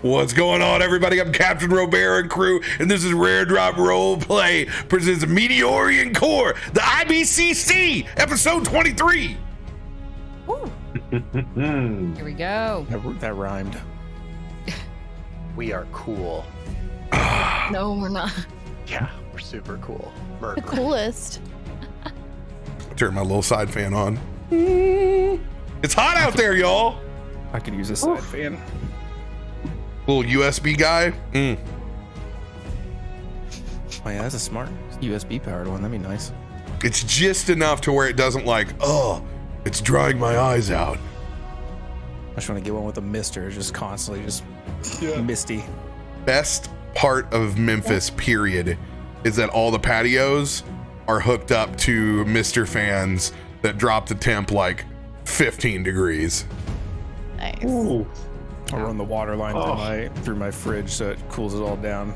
What's going on, everybody? I'm CaptainRoBear and crew, and this is Rare Drop Roleplay presents Meteorian Core, the IBCC, episode 23. Ooh. Here we go. That rhymed. We are cool. No, we're not. Yeah, we're super cool. The coolest. Turn my little side fan on. It's hot out there, y'all. I could use a side fan. Little USB guy. Oh yeah, that's a smart USB powered one. That'd be nice. It's just enough to where it doesn't like, oh, it's drying my eyes out. I just want to get one with a mister, just constantly just misty. Best part of Memphis, period, is that all the patios are hooked up to Mr. fans that drop the temp like 15 degrees. Nice. Ooh. I run the water line through my fridge so it cools it all down.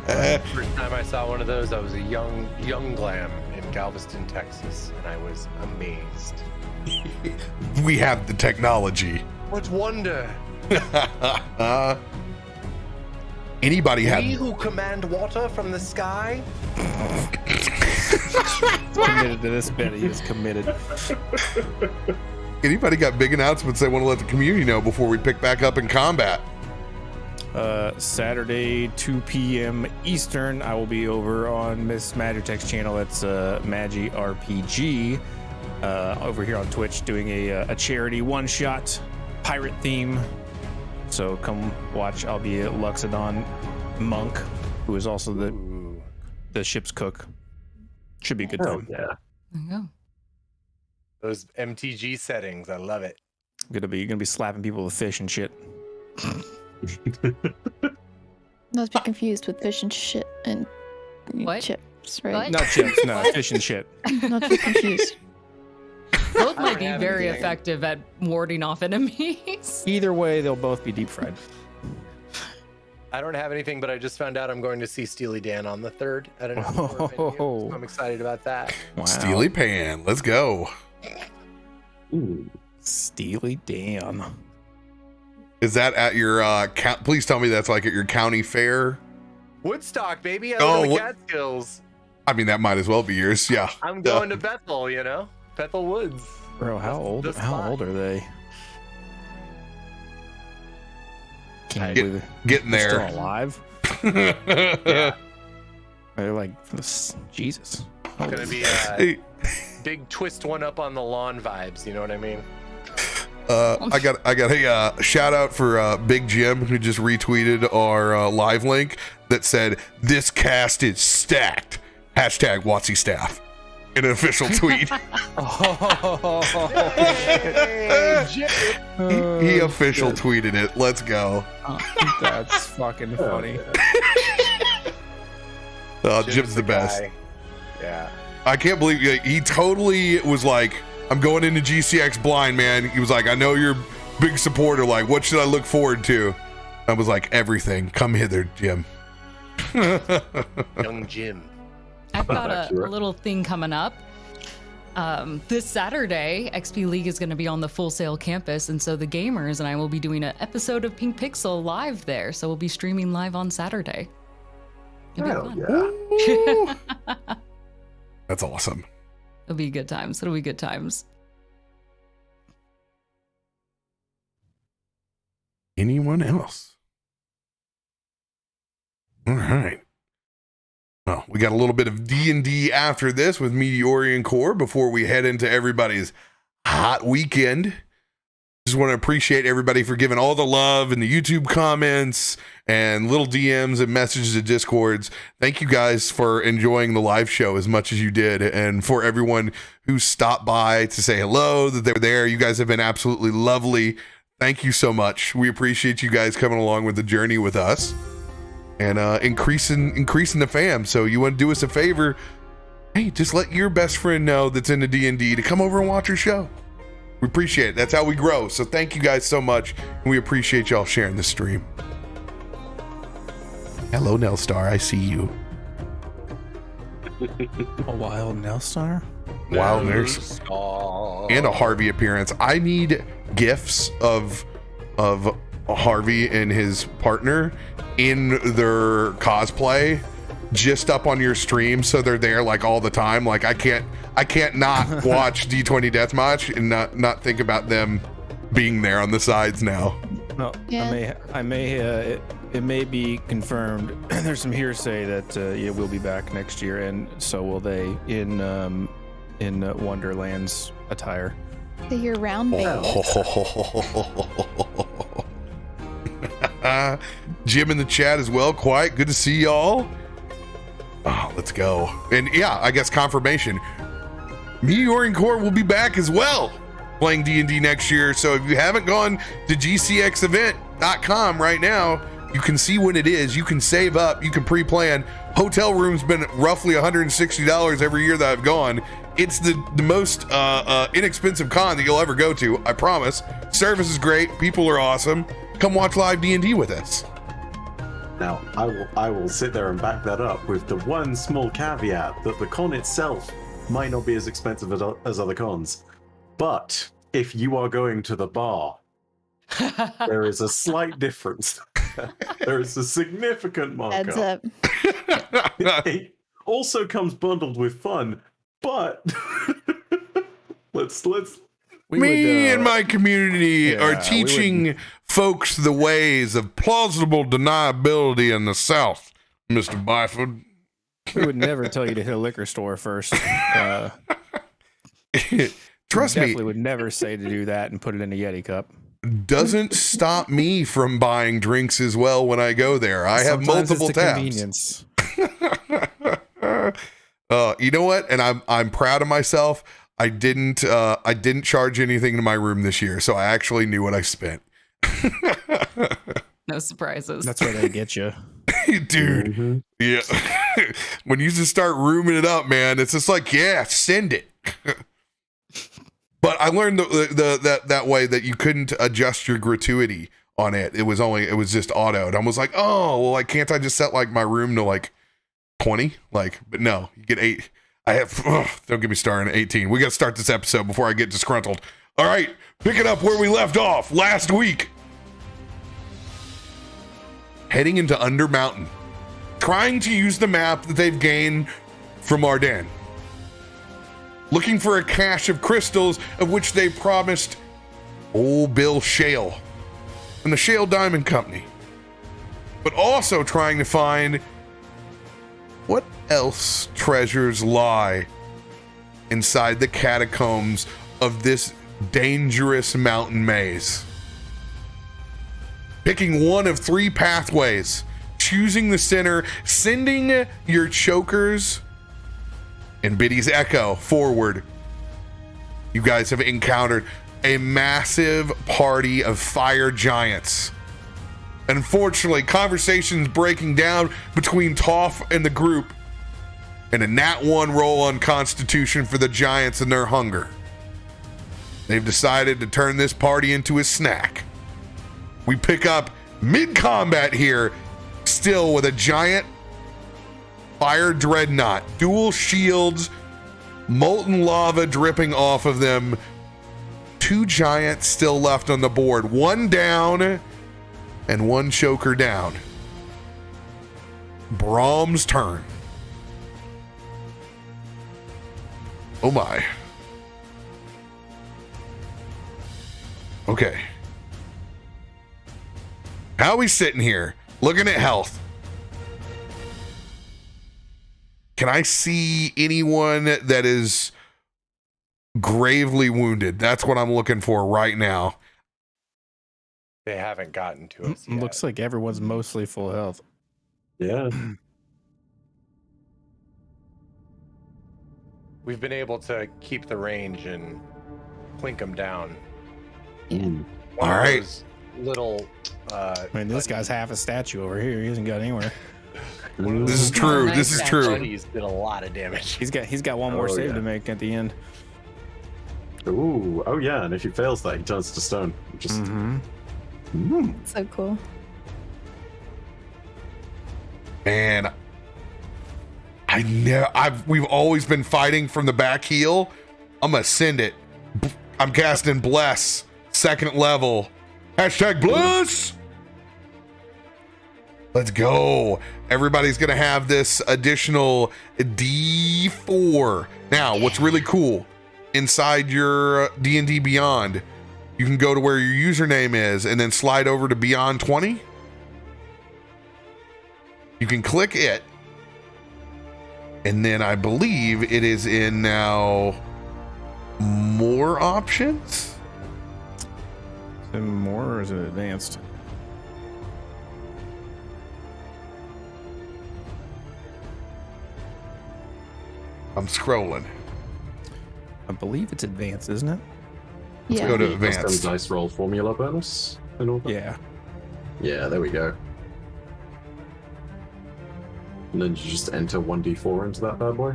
First time I saw one of those, I was a young Glam in Galveston, Texas, and I was amazed. We have the technology. What wonder? Anybody have We who command water from the sky? Committed to this bit. He was committed. anybody got big announcements they want to let the community know before we pick back up in combat? Saturday, 2 p.m. Eastern, I will be over on Miss Magitech's channel. That's Magi RPG over here on Twitch, doing a charity one-shot pirate theme. So come watch. I'll be Luxodon Monk, who is also the ship's cook. Should be a good time. Yeah. There you go. Those MTG settings, I love it. You're gonna be slapping people with fish and shit. Not to be confused with fish and shit and What? chips, right? What? Not chips, no, fish and shit. Not to be confused. Both I might don't be have very anything. effective at warding off enemies. Either way, they'll both be deep fried. I don't have anything, but I just found out I'm going to see Steely Dan on the 3rd at an outdoor venue, so I'm excited about that. Wow. Steely Pan, let's go. Steely Dan. Is that at your please tell me that's like at your county fair? Woodstock, baby. I Oh, live in the what- Catskills. I mean, that might as well be yours. Yeah. I'm going to Bethel, Bethel Woods. Bro, how old are they? Can't believe it. Getting They're there. still alive. Yeah. They're like Jesus. Gonna be Hey, big twist one up on the lawn vibes, you know what I mean? I got a shout out for Big Jim, who just retweeted our live link that said this cast is stacked. Hashtag WotC staff in an official tweet. He official tweeted it. Let's go. That's fucking funny. Jim's the best. guy. Yeah. I can't believe he totally was like, I'm going into GCX blind, man. He was like, I know you're a big supporter. Like, what should I look forward to? I was like, everything. Come hither, Jim. Young Jim. I've got a little thing coming up. This Saturday, XP League is going to be on the Full Sail campus, and so the gamers and I will be doing an episode of Pink Pixel live there. So we'll be streaming live on Saturday. It'll be fun. That's awesome. It'll be good times. It'll be good times. Anyone else? All right. Well, we got a little bit of D&D after this with Meteorian Core before we head into everybody's hot weekend. Just want to appreciate everybody for giving all the love in the YouTube comments and little DMs and messages and Discords. Thank you guys for enjoying the live show as much as you did. And for everyone who stopped by to say hello, that they were there. You guys have been absolutely lovely. Thank you so much. We appreciate you guys coming along with the journey with us and increasing the fam. So you want to do us a favor? Hey, just let your best friend know that's into D&D to come over and watch your show. We appreciate it. That's how we grow. So thank you guys so much. And we appreciate y'all sharing the stream. Hello, Nelstar. I see you. A wild Nelstar? Wild nurse. And a Harvey appearance. I need gifs of Harvey and his partner in their cosplay just up on your stream, so they're there like all the time. Like I can't not watch D20 Deathmatch and not think about them being there on the sides now. No, Yeah. it may be confirmed. There's some hearsay that we'll be back next year, and so will they in Wonderland's attire. The year-round baby. Jim in the chat as well. Quiet. Good to see y'all. Oh, let's go. And yeah, I guess confirmation. Meteorian Core will be back as well, playing D&D next year. So if you haven't gone to gcxevent.com right now, you can see when it is. You can save up. You can pre-plan. Hotel room's been roughly $160 every year that I've gone. It's the most inexpensive con that you'll ever go to. I promise. Service is great. People are awesome. Come watch live D&D with us. Now, I will sit there and back that up with the one small caveat that the con itself might not be as expensive as other cons. But if you are going to the bar, there is a slight difference. There is a significant Heads markup. up. It also comes bundled with fun, but let's Me and my community are teaching folks the ways of plausible deniability in the South, Mr. Byford. We would never tell you to hit a liquor store first. Trust me, definitely would never say to do that and put it in a Yeti cup. doesn't stop me from buying drinks as well when I go there. I have Sometimes multiple it's the tabs. convenience. You know what? And I'm proud of myself. I didn't charge anything to my room this year, so I actually knew what I spent. No surprises. That's where they get you. Dude. Yeah. When you just start rooming it up, man, it's just like, yeah, send it. But I learned that way that you couldn't adjust your gratuity on it. It was just autoed. I was like, oh, well, like, can't I just set like my room to like 20? Like, but no, you get 8. Don't get me started on 18. We got to start this episode before I get disgruntled. All right, pick it up where we left off last week. Heading into Under Mountain, trying to use the map that they've gained from Ardennes. Looking for a cache of crystals of which they promised old Bill Shale and the Shale Diamond Company. But also trying to find what else treasures lie inside the catacombs of this dangerous mountain maze. Picking one of 3 pathways, choosing the center, sending your chokers and Biddy's Echo forward. You guys have encountered a massive party of fire giants. Unfortunately, conversations breaking down between Toff and the group, and a nat 1 roll on Constitution for the giants and their hunger. They've decided to turn this party into a snack. We pick up mid-combat here, still with a giant fire dreadnought, dual shields, molten lava dripping off of them. 2 giants still left on the board. 1 down and 1 choker down. Brom's turn. Oh my. Okay. How are we sitting here? Looking at health. Can I see anyone that is gravely wounded? That's what I'm looking for right now. They haven't gotten to us yet. Looks like everyone's mostly full health. Yeah. We've been able to keep the range and clink them down. Mm. All right. Little. I mean, this guy's half a statue over here. He hasn't got anywhere. This is true. Nice This is action. true. Buddies did a lot of damage. He's got one more Oh, save yeah. to make at the end. Ooh, oh yeah, and if he fails that, he turns to stone. Just So cool. And we've always been fighting from the back heel. I'm gonna send it. I'm casting Bless, 2nd level, Hashtag bless. Let's go. Everybody's going to have this additional D4. Now, what's really cool, inside your D&D Beyond, you can go to where your username is and then slide over to Beyond 20. You can click it. And then I believe it is in now more options. Is it more or is it advanced? I'm scrolling. I believe it's advanced, isn't it? Let's Yeah. go to Custom advanced. dice roll formula bonus and all that. Yeah. Yeah, there we go. And then you just enter 1d4 into that bad boy.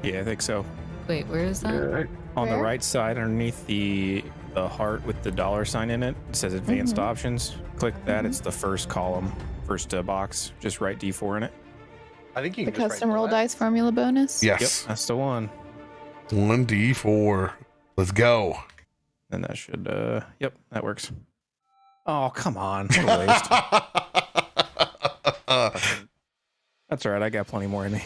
Yeah, I think so. Wait, where is that? Alright. On the Where? right side, underneath the heart with the $sign in it, it says advanced options. Click that. It's the first column, first box. Just write D4 in it. I think you The can just custom write roll below. dice formula bonus. Yep, Yes. that's the one. 1d4. Let's go. And that should, yep, that works. Oh, come on. What a waste. That's all right. I got plenty more in me.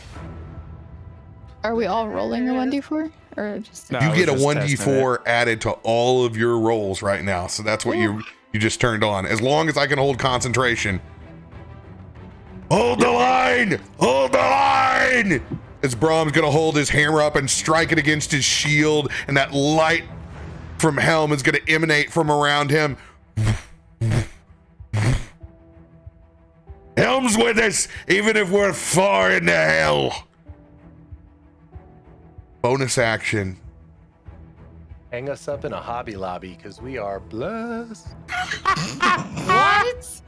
Are we all rolling a 1d4? Or just. No, You I was get a just testing 1d4 added to all of your rolls right now. So that's what you just turned on. As long as I can hold concentration. Hold the line! Hold the line! As Brom's gonna hold his hammer up and strike it against his shield, and that light from Helm is gonna emanate from around him. Helm's with us, even if we're far into hell. Bonus action. Hang us up in a Hobby Lobby because we are blessed. What?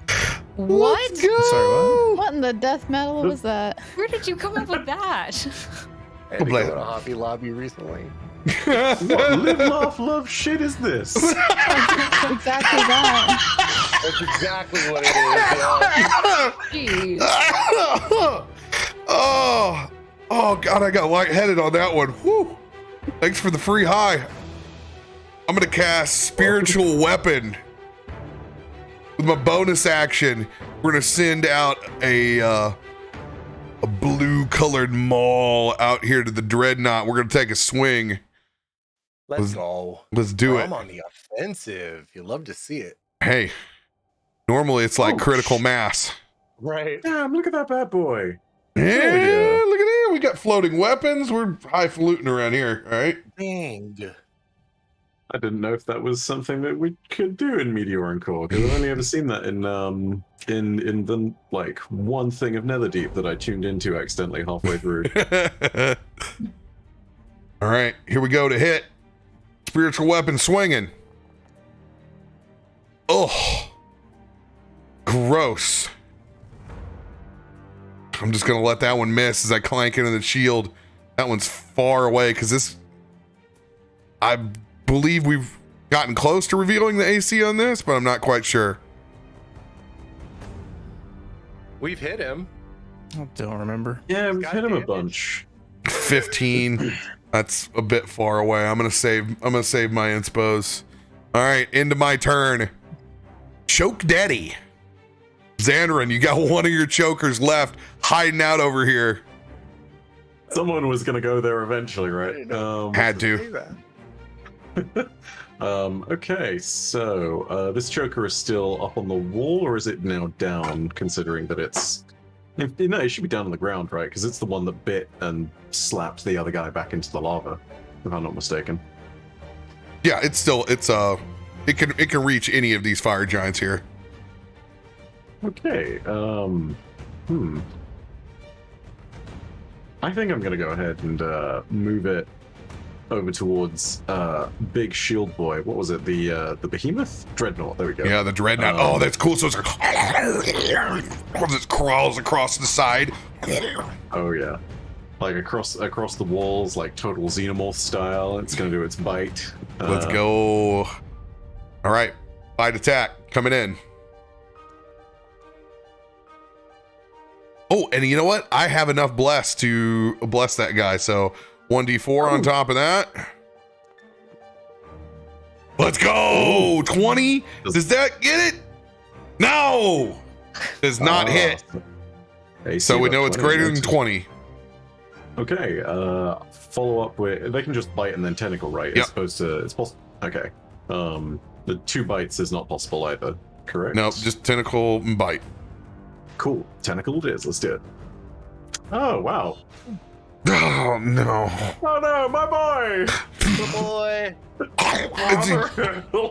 What? Let's go. Sorry, what? What in the death metal was that? Where did you come up with that? I had to bless go to it. a Hobby Lobby recently. What live, laugh, love shit is this? Exactly that. That's exactly what it is. Yeah. Jeez. Oh God, I got lightheaded on that one. Whew. Thanks for the free high. I'm gonna cast Spiritual Weapon with my bonus action. We're gonna send out a blue-colored maul out here to the Dreadnought. We're gonna take a swing. Let's go. Let's do it. I'm on the offensive. You love to see it. Hey, normally it's like Oh, critical mass. Right. Damn, look at that bad boy. Yeah, yeah. look at that. We got floating weapons. We're highfalutin around here. All right. Dang. I didn't know if that was something that we could do in Meteorian Core, because I've only ever seen that in the like one thing of Netherdeep that I tuned into accidentally halfway through. All right, here we go to hit. Spiritual weapon swinging. Oh, gross. I'm just gonna let that one miss as I clank into the shield. That one's far away because this, I believe we've gotten close to revealing the AC on this, but I'm not quite sure. We've hit him. I don't remember. Yeah, we've Got hit him a damage. bunch. 15. That's a bit far away. I'm gonna save my inspos. All right, into my turn. Choke Daddy. Zanryn, you got one of your chokers left hiding out over here. Someone was gonna go there eventually, I right? didn't know. Had Say to. that. Okay, so this choker is still up on the wall, or is it now down? Considering that it's, no, it should be down on the ground, right? Because it's the one that bit and slapped the other guy back into the lava, if I'm not mistaken. Yeah, it's it can reach any of these fire giants here. Okay, I think I'm gonna go ahead and move it over towards Big Shield Boy. What was it? The Behemoth? Dreadnought. There we go. Yeah, the Dreadnought. Oh, that's cool. So it's like, it crawls across the side. Oh yeah. Like across the walls, like total Xenomorph style. It's gonna do its bite. Let's go. All right, bite attack coming in. Oh, and you know what? I have enough bless to bless that guy. So 1d4 on top of that. Let's go. 20. Does that get it? No. Does not hit. So we know it's greater than 20. Okay. Follow up with. They can just bite and then tentacle, right? Yep. As opposed to it's possible. Okay. The 2 bites is not possible either. Correct. Nope. Just tentacle and bite. Cool. Tentacle it is. Let's do it. Oh wow. Oh no. Oh no, my boy. Boy. As he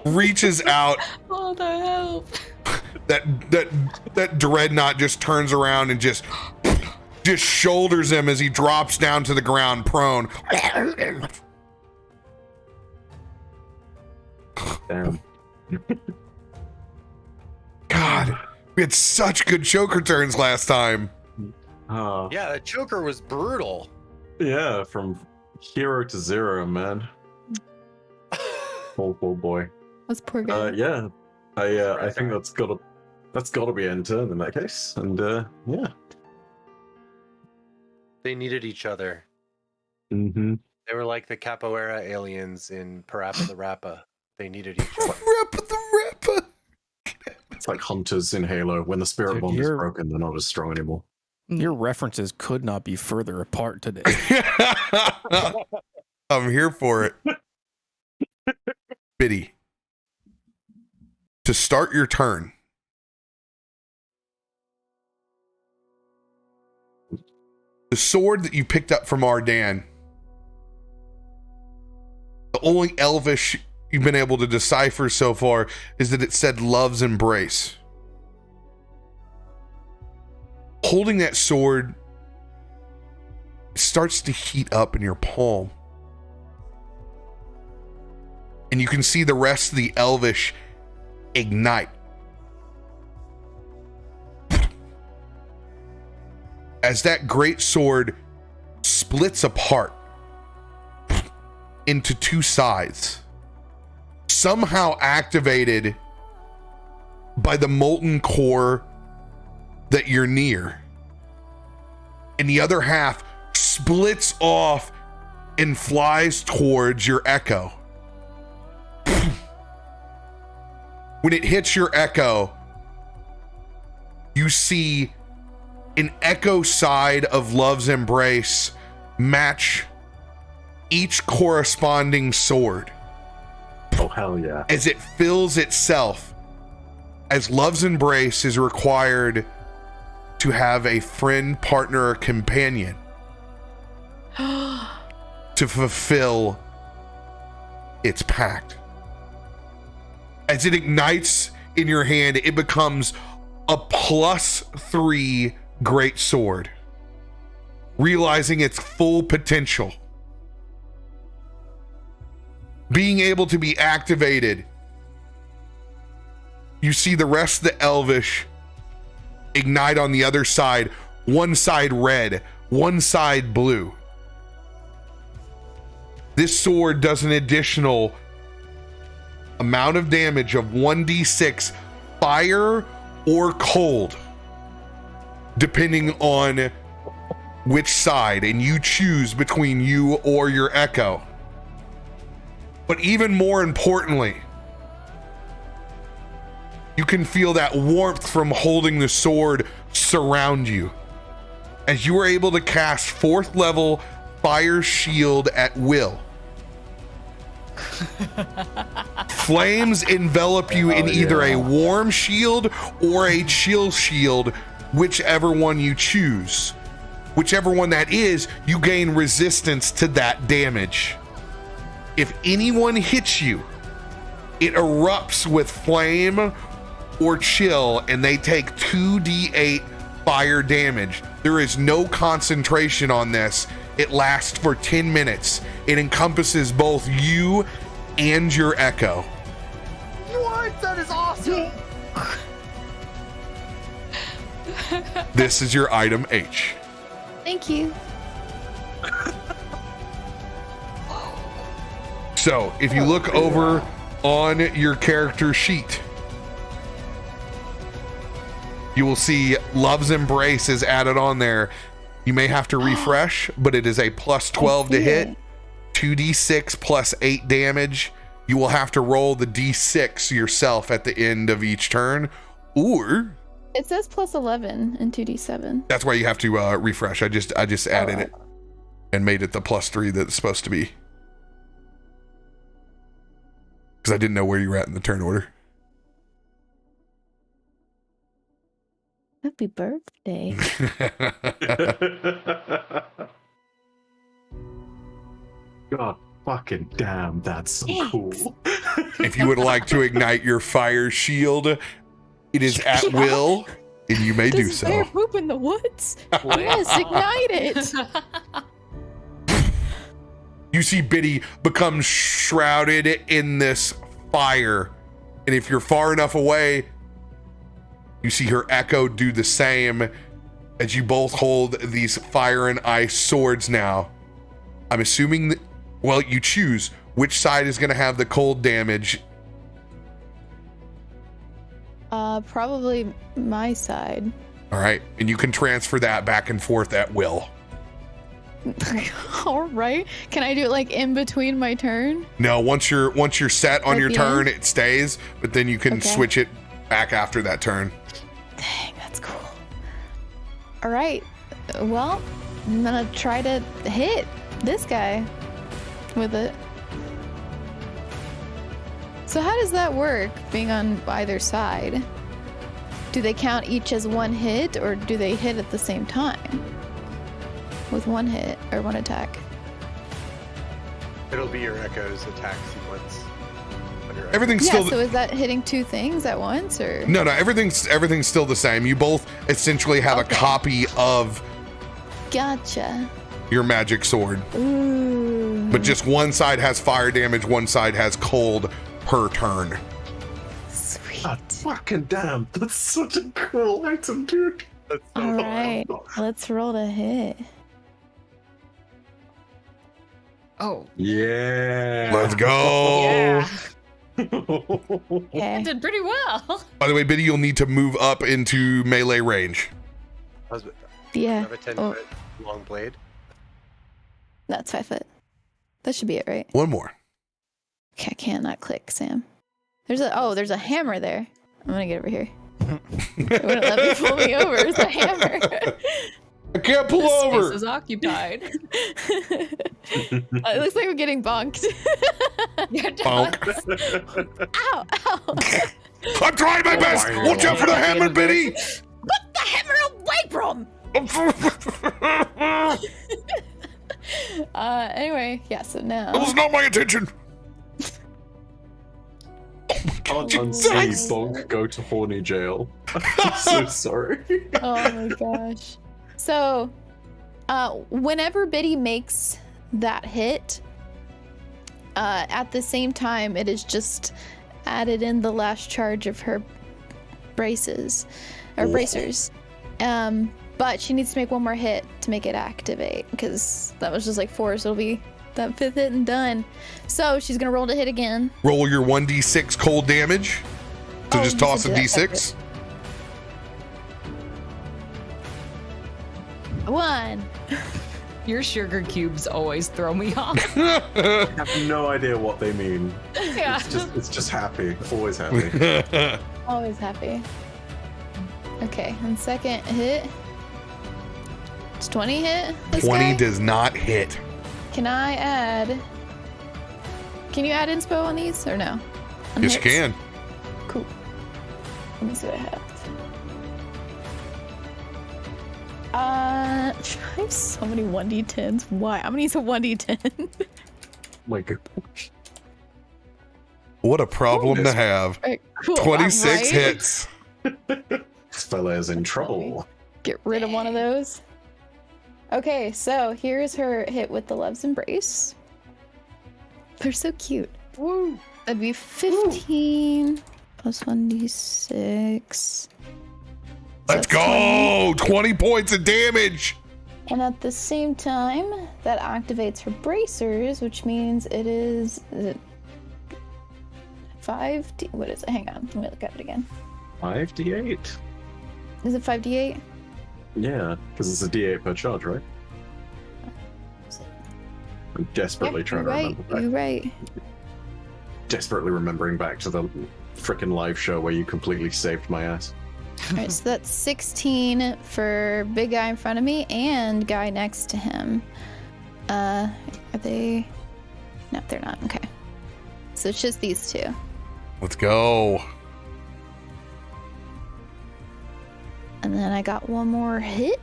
reaches out, Oh, the help. that dreadnought just turns around and just shoulders him as he drops down to the ground prone. Damn. God, we had such good choker turns last time. Yeah, that choker was brutal. Yeah, from hero to 0, man. Oh boy. That's poor guy. Yeah. I think that's gotta be end turn in that case. And yeah. They needed each other. Mm-hmm. They were like the capoeira aliens in Parappa the Rappa. They needed each other. Rappa the Rappa. It's like hunters in Halo. When the spirit Dude, bomb is broken, they're not as strong anymore. Your references could not be further apart today. I'm here for it. Biddy. To start your turn, the sword that you picked up from Ardan, the only Elvish you've been able to decipher so far is that it said Love's Embrace. Holding that sword, it starts to heat up in your palm. And you can see the rest of the Elvish ignite. As that great sword splits apart into 2 sides, somehow activated by the molten core that you're near. And the other half splits off and flies towards your echo. When it hits your echo, you see an echo side of Love's Embrace match each corresponding sword. Oh, hell yeah. As it fills itself, as Love's Embrace is required to have a friend, partner, or companion to fulfill its pact. As it ignites in your hand, it becomes a +3 great sword, realizing its full potential. Being able to be activated, you see the rest of the Elvish ignite on the other side, one side red, one side blue. This sword does an additional amount of damage of 1d6 fire or cold, depending on which side, and you choose between you or your echo. But even more importantly, you can feel that warmth from holding the sword surround you as you are able to cast 4th level Fire Shield at will. Flames envelop you in either a warm shield or a chill shield, whichever one you choose. Whichever one that is, you gain resistance to that damage. If anyone hits you, it erupts with flame or chill, and they take 2d8 fire damage. There is no concentration on this. It lasts for 10 minutes. It encompasses both you and your echo. What? That is awesome! This is your item H. Thank you. So if you look over on your character sheet, you will see Love's Embrace is added on there. You may have to refresh, but it is a +12 to hit, 2d6 +8 damage. you will have to roll the d6 yourself at the end of each turn, or It says plus 11 and 2d7. that's why you have to refresh. I just added it and made it the +3 that it's supposed to be. Because I didn't know where you were at in the turn order. Happy birthday. God fucking damn, that's so cool. If you would like to ignite your fire shield, it is at will, and you may do Does bear so. poop in the woods? Yes, ignite it. You see Biddy become shrouded in this fire, and if you're far enough away, you see her echo do the same as you both hold these fire and ice swords now. I'm assuming that, well, you choose which side is going to have the cold damage. Probably my side. All right, and you can transfer that back and forth at will. All right. Can I do it like in between my turn? No, once you're set on At your the turn, end? it stays, but then you can Okay. switch it back after that turn. Dang, that's cool. All right. Well, I'm gonna try to hit this guy with it. So how does that work, being on either side? Do they count each as one hit, or do they hit at the same time? With one hit or one attack? It'll be your Echo's attack sequence. on your Echo. Everything's Yeah, still so is that hitting two things at once, or? no, everything's still the same. You both essentially have Okay. a copy of Gotcha. your magic sword, Ooh. but just one side has fire damage, one side has cold per turn. Sweet. God fucking damn, that's such a cool item, dude. That's so All fun. right, let's roll to hit. Oh, Yeah. Let's go. yeah. I Okay. did pretty well. By the way, Biddy, you'll need to move up into melee range. I was- Yeah. have a 10-foot long blade. That's 5 foot. That should be it, right? One more. Okay, I cannot click, Sam. There's a hammer there. I'm gonna get over here. It wouldn't let me pull me over. It's a hammer. I can't pull This space over. is occupied. It looks like we're getting bonked. Yeah, Bonk. Ow! Ow! I'm trying my best. my Watch out for the hammer, Biddy. Put the hammer away from! Anyway, yeah. So That was now. not my intention. Can't unsee Bonk go to horny jail. I'm so sorry. Oh my gosh. So, whenever Biddy makes that hit, at the same time, it is just added in the last charge of her bracers. But she needs to make one more hit to make it activate, because that was just like 4, so it'll be that 5th hit and done. So she's gonna roll to hit again. Roll your 1d6 cold damage. So Oh, just you toss a said do that d6. 1. Your sugar cubes always throw me off. I have no idea what they mean. Yeah. It's just happy. Always happy. Always happy. Okay, and second hit. It's 20 hit. This 20 guy? does not hit. Can I add? Can you add inspo on these or no? On Yes, you hits? can. Cool. Let me see what I have. I have so many 1d10s. Why? I'm gonna use a 1d10. My God. What a problem to Goodness. have. Alright, cool. 26 Right? hits. This fella is in trouble. Get rid of one of those. Okay, so here's her hit with the Love's Embrace. They're so cute. Woo! That'd be 15 plus 1d6. Let's go. 20 points of damage. And at the same time, that activates her bracers, which means it is 5d. What is it? Hang on, let me look at it again. 5d8. Is it 5d8? Yeah, because it's a d8 per charge, right? I'm desperately trying to you're right. remember that. You're right. desperately remembering back to the frickin' live show where you completely saved my ass. All right, so that's 16 for big guy in front of me and guy next to him. Are they? No, they're not. Okay. So it's just these two. Let's go. And then I got one more hit.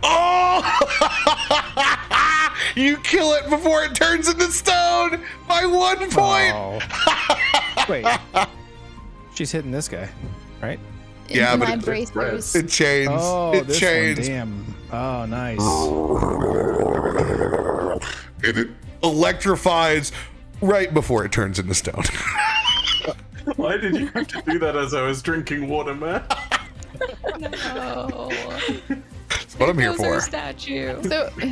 Oh! You kill it before it turns into stone by 1 point. Oh. Wait. She's hitting this guy, right? Yeah, but my it- bracers. It changed. Oh, it this changed. one. Damn. Oh, nice. And it electrifies right before it turns into stone. Why did you have to do that as I was drinking water, man? No. That's what I'm here Goes our for. statue.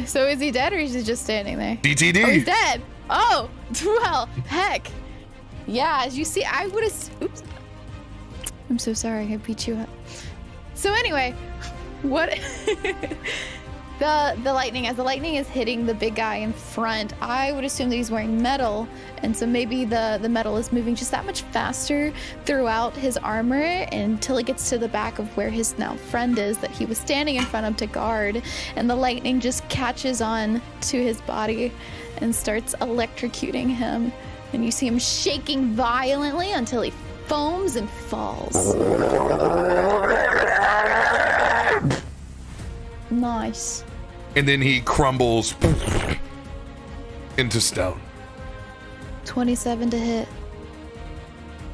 So is he dead or is he just standing there? DTD. Oh, he's dead. Oh, well, heck. Yeah, as you see, I would have. Oops. I'm so sorry. I beat you up. So anyway, what? the lightning, as the lightning is hitting the big guy in front, I would assume that he's wearing metal, and so maybe the metal is moving just that much faster throughout his armor until it gets to the back of where his now friend is that he was standing in front of to guard, and the lightning just catches on to his body and starts electrocuting him, and you see him shaking violently until he foams and falls. Nice. And then he crumbles into stone. 27 to hit.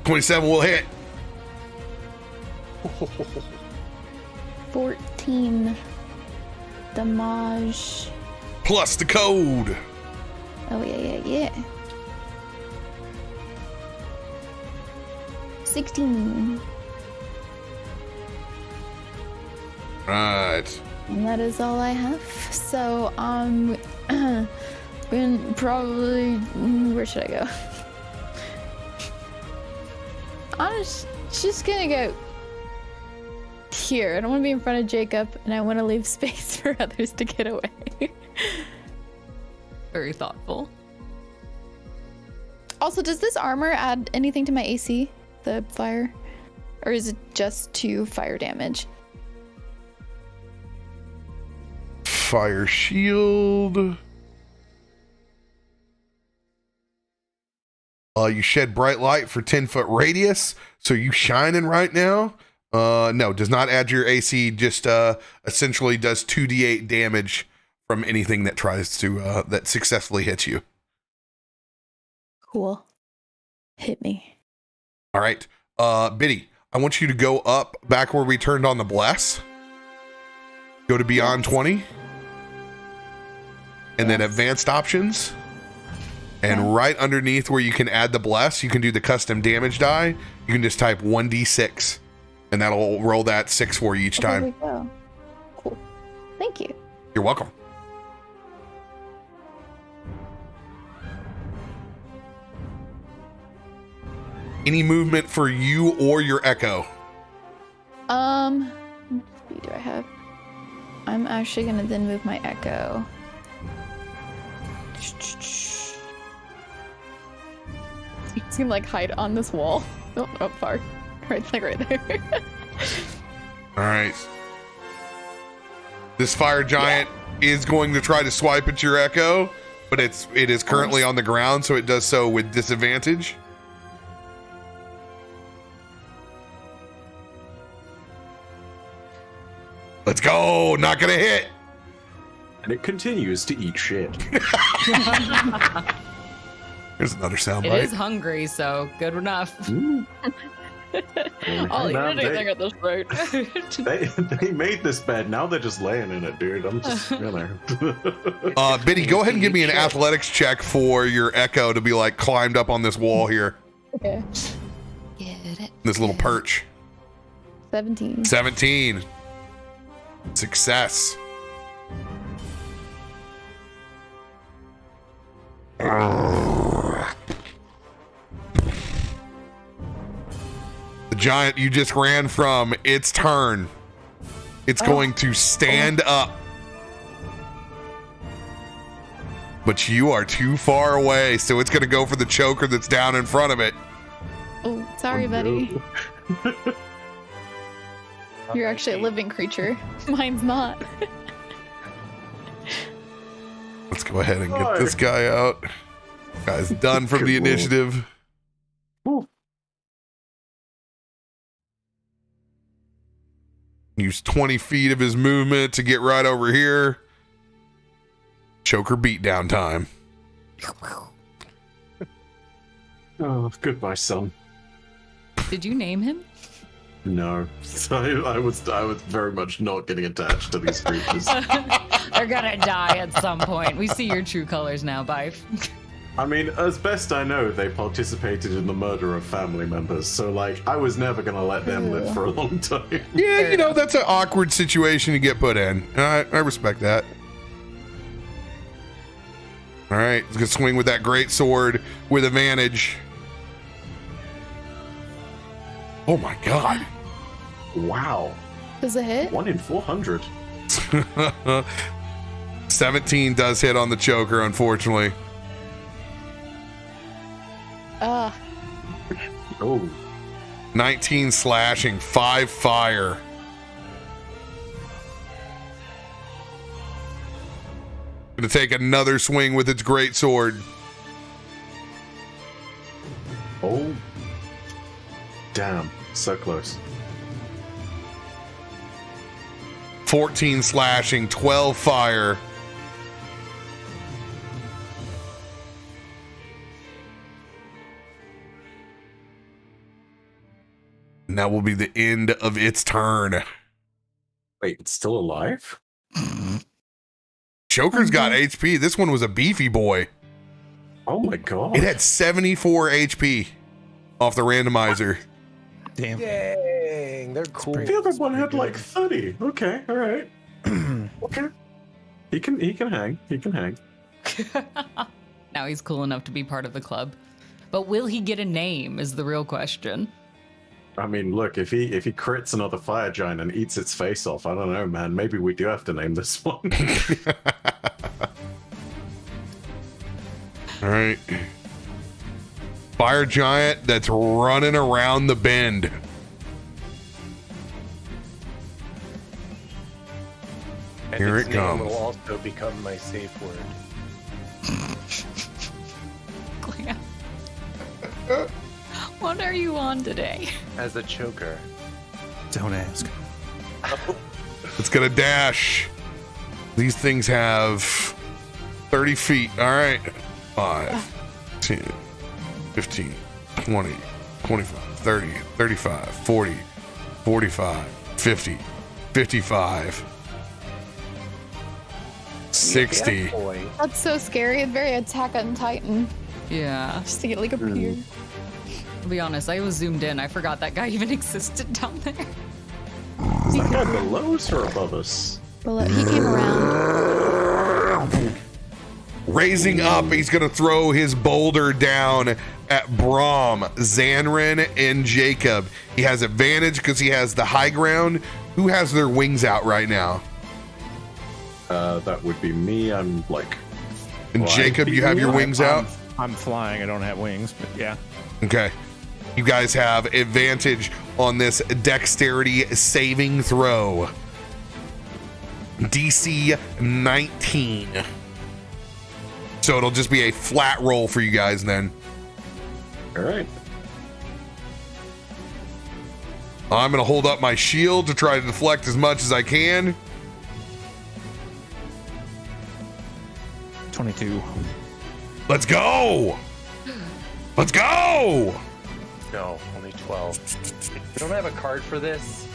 27 will hit. 14 damage. Plus the code. Oh, yeah. 16. Right. And that is all I have. So, been probably, where should I go? I'm just gonna go here. I don't want to be in front of Jacob, and I want to leave space for others to get away. Very thoughtful. Also, does this armor add anything to my AC, the fire? Or is it just 2 fire damage? Fire shield. You shed bright light for 10-foot radius, so you shining right now. No, does not add to your AC. Just essentially does 2d8 damage from anything that tries to that successfully hits you. Cool. Hit me. All right, Biddy, I want you to go up back where we turned on the bless. Go to beyond 20. And then advanced options. And right underneath where you can add the bless, you can do the custom damage die. You can just type 1d6. And that'll roll that 6 for you each There we time. go. Cool. Thank you. You're welcome. Any movement for you or your echo? How much speed do I have? I'm actually gonna then move my echo. You seem like hide on this wall. Oh, far. Right there. All right. This fire giant is going to try to swipe at your echo, but it is currently on the ground, so it does so with disadvantage. Let's go. Not gonna hit. And it continues to eat shit. There's another It soundbite. is hungry, so good enough. I'll eat Man, anything at this rate. they made this bed. Now they're just laying in it, dude. I'm just, you know. Biddy, go ahead and give me an athletics check for your echo to be like climbed up on this wall here. Okay. Get it. This little perch. 17. 17. Success. The giant you just ran from, its turn. It's going to stand up. but you are too far away, so it's going to go for the choker that's down in front of it. Oh, sorry, buddy. You're actually a living creature. Mine's not. Let's go ahead and get this guy out. Guy's done from the initiative. Use 20 feet of his movement to get right over here. Choker beatdown time. Oh, goodbye, son. Did you name him? No, I was very much not getting attached to these creatures. They're gonna die at some point. We see your true colors now, Byf. I mean, as best I know, they participated in the murder of family members, so like, I was never gonna let them live for a long time. Yeah, you know, that's an awkward situation to get put in. I respect that. All right, he's gonna swing with that great sword with advantage. Oh my god. Wow. Does it hit? 1 in 400. 17 does hit on the choker, unfortunately. Oh. 19 slashing, 5 fire. Gonna take another swing with its great sword. Oh. Damn. So close. 14 slashing, 12 fire. And that will be the end of its turn. Wait, it's still alive? Choker's got HP. This one was a beefy boy. Oh my god. It had 74 HP off the randomizer. Damn. Dang, they're cool. The other one had like 30. Okay, all right. Okay. He can hang. He can hang. Now he's cool enough to be part of the club. But will he get a name is the real question. I mean, look, if he crits another fire giant and eats its face off, I don't know, man. Maybe we do have to name this one. All right. Fire giant that's running around the bend. And Here its it name comes. will also become my safe word. Glam. What are you on today? As a choker. Don't ask. It's gonna dash. These things have 30 feet. All right. 5, 10, 15, 20, 25, 30, 35, 40, 45, 50, 55, 60. Yeah, boy. That's so scary. It's very Attack on Titan. Yeah. Just to get like a peer. I'll be honest, I was zoomed in. I forgot that guy even existed down there. Is that guy below us or above us? Below, he came around. Raising up, he's gonna throw his boulder down at Brom, Zanryn, and Jacob. He has advantage because he has the high ground. Who has their wings out right now? That would be me. I'm like... And Jacob, you have your wings out? I'm flying. I don't have wings, but yeah. Okay. You guys have advantage on this dexterity saving throw. DC 19. So it'll just be a flat roll for you guys then. All right. I'm going to hold up my shield to try to deflect as much as I can. 22. Let's go. Let's go. No, only 12. You don't have a card for this?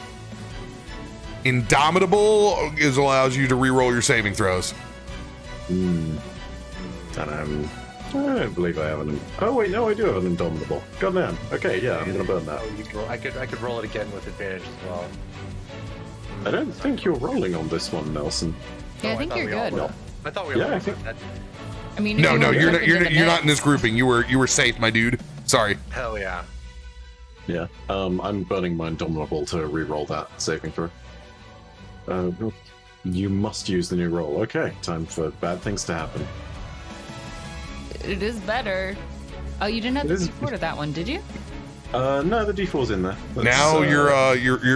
Indomitable allows you to reroll your saving throws. And I don't believe I have an... Oh, wait, no, I do have an Indomitable. Goddamn. Okay, yeah, I'm going to burn that. Oh, you can roll. I could roll it again with advantage as well. I don't think you're rolling on this one, Nelson. Yeah, I Oh, think thought you're we all good. were. I thought we Yeah, all I think- that. I mean, No, if no, you you're look not. into the You're not in this mix- grouping. You were safe, my dude. Sorry. Hell yeah. Yeah, I'm burning my Indomitable to re-roll that saving throw. You must use the new roll. Okay, time for bad things to happen. It is better. Oh, you didn't have It the is- D4 to that one, did you? No, the D4's in there. Now you're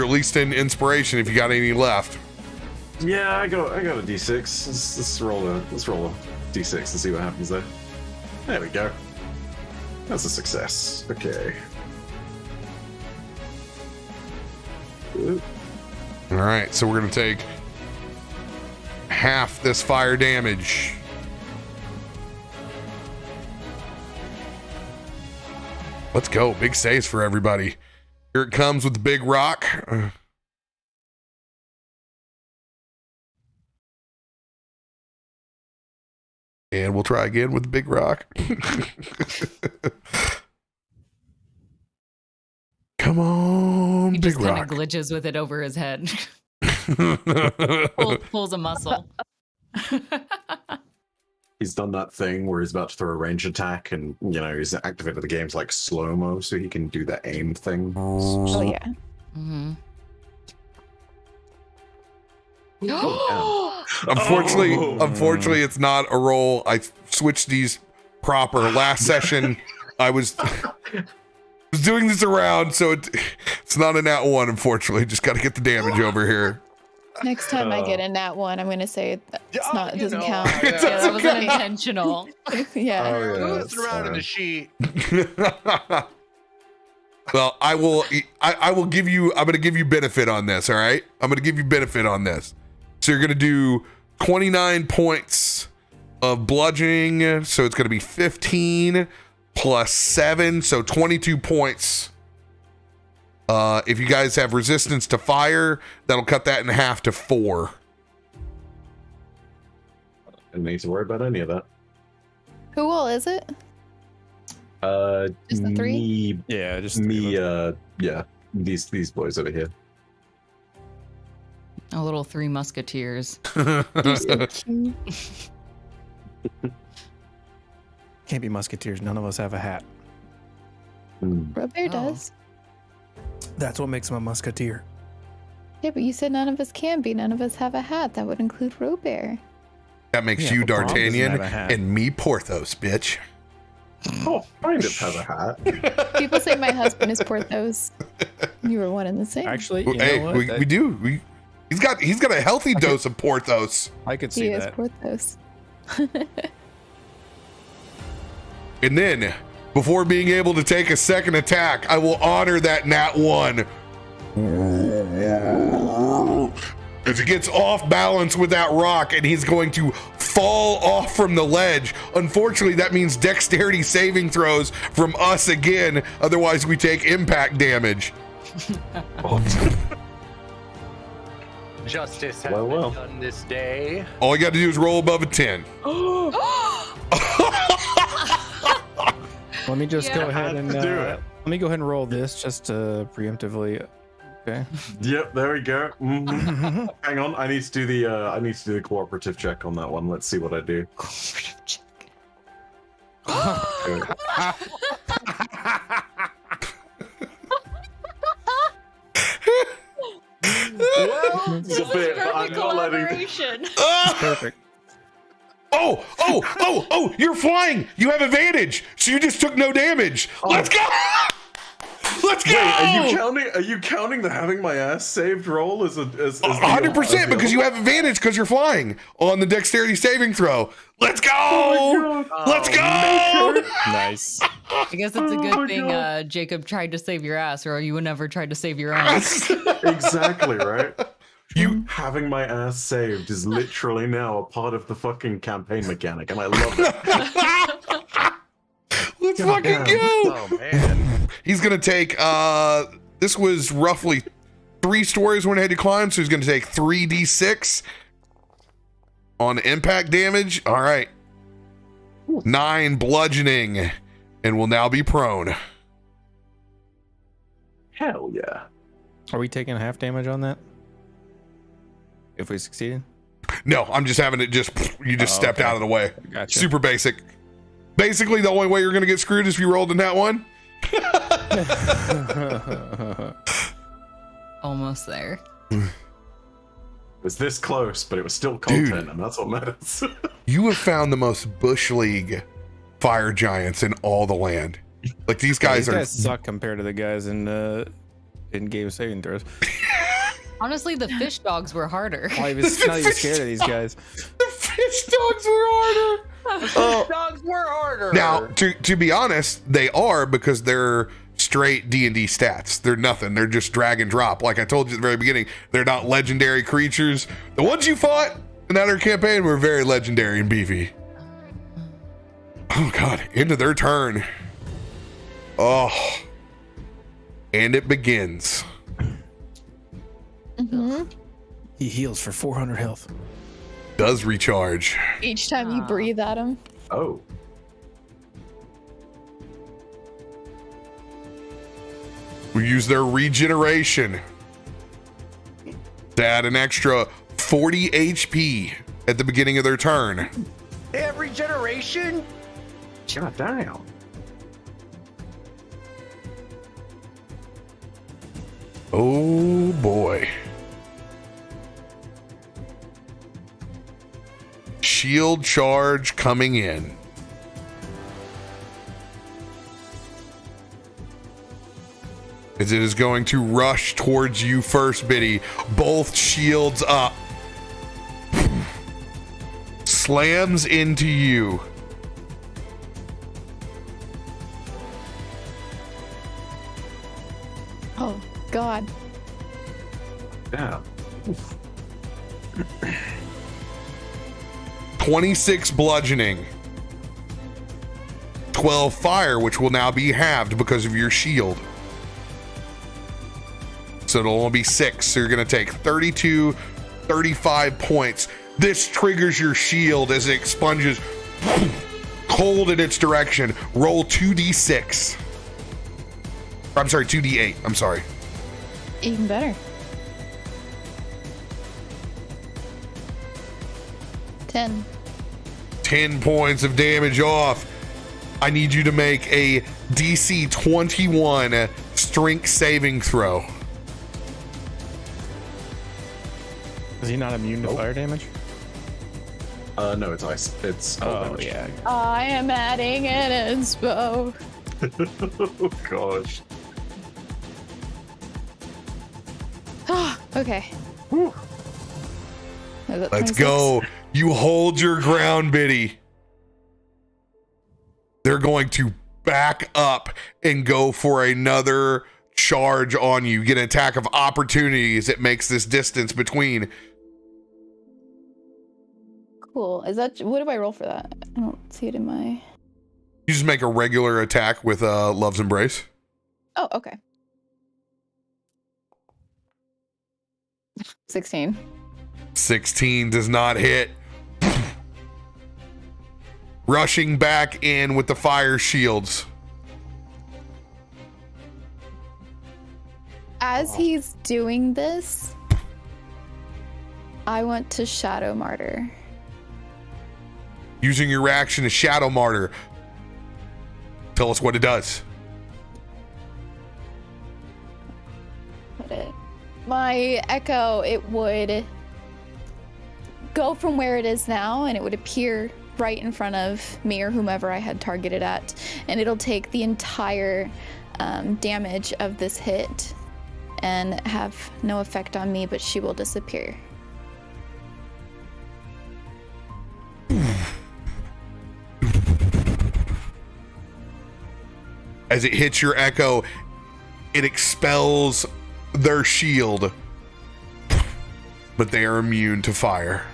at least in inspiration if you got any left. Yeah, I got a D6. Let's roll a D6 and see what happens there. There we go. That's a success. Okay. Ooh. All right, so we're gonna take half this fire damage. Let's go. Big saves for everybody. Here it comes with the big rock. And we'll try again with the big rock. Come on, He big just kind rock. of glitches with it over his head. Pulls a muscle. He's done that thing where he's about to throw a range attack, and he's activated the game's like slow mo, so he can do that aim thing. Oh yeah. Mm-hmm. Unfortunately, it's not a roll. I switched these proper. Last session, I was doing this around, so it's not a nat one. Unfortunately, just got to get the damage over here. Next time I get a nat one, I'm gonna say it's not. It doesn't count. Yeah, that wasn't intentional. Yeah. Who's around in the sheet? Well, I will give you. I'm going to give you benefit on this. All right, I'm going to give you benefit on this. So you're going to do 29 points of bludgeoning. So it's going to be 15 plus 7, so 22 points. If you guys have resistance to fire, that'll cut that in half to 4. I don't need to worry about any of that. Who all is it? Just the 3? Me, Yeah, just me. Yeah, these boys over here. A little 3 musketeers. They're so cute. Can't be musketeers. None of us have a hat. RoBear Oh. does. That's what makes him a musketeer. Yeah, but you said none of us can be. None of us have a hat. That would include RoBear. That makes Yeah, you but Bob doesn't D'Artagnan have a hat. and me Porthos, bitch. Oh, kind of have a hat. People say my husband is Porthos. You were one and the same. Actually, you Hey, know what? we do. He's got a healthy dose of Porthos. I could he see is that. Porthos. And then, before being able to take a second attack, I will honor that nat 1. As it gets off balance with that rock, and he's going to fall off from the ledge. Unfortunately, that means dexterity saving throws from us again. Otherwise, we take impact damage. Justice has Well. been done this day. All you got to do is roll above a 10. Let me just go ahead and do it. let me go ahead and roll this just preemptively. Okay. Yep, there we go. Mhm. Hang on, I need to do the cooperative check on that one. Let's see what I do. Okay. Well, It's a bit, but I'm not letting. Perfect. Oh, you're flying. You have advantage. So you just took no damage. Let's go. Let's go. Wait, are you counting the having my ass saved roll as 100% because you have advantage because you're flying on the dexterity saving throw. Let's go. Let's go. Nice. I guess it's a Oh good my thing Jacob tried to save your ass, or you would never tried to save your ass. Exactly right. You having my ass saved is literally now a part of the fucking campaign mechanic, and I love it. Let's fucking go. oh man. He's going to take, this was roughly 3 stories when I had to climb. So he's going to take 3d6 on impact damage. All right. 9 bludgeoning and will now be prone. Hell yeah. Are we taking half damage on that? If we succeeded? No, I'm just having it you just stepped okay. out of the way. Gotcha. Super basic. Basically, the only way you're going to get screwed is if you rolled in that one. Almost there. It was this close, but it was still content, and that's what matters. You have found the most Bush League fire giants in all the land. Like these guys suck compared to the guys in game saving throws. Honestly, the fish dogs were harder. I was not even scared of these guys. The fish dogs were harder. Dogs were harder. Now, to be honest, they are, because they're straight D&D stats. They're nothing. They're just drag and drop. Like I told you at the very beginning, they're not legendary creatures. The ones you fought in that other campaign were very legendary and beefy. Oh god, into their turn. Oh, and it begins. He heals for 400 health. Does recharge. Each time you breathe at him. Oh. We use their regeneration to add an extra 40 HP at the beginning of their turn. They have regeneration? God damn. Oh boy. Shield charge coming in. As it is going to rush towards you first, Biddy. Both shields up. Slams into you. Oh, God. Yeah. 26 bludgeoning. 12 fire, which will now be halved because of your shield. So it'll only be 6. So you're going to take 32, 35 points. This triggers your shield as it expunges cold in its direction. Roll 2d6. I'm sorry, 2d8. I'm sorry. Even better. 10. 10 points of damage off. I need you to make a DC 21 strength saving throw. Is he not immune to fire damage? No, it's ice. It's damage. Yeah. I am adding an inspo. Oh gosh. Okay. Whew. Let's go. You hold your ground, Biddy. They're going to back up and go for another charge on you. Get an attack of opportunity as it makes this distance between. Cool. Is that what do I roll for that? I don't see it in my. You just make a regular attack with Love's Embrace. Oh, okay. 16. 16 does not hit. Rushing back in with the fire shields. As he's doing this, I want to Shadow Martyr. Using your reaction to Shadow Martyr. Tell us what it does. My echo, it would go from where it is now and it would appear right in front of me or whomever I had targeted at, and it'll take the entire damage of this hit and have no effect on me, but she will disappear. As it hits your echo, it expels their shield, but they are immune to fire.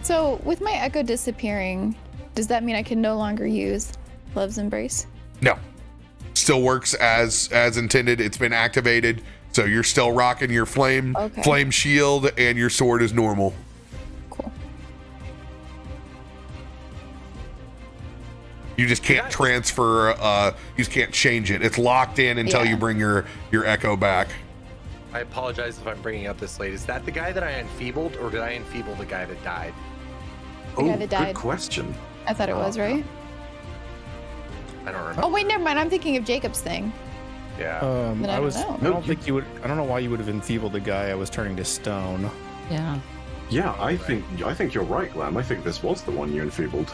So with my echo disappearing, does that mean I can no longer use Love's Embrace? No. Still works as intended. It's been activated, so you're still rocking your flame shield, and your sword is normal. Cool. You just can't transfer, you just can't change it. It's locked in until you bring your echo back. I apologize if I'm bringing up this late. Is that the guy that I enfeebled, or did I enfeeble the guy that died? The guy that died. Good question. I thought it was, right? I don't remember. Oh, wait, never mind. I'm thinking of Jacob's thing. Yeah. Then I don't know. I don't think you would. I don't know why you would have enfeebled the guy I was turning to stone. Yeah. Yeah, I think you're right, Glam. I think this was the one you enfeebled.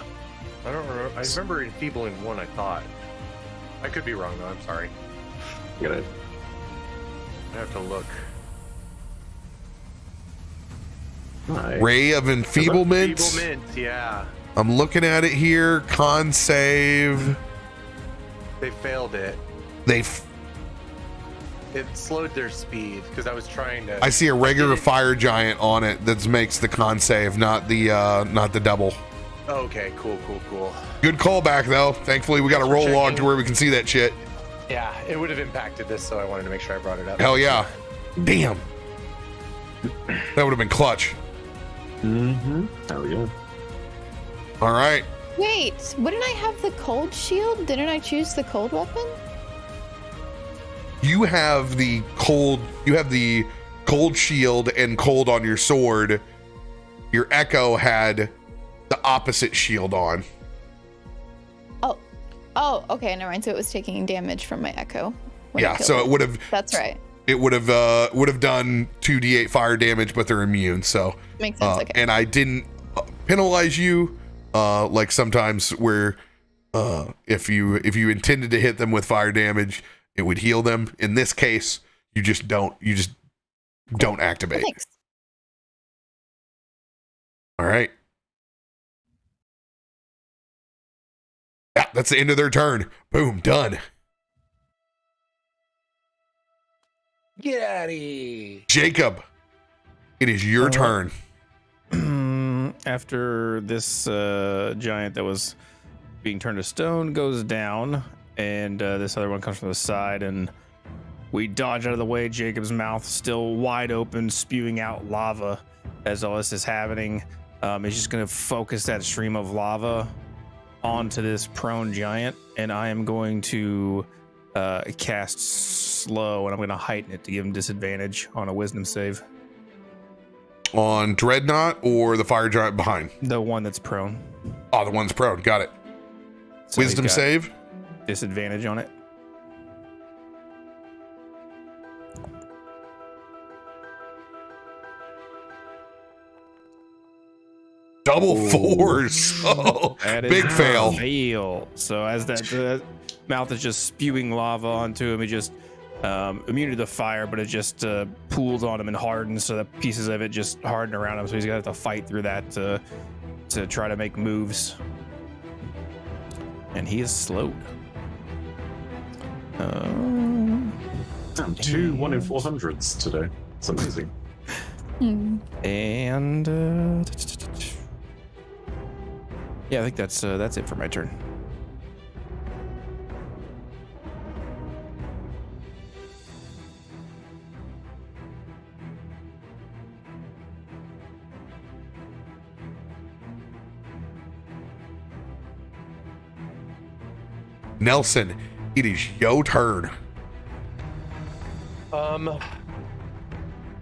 I don't remember. I remember enfeebling one, I thought. I could be wrong, though. I'm sorry. Good. I have to look. Nice. Ray of Enfeeblement. Enfeeblement, yeah. I'm looking at it here. Con save. They failed it. It slowed their speed because I was trying to. I see a regular fire giant on it that makes the con save, not the double. Okay, cool. Good callback though. Thankfully, we got a roll log to where we can see that shit. Yeah, it would have impacted this, so I wanted to make sure I brought it up. Hell yeah! Damn, that would have been clutch. Mm-hmm. Hell yeah. All right. Wait, wouldn't I have the cold shield? Didn't I choose the cold weapon? You have the cold. You have the cold shield and cold on your sword. Your Echo had the opposite shield on. Oh, okay, never mind. So it was taking damage from my Echo. Yeah, so it would have. That's right. It would have done 2d8 fire damage, but they're immune. So makes sense. Okay. And I didn't penalize you, like sometimes where if you intended to hit them with fire damage, it would heal them. In this case, you just don't activate. Thanks. All right. Yeah, that's the end of their turn. Boom, done. Get out of here. Jacob, it is your turn. After this giant that was being turned to stone goes down, and this other one comes from the side, and we dodge out of the way. Jacob's mouth still wide open, spewing out lava as all this is happening. He's just going to focus that stream of lava onto this prone giant, and I am going to cast slow, and I'm going to heighten it to give him disadvantage on a wisdom save. On Dreadnought or the fire giant behind? The one that's prone. Oh, the one's prone. Got it. So Wisdom he's got save? Disadvantage on it. Double fours. Oh, big fail. Fail. So as that mouth is just spewing lava onto him, he just immune to the fire, but it just pools on him and hardens, so that pieces of it just harden around him. So he's gonna have to fight through that to try to make moves. And he is slowed. Damn, 2 1 in 400s today. It's amazing. And yeah, I think that's it for my turn. Nelson, it is your turn.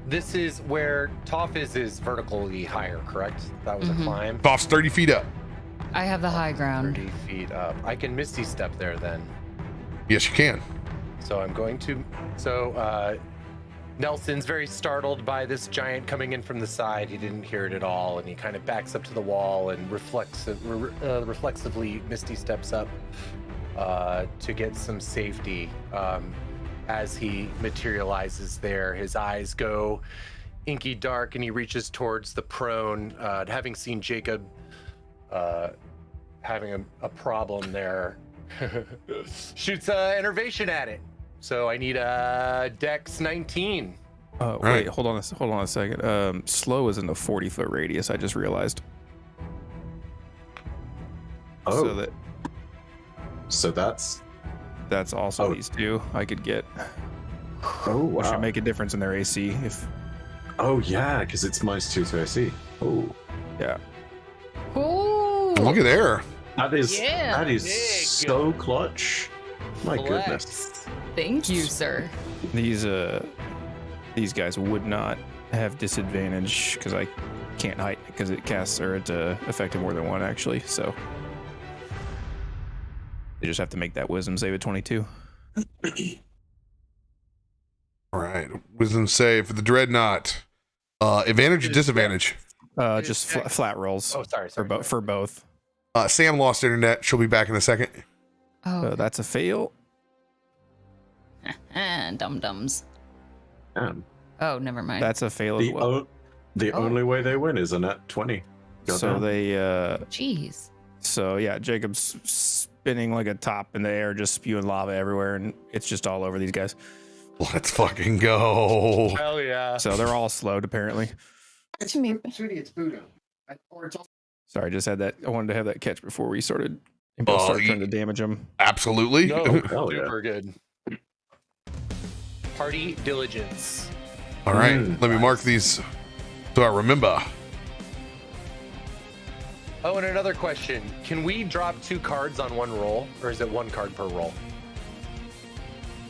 This is where Toff is vertically higher, correct? That was a climb. Toff's 30 feet up. I have the high ground. 30 feet up. I can Misty Step there then. Yes, you can. So I'm going to. So Nelson's very startled by this giant coming in from the side. He didn't hear it at all, and he kind of backs up to the wall and reflexively Misty Steps up to get some safety. As he materializes there, his eyes go inky dark, and he reaches towards the prone. Having seen Jacob having a problem there, shoots enervation at it. So I need a Dex 19. Wait, Right. hold on a second. Slow is in the 40-foot radius. I just realized. Oh, So so that's also these two I could get. oh Which wow. should make a difference in their AC. If Oh yeah, because it's -2 to AC. Oh, yeah. Ooh. Look at there. that is Yeah, that is big. so clutch. My goodness. Flex. Thank you, sir. These guys would not have disadvantage because I can't heighten it because it casts or it affected more than one actually. So they just have to make that wisdom save at 22. All right. Wisdom save for the Dreadnought. Advantage or disadvantage? Just flat rolls. Oh, sorry. For both. Sam lost internet. She'll be back in a second. Oh, That's a fail. dum-dums. Damn. Oh, never mind. That's a fail as well. The only way they win is a net 20. So they Jeez. So yeah, Jacob's spinning like a top in the air, just spewing lava everywhere, and it's just all over these guys. Let's fucking go. Hell yeah. So they're all slowed apparently. To me. Sorry, just had that. I wanted to have that catch before we started. Start trying to damage them. Absolutely. No, Hell yeah. super good. Party diligence. All right, let me mark these so I remember. Oh, and another question. Can we drop 2 cards on one roll, or is it 1 card per roll?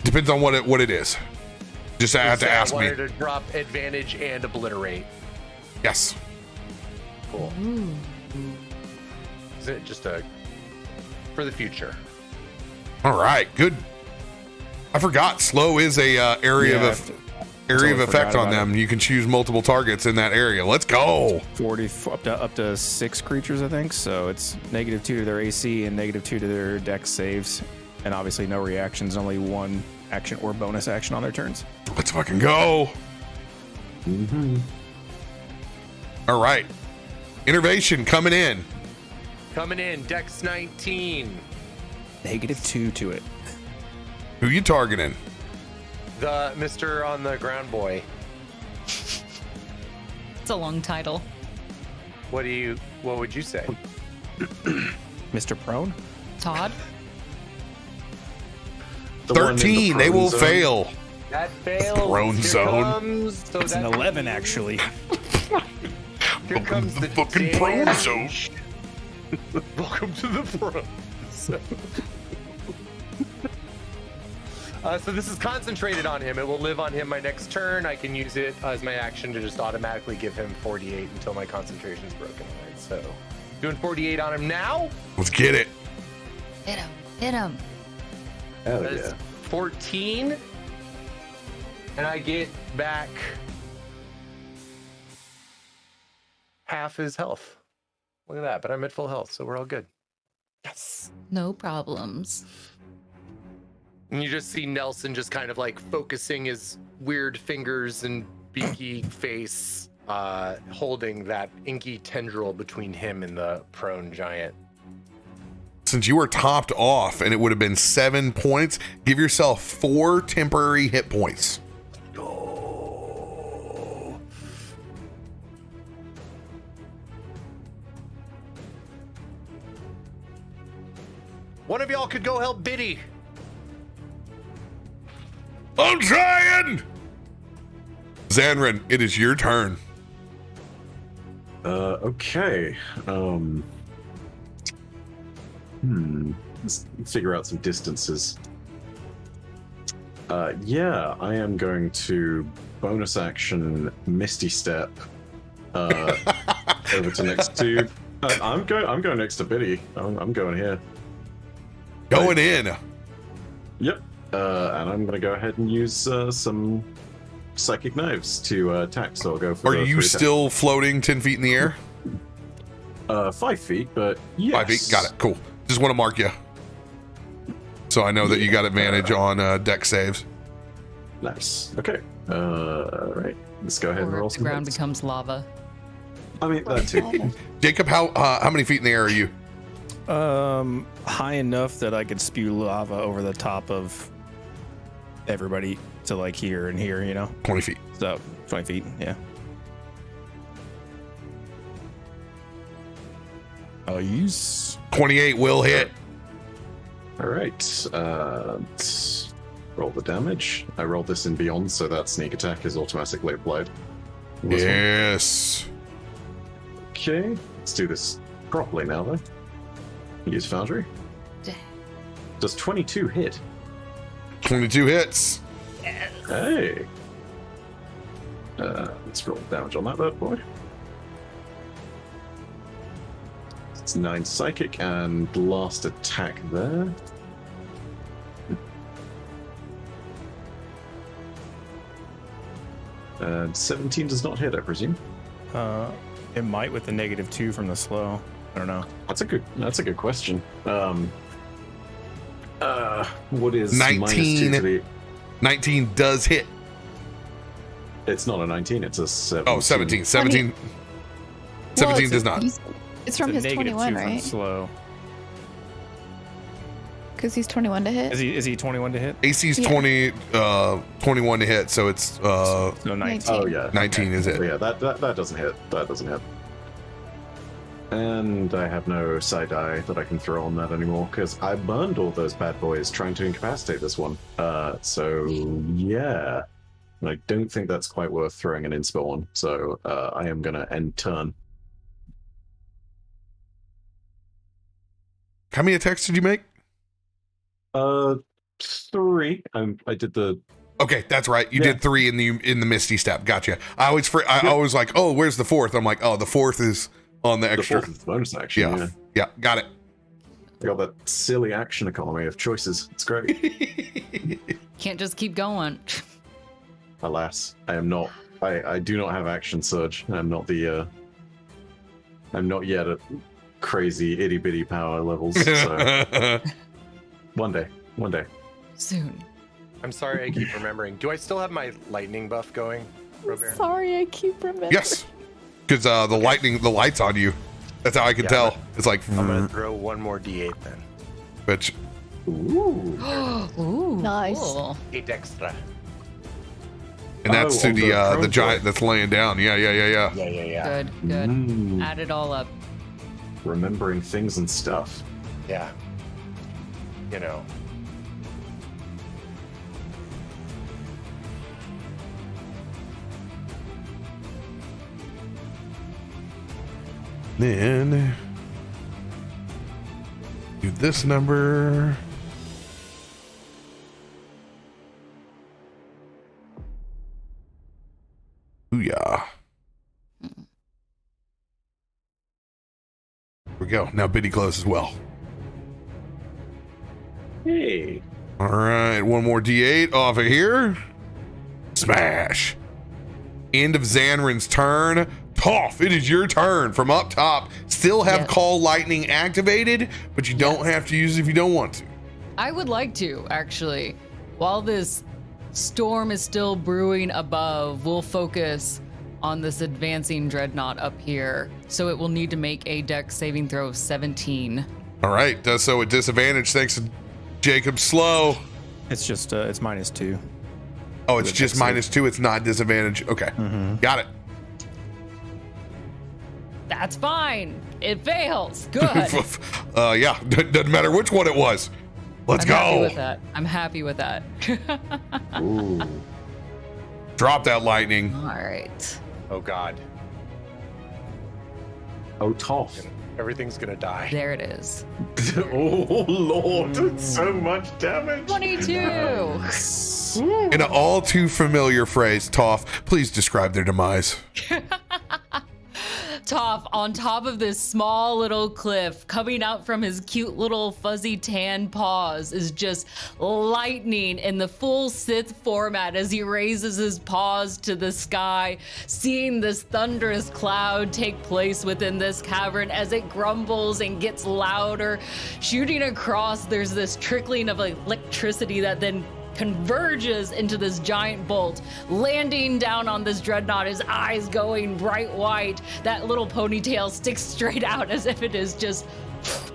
Depends on what it is. Just have to ask I me. wanted to drop advantage and obliterate. Yes. Cool. Is it just for the future? All right, good. I forgot slow is a area of effect on them. You can choose multiple targets in that area. Let's go. 40 up to 6 creatures, I think. So it's -2 to their AC and -2 to their dex saves, and obviously no reactions, only 1 action or bonus action on their turns. Let's fucking go. All right, innervation coming in. Coming in, Dex 19. -2 to it. Who you targeting? The Mr. on the ground boy. It's a long title. What would you say? Mr. Prone? Todd? The one in the 13. They prone will zone. fail. That fails. Prone Here zone. comes- so It's an that 11 means- actually. Here comes the fucking prone damage. Welcome to the prone zone. So this is concentrated on him. It will live on him my next turn. I can use it as my action to just automatically give him 48 until my concentration is broken. All right, so doing 48 on him now. Let's get it. Hit him. Hit him. Hell That is yeah. 14. And I get back half his health. Look at that. But I'm at full health, so we're all good. Yes. No problems. And you just see Nelson just kind of like focusing his weird fingers and beaky face, holding that inky tendril between him and the prone giant. Since you were topped off and it would have been 7 points, give yourself 4 temporary hit points. Oh. One of y'all could go help Biddy. I'm trying! Zanryn, it is your turn. Okay. Let's figure out some distances. Yeah, I am going to bonus action Misty Step over to next to. I'm going next to Biddy. I'm going here. Going in. Yep. And I'm gonna go ahead and use some psychic knives to attack. So I'll go for. Are you still floating 10 feet in the air? 5 feet, but yes. 5 feet. Got it. Cool. Just want to mark you. So I know that you got advantage on deck saves. Nice. Okay. Right. Let's go ahead and Or roll the some ground hits. becomes lava. I mean that too. Jacob, how many feet in the air are you? High enough that I could spew lava over the top of everybody to like here and here, 20 feet. So 20 feet, yeah. I'll use 28 will hit. All right. Let's roll the damage. I rolled this in Beyond, so that sneak attack is automatically applied. This one. Yes. Okay. Let's do this properly now, though. Use Foundry. Does 22 hit? 22 hits. Hey. Let's roll damage on that bad boy. It's 9 psychic and last attack there. 17 does not hit, I presume. It might with the -2 from the slow. I don't know. That's a good question. What is 19? -2 for the... 19 does hit. It's not a 19, it's a 17. Oh, 17. 17 does not. It's from It's a his 21, -2 from right? slow. Because he's 21 to hit. Is he 21 to hit? AC's Yeah. 21 to hit, so it's No, 19. Oh yeah, 19 is it. yeah, that doesn't hit. That doesn't hit. And I have no side eye that I can throw on that anymore because I burned all those bad boys trying to incapacitate this one. So yeah, I don't think that's quite worth throwing an inspo on. So I am gonna end turn. How many attacks did you make? 3. I did the... Okay, that's right. You did 3 in the Misty Step. Gotcha. I always like, oh, where's the 4th? I'm like, oh, the 4th is on the extra. The 4th is the bonus action. Yeah, got it. I got that silly action economy of choices. It's great. Can't just keep going. Alas, I am not. I do not have action surge. I'm not the. I'm not yet at crazy itty bitty power levels. So one day. Soon. I'm sorry, I keep remembering. Do I still have my lightning buff going, RoBear? Sorry, I keep remembering. Yes, because the light's on you. That's how I can tell. It's like, I'm gonna throw one more D8 then. which Ooh. Ooh, Nice. cool. 8 extra. and that's to on the the prone giant boy. that's laying down. Yeah. Yeah. Good. Add it all up. Remembering things and stuff. Yeah. You know. Then do this number. Booyah. Here we go. Now Biddy close as well. Hey. All right, one more D8 off of here. Smash. End of Zanryn's turn. Toff, it is your turn from up top. Still have Yes. Call Lightning activated, but you don't have to use it if you don't want to. I would like to, actually. While this storm is still brewing above, we'll focus on this advancing dreadnought up here. So it will need to make a dex saving throw of 17. All right, does so at disadvantage thanks to Jacob Slow. It's just it's -2. Oh, it's With just dex -2. It's not disadvantage. Okay, got it. That's fine. It fails. Good. Yeah, doesn't matter which one it was. Let's I'm happy go. with that. I'm happy with that. Ooh. Drop that lightning. All right. Oh God. Oh, Toff. Everything's gonna die. There it is. Oh, Lord. It's so much damage. 22. In an all too familiar phrase, Toff, please describe their demise. Toff on top of this small little cliff, coming out from his cute little fuzzy tan paws, is just lightning in the full Sith format as he raises his paws to the sky, seeing this thunderous cloud take place within this cavern as it grumbles and gets louder. Shooting across, there's this trickling of electricity that then converges into this giant bolt, landing down on this dreadnought, his eyes going bright white. That little ponytail sticks straight out as if it is just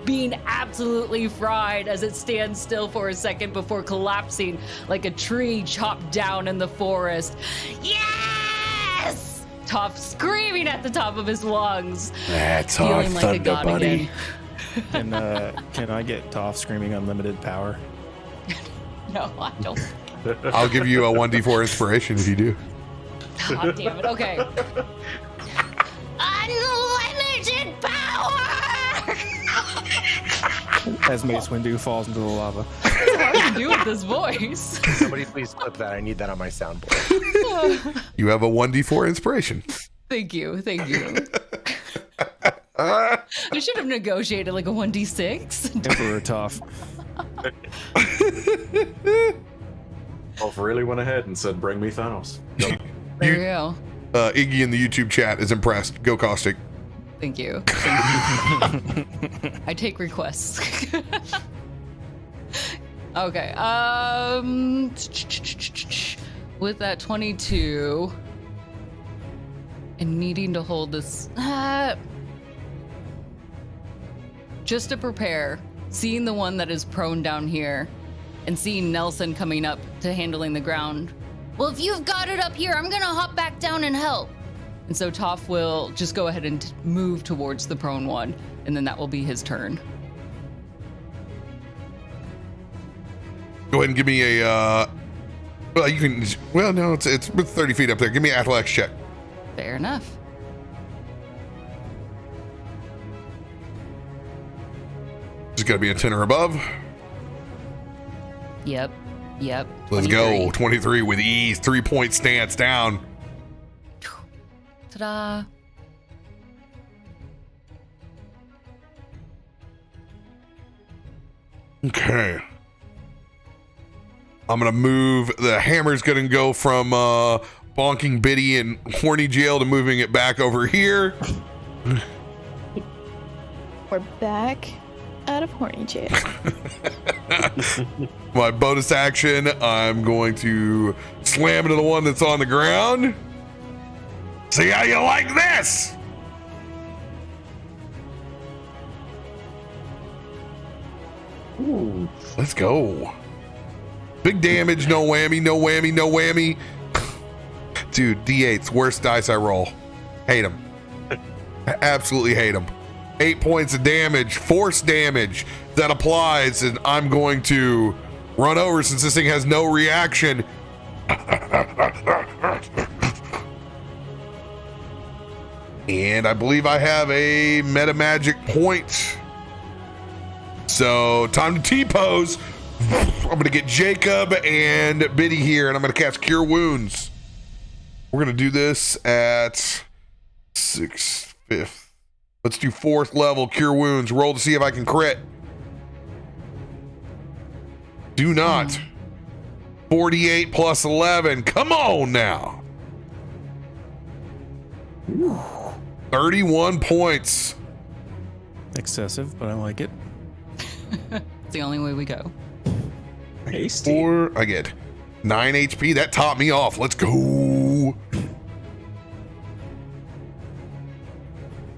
being absolutely fried as it stands still for a second before collapsing like a tree chopped down in the forest. Yes! Toff screaming at the top of his lungs. That's feeling like a god again. Can I get Toff screaming unlimited power? No, I don't. I'll give you a 1d4 inspiration if you do. God damn it. Okay. Unlimited power! As Mace Windu falls into the lava. It's hard to do with this voice. Somebody please clip that. I need that on my soundboard. You have a 1d4 inspiration. Thank you. Thank you. I should have negotiated like a 1d6. Emperor Toff. Toff really went ahead and said, "Bring me Thanos." Go. There you go. Iggy in the YouTube chat is impressed. Go Caustic. Thank you. I take requests. Okay. With that 22 and needing to hold this, just to prepare, seeing the one that is prone down here and seeing Nelson coming up to handling the ground. Well, if you've got it up here, I'm gonna hop back down and help. And so Toff will just go ahead and move towards the prone one, and then that will be his turn. Go ahead and give me a, well, you can, well, no, it's 30 feet up there. Give me an athletics check. Fair enough. It's got to be a 10 or above. Yep. Let's 23. go. 23 with ease. 3-point stance down. Ta-da. Okay. I'm going to move. The hammer's going to go from bonking Biddy in horny jail to moving it back over here. We're back out of horny jail. My bonus action, I'm going to slam into the one that's on the ground. See how you like this? Ooh. Let's go. Big damage, no whammy, no whammy, no whammy. Dude, D8's worst dice I roll. Hate them. Absolutely hate them. 8 points of damage, force damage that applies, and I'm going to run over since this thing has no reaction. And I believe I have a meta magic point. So time to T-pose. I'm going to get Jacob and Biddy here, and I'm going to cast Cure Wounds. We're going to do this at 5th. Let's do 4th level Cure Wounds. Roll to see if I can crit. Do not. 48 plus 11. Come on now. 31 points. Excessive, but I like it. It's the only way we go. Hasty. I get 9 HP. That topped me off. Let's go.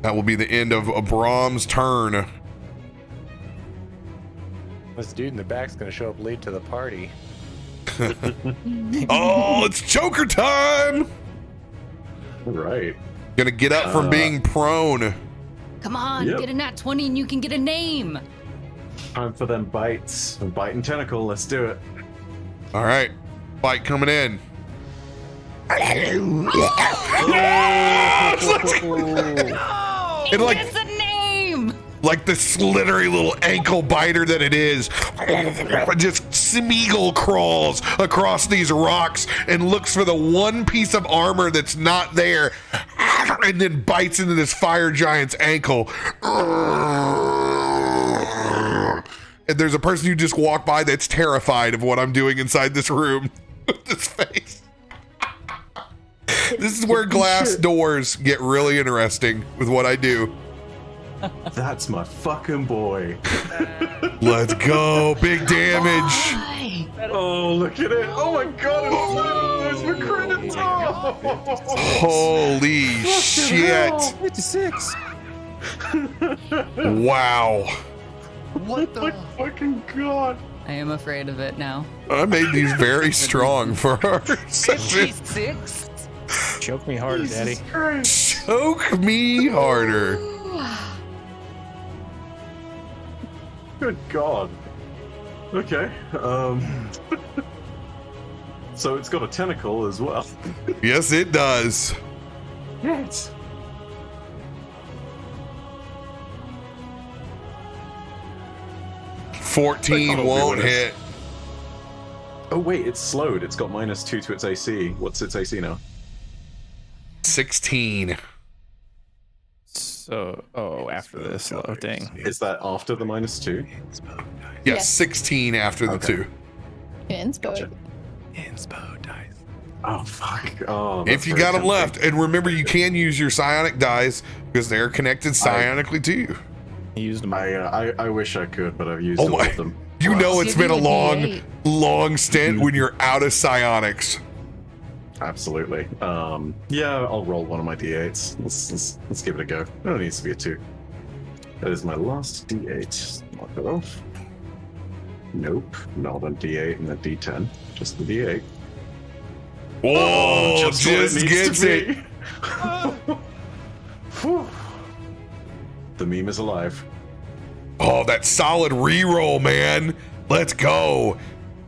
That will be the end of Brahm's turn. This dude in the back's gonna show up late to the party. Oh, it's choker time. All right. Gonna get up from being prone. Come on, Yep. get a nat 20 and you can get a name. Time for them bites. A bite and tentacle. Let's do it. All right, bite coming in. It like- gets a name. Like the slithery little ankle biter that it is, just Smeagol crawls across these rocks and looks for the one piece of armor that's not there, and then bites into this fire giant's ankle. And there's a person who just walked by that's terrified of what I'm doing inside this room with this face. This is where glass doors get really interesting with what I do. That's my fucking boy. Let's go. Big damage. Why? Oh, look at it. Oh my god, it's my credits. Holy shit. 56. Wow. What Oh my fucking god. I am afraid of it now. I made these very strong for our session. 56. Choke me harder, Daddy. Choke me harder. Good god. Okay. So it's got a tentacle as well. Yes, it does. Yes. $14 won't hit. Oh wait, it's slowed. It's got -2 to its AC. What's its AC now? 16. So, after this loading. Is that after the -2? Yes, Yes. 16 after the Okay. 2. Inspo. Gotcha. Inspo dice. Oh, fuck. Oh, If you got them left. And remember, you can use your psionic dice because they're connected psionically to you. He used them. I wish I could, but I've used all of them. You know it's been a long, D8. long stint when you're out of psionics. Absolutely. Yeah, I'll roll one of my d8s. Let's give it a go. It only needs to be a 2. That is my last d8. Mark that off. Nope, not a d8 and a d10. Just the d8. Whoa, Just what it just needs gets to it. be. Whew. The meme is alive. Oh, that solid reroll, man. Let's go.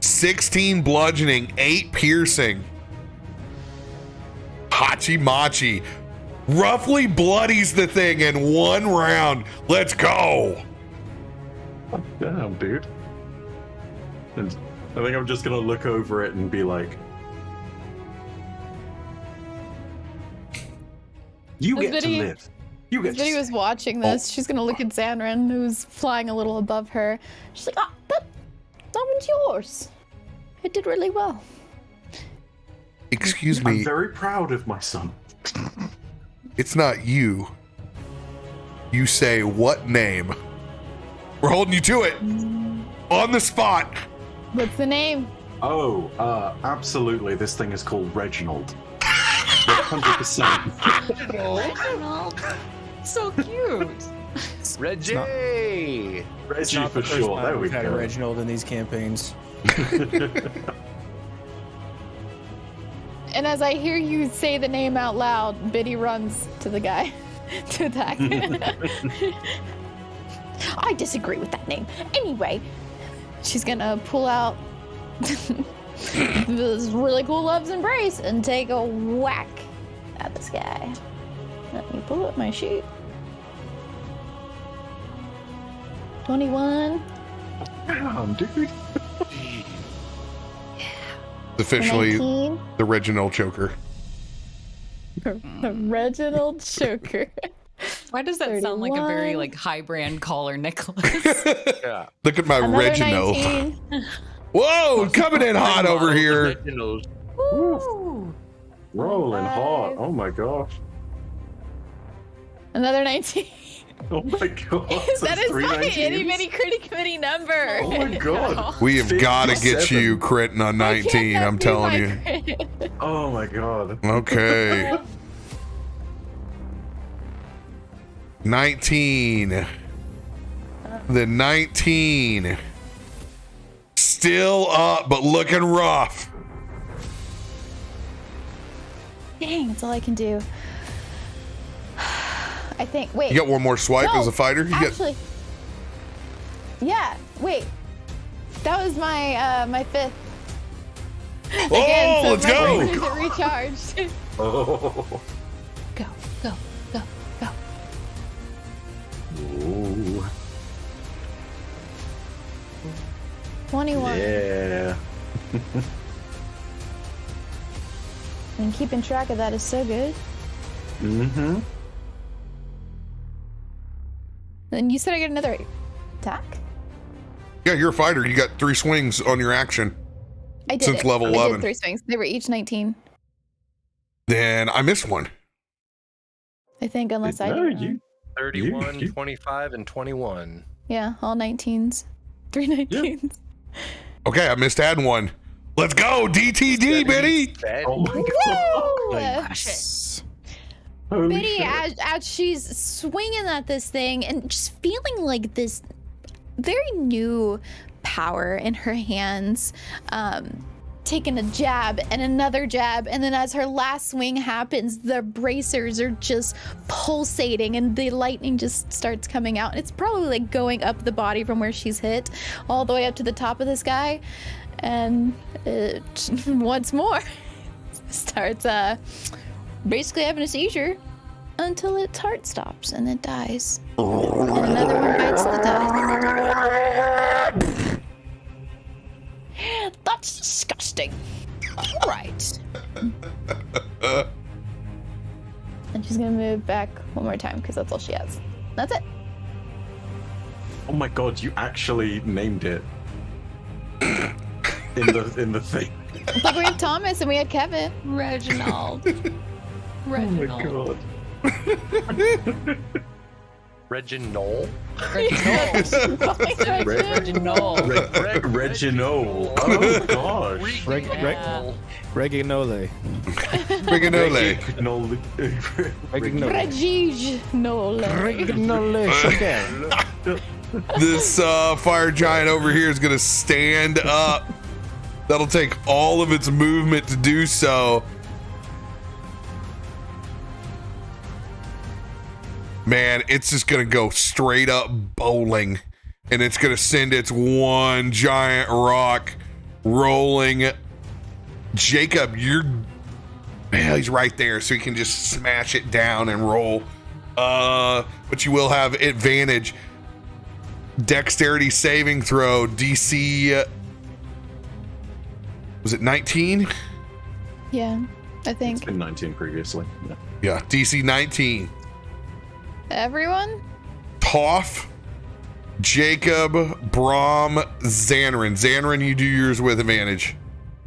16 bludgeoning, 8 piercing. Hachi Machi roughly bloodies the thing in 1 round. Let's go. Damn, dude. And I think I'm just gonna look over it and be like, "You get to live. You get to." Vinny was watching this. She's gonna look at Zanryn, who's flying a little above her. She's like, "Ah, that one's yours. It did really well." Excuse I'm me. very proud of my son. It's not you. You say what name? We're holding you to it. On the spot. What's the name? Oh, absolutely. This thing is called Reginald. 100%. So cute. Reggie! Reggie Not for the first sure. time There we we've had a go. Reginald in these campaigns. And as I hear you say the name out loud, Biddy runs to the guy to attack. I disagree with that name. Anyway, she's gonna pull out this really cool Love's Embrace and take a whack at this guy. Let me pull up my sheet. 21. Damn, dude. Officially 19. the Reginald Choker. Reginald Choker. Why does that sound like a very 31. like high brand collar necklace? Yeah. Look at my Another Reginald. 19. Whoa, coming in hot over here. Ooh. Rolling hot. Oh my gosh. Another 19. Oh my god. That is my 319s? itty bitty critty committee number. Oh my god. We have got to get 57. you critting on I can't 19, I'm not do telling my you. crit. Oh my god. Okay. 19. The 19. Still up, but looking rough. Dang, that's all I can do. I think. Wait. You got one more swipe No, as a fighter? You actually. Yeah. Wait. That was my my 5th. Oh, let's my go. brain isn't recharged. Oh. Go, go, go, go. Ooh. 21. Yeah. And keeping track of that is so good. Mm-hmm. And you said I get another attack? Yeah, you're a fighter. You got 3 swings on your action. I did. Since level I 11. did 3 swings. They were each 19. Then I missed one. I think, unless I No, did. you. 31, You- 25, and 21. Yeah, all 19s. 3 19s. Okay, I missed adding one. Let's go, DTD, Biddy. Oh my Woo! god. Holy Biddy, shit. as she's swinging at this thing and just feeling like this very new power in her hands, taking a jab and another jab, and then as her last swing happens, the bracers are just pulsating and the lightning just starts coming out. It's probably like going up the body from where she's hit all the way up to the top of this guy, and it once more starts basically having a seizure until its heart stops and it dies. And another one bites the dust. That's disgusting. All right. And she's gonna move back one more time because that's all she has. That's it. Oh my god, you actually named it in the thing. It's like we had Thomas and we had Kevin. Reginald. Reginald. Oh my god. Reginald? Reginald. Reginald. Oh gosh. Yeah. Reginole. Reginole. Reginald. This fire giant over here is gonna stand up. That'll take all of its movement to do so. Man, it's just gonna go straight up bowling, and it's gonna send its one giant rock rolling. Jacob, he's right there, so you can just smash it down and roll. But you will have advantage. Dexterity saving throw, DC. Was it 19? Yeah, I It's think. been 19 previously. Yeah. Yeah, DC 19. Everyone? Toff, Jacob, Brom, Zanryn. Zanryn, you do yours with advantage.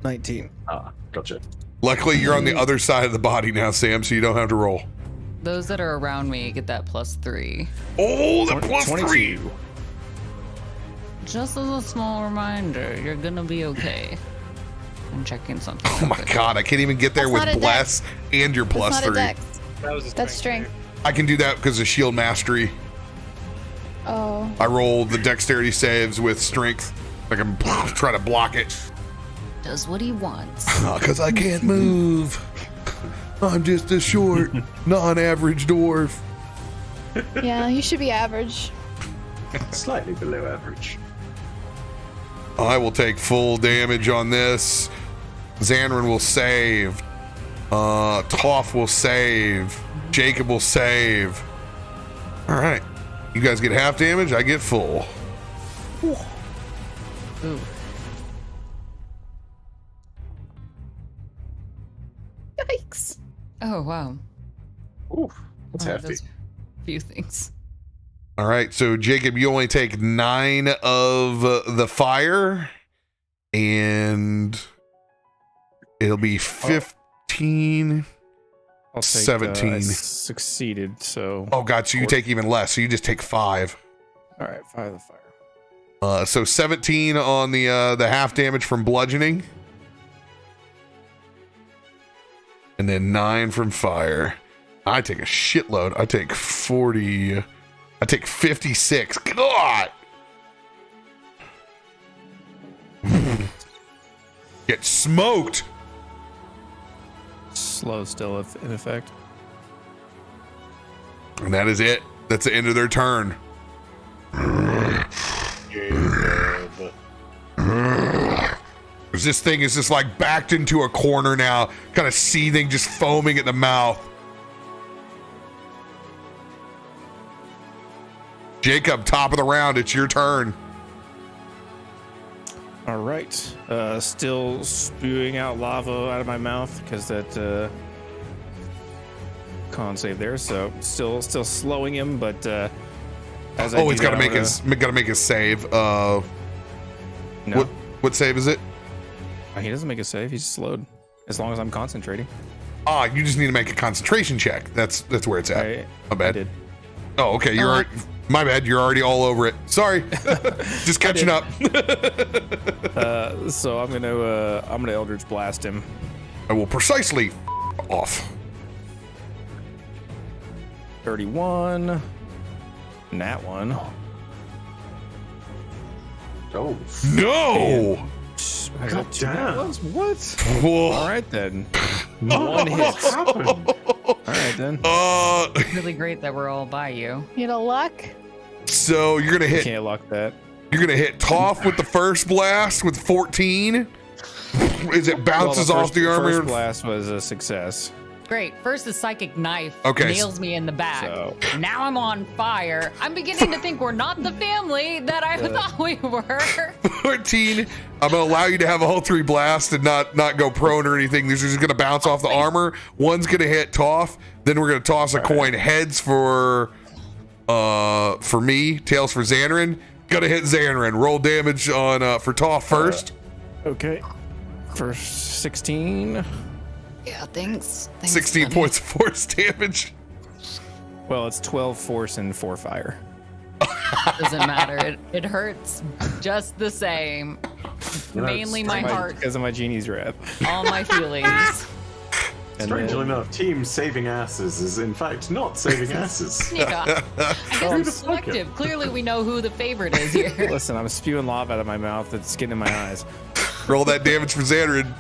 19. Ah, gotcha. Luckily, you're on the other side of the body now, Sam, so you don't have to roll. Those that are around me get that +3. Oh, the plus 3. Just as a small reminder, you're gonna be okay. I'm checking something. Oh my god, I can't even get there That's not with a bless and your plus That's not 3. a dex. That was a That's strength. I can do that because of shield mastery. Oh. I roll the dexterity saves with strength. I can try to block it. Does what he wants. Because I can't move. I'm just a short, non-average dwarf. Yeah, you should be average. Slightly below average. I will take full damage on this. Zanryn will save. Toff will save. Jacob will save. All right. You guys get half damage. I get full. Ooh. Yikes. Oh, wow. Ooh, that's Oh, hefty. that's a few things. All right. So, Jacob, you only take 9 of the fire. And it'll be 15. I'll take, 17. I succeeded, so. Oh, God. So you take even less. So you just take 5. All right, 5 of the fire. So 17 on the half damage from bludgeoning. And then 9 from fire. I take a shitload. I take 40. I take 56. God! Get smoked! Slow still in effect. And that is it. That's the end of their turn. This thing is just like backed into a corner now, kind of seething, just foaming at the mouth. Jacob, top of the round, it's your turn. All right. Still spewing out lava out of my mouth because that con save there. So still slowing him, but as I He's got to make his save. No, What save is it? he doesn't make a save. He's slowed as long as I'm concentrating. You just need to make a concentration check. That's where it's at. My bad. I did. Oh, okay. My bad. You're already all over it. Sorry. Just catching up. So I'm gonna Eldritch Blast him. I will precisely off. 31. Nat 1. Oh, No. I got 2 nat damn. ones? What? Whoa. All right then. 1 hit. what happened? All right then. Really great that we're all by you. You know, luck. So you're gonna hit. Can't lock that. You're gonna hit Toff with the first blast with 14. As it bounces Well, off the armor. First blast was a success. Great. First, the psychic knife Okay. nails me in the back. So- Now I'm on fire. I'm beginning to think we're not the family that I thought we were. 14. I'm gonna allow you to have all 3 blasts and not go prone or anything. This is gonna bounce off the armor. One's gonna hit Toff. Then we're gonna toss a coin. Heads for me. Tails for Zanryn. Gonna hit Zanryn. Roll damage on for Toff first. Okay. for 16. Yeah, thanks. 16 buddy. points of force damage. Well, it's 12 force and 4 fire. Doesn't matter. It hurts just the same. You know, Mainly my heart. Because of my genie's wrath. All my feelings. Strangely enough, team saving asses is in fact not saving asses. Yeah. I guess it's selective. Clearly, we know who the favorite is here. Listen, I'm spewing lava out of my mouth. It's getting in my eyes. Roll that damage for Zanryn.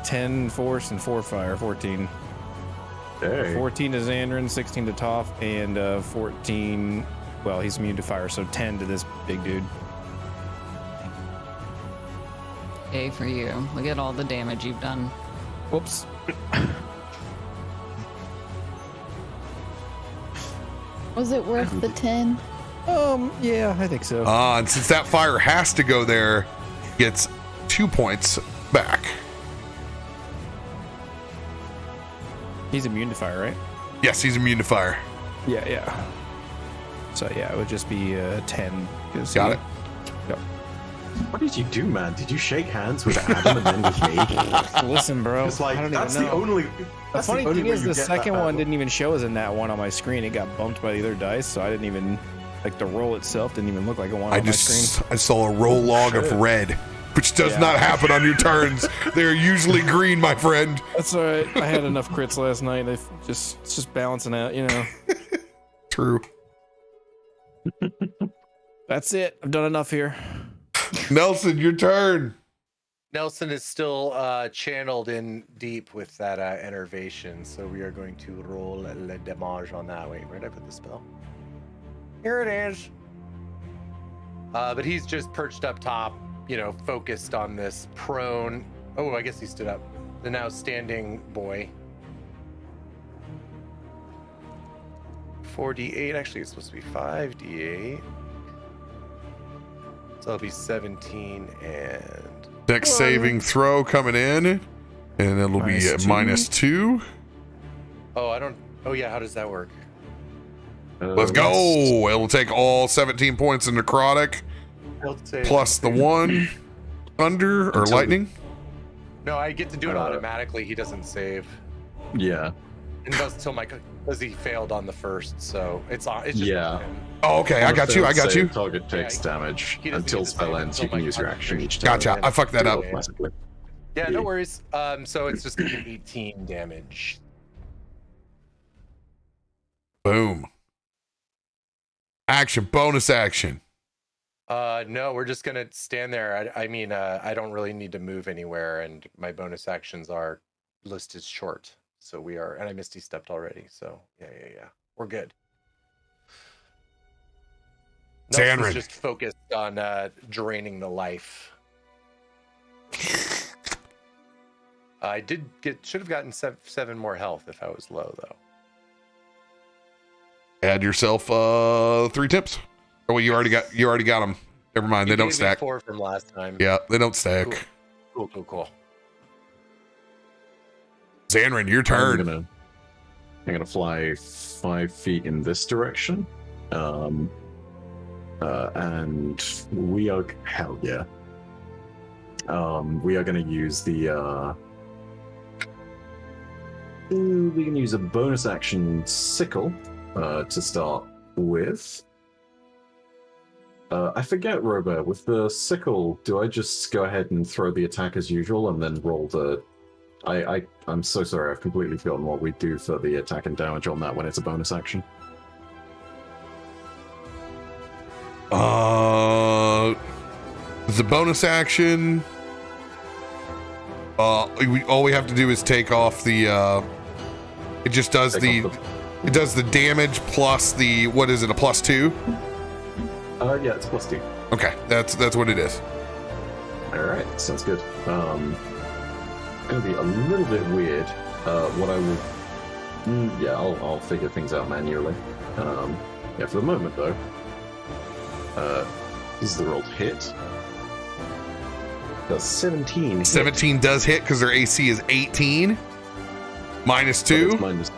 10 force and 4 fire, 14. Hey. 14 to Zanryn, 16 to Toff, and 14. Well, he's immune to fire, so 10 to this big dude. Yay for you. Look at all the damage you've done. Whoops. Was it worth the 10? Yeah, I think so. And since that fire has to go there, gets 2 points back. He's immune to fire, right? Yes, he's immune to fire. Yeah. So yeah, it would just be 10. Got it. Yep. What did you do, man? Did you shake hands with Adam and then with me? Listen, bro. It's like I don't that's even the know. only. The That's funny only thing way is, you the get second that one battle. didn't even show as a nat 1 on my screen. It got bumped by the other dice, so I didn't even like the roll itself didn't even look like a 1 on my screen. I saw a roll log of red, which does not happen on your turns. They're usually green, my friend. That's all right. I had enough crits last night. It's just balancing out, you know. True. That's it. I've done enough here. Nelson, your turn. Nelson is still channeled in deep with that enervation, so we are going to roll le damage on that. Wait, where did I put the spell? Here it is. But he's just perched up top, you know, focused on this prone. Oh, I guess he stood up. The now standing boy. 4d8. Actually, it's supposed to be 5d8. So it'll be 17 and... Dex saving throw coming in, and it'll be -2. Oh, I don't... Oh, yeah, how does that work? Let's go. It'll take all 17 points of necrotic, plus the 1 thunder or lightning. No, I get to do it automatically. He doesn't save. Yeah. And does till my... Because he failed on the first, so it's just... Yeah. Oh, okay. I got you. Target takes damage he doesn't until need to spell save ends. until You can my use your action each time. Gotcha. I fucked that up. Automatically. Yeah, no worries. So it's just gonna be 18 damage. Boom. Action. Bonus action. No, we're just gonna stand there. I mean, I don't really need to move anywhere, and my bonus actions are listed short. So we are, and I Misty stepped already. So yeah, we're good. Zanryn. Nelson's just focused on draining the life. I should have gotten 7 more health if I was low though. Add yourself 3 tips. Oh, well, you already got them. Never mind. They don't gave me stack. 4 from last time. Yeah, they don't stack. Cool. Zanryn, your turn. I'm gonna fly 5 feet in this direction. And we are hell yeah. We are gonna use the we can use a bonus action sickle to start with. I forget, RoBear, with the sickle, do I just go ahead and throw the attack as usual and then roll the... I'm so sorry, I've completely forgotten what we do for the attack and damage on that when it's a bonus action. The bonus action. All we have to do is take off the. It just does it does the damage plus the, what is it, a +2? Yeah, it's +2. Okay, that's what it is. All right, sounds good. Gonna be a little bit weird. What I will, I'll figure things out manually. Yeah, for the moment though. This is the rolled hit. That's 17. 17 does hit because their AC is 18. -2.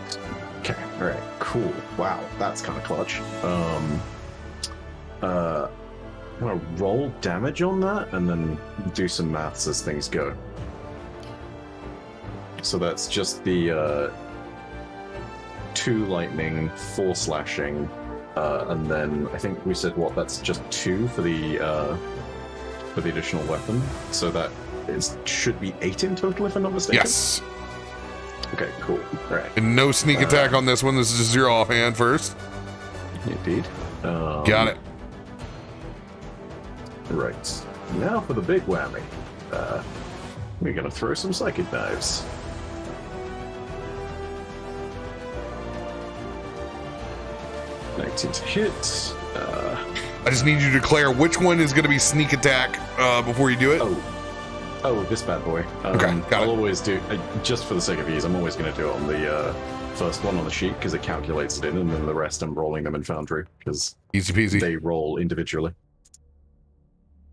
Okay, all right, cool. Wow, that's kind of clutch. kind of roll damage on that and then do some maths as things go. So that's just the 2 lightning, 4 slashing, and then I think we said that's just 2 for the additional weapon. So that should be 8 in total, if I'm not mistaken. Yes. Okay, cool. All right. And no sneak attack on this one. This is just your offhand first. Indeed. Got it. Right. Now for the big whammy. We're gonna throw some psychic knives. To hit. I just need you to declare which one is going to be sneak attack before you do it. Oh, this bad boy. Okay, got I'll it. always do, just for the sake of ease, I'm always going to do it on the first one on the sheet because it calculates it in, and then the rest I'm rolling them in Foundry because Easy peasy. they roll individually.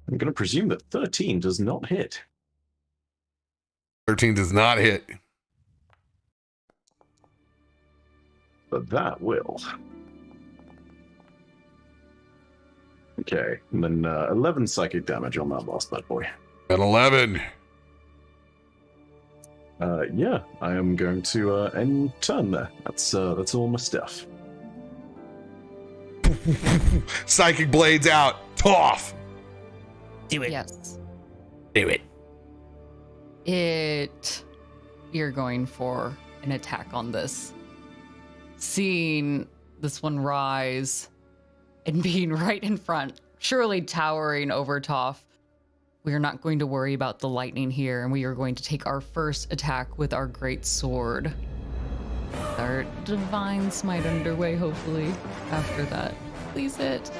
I'm going to presume that 13 does not hit. 13 does not hit. But that will. Okay, and then 11 psychic damage on that last bad boy. At 11. Yeah, I am going to end turn there. That's all my stuff. Psychic blades out. Toff. Do it. Yes. Do it. You're going for an attack on this. Seeing this one rise and being right in front, surely towering over Toff, we are not going to worry about the lightning here, and we are going to take our first attack with our great sword. Our divine smite underway, hopefully, after that. Please hit.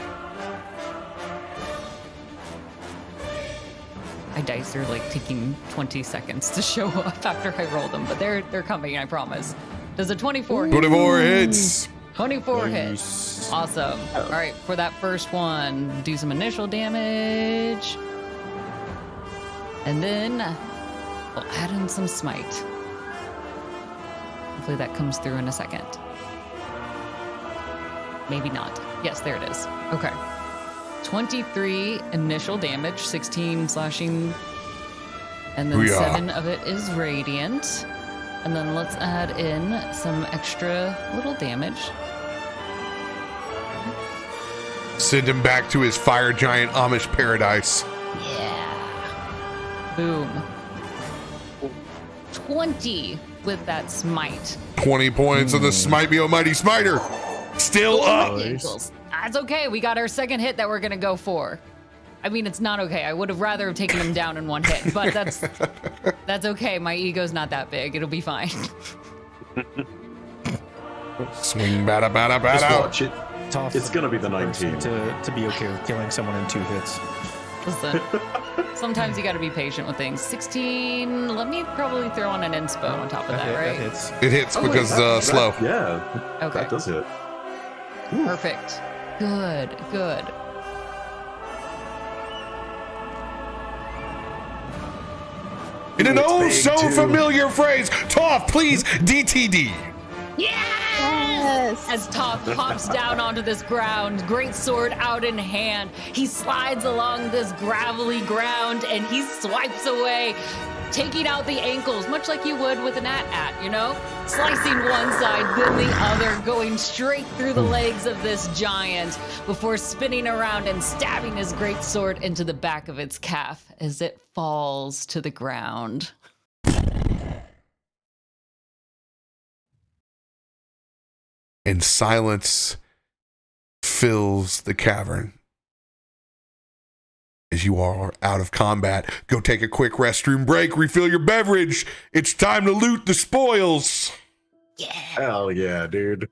My dice are like taking 20 seconds to show up after I roll them, but they're coming, I promise. Does a 24 hit? 24 hits. 24 hits. Awesome. All right, for that first one, do some initial damage. And then we'll add in some smite. Hopefully that comes through in a second. Maybe not. Yes, there it is. Okay. 23 initial damage, 16 slashing, and then Booyah. 7 of it is radiant. And then let's add in some extra little damage. Send him back to his fire giant Amish paradise. Yeah. Boom. 20 with that smite. 20 points of the Smite Me Almighty Smiter. Still up. Eagles. That's okay. We got our second hit that we're going to go for. I mean, it's not okay. I would have rather have taken him down in one hit, but that's okay. My ego's not that big. It'll be fine. Swing, bada, bada, Just bada. watch it. Tough. It's gonna be the 19. To be okay with killing someone in 2 hits. Listen, sometimes you got to be patient with things. 16. Let me probably throw on an inspo on top of that, That right? hits. It hits Oh, because slow. Yeah, Okay. that does hit. Perfect. Good. Good. In an Ooh, it's oh big, so too. familiar phrase, Toff, please, DTD. Yes. As Toff hops down onto this ground, great sword out in hand, he slides along this gravelly ground and he swipes away, taking out the ankles, much like you would with an at, you know? Slicing one side, then the other, going straight through the legs of this giant before spinning around and stabbing his great sword into the back of its calf as it falls to the ground. And silence fills the cavern. As you are out of combat, go take a quick restroom break, refill your beverage. It's time to loot the spoils. Hell yeah, dude.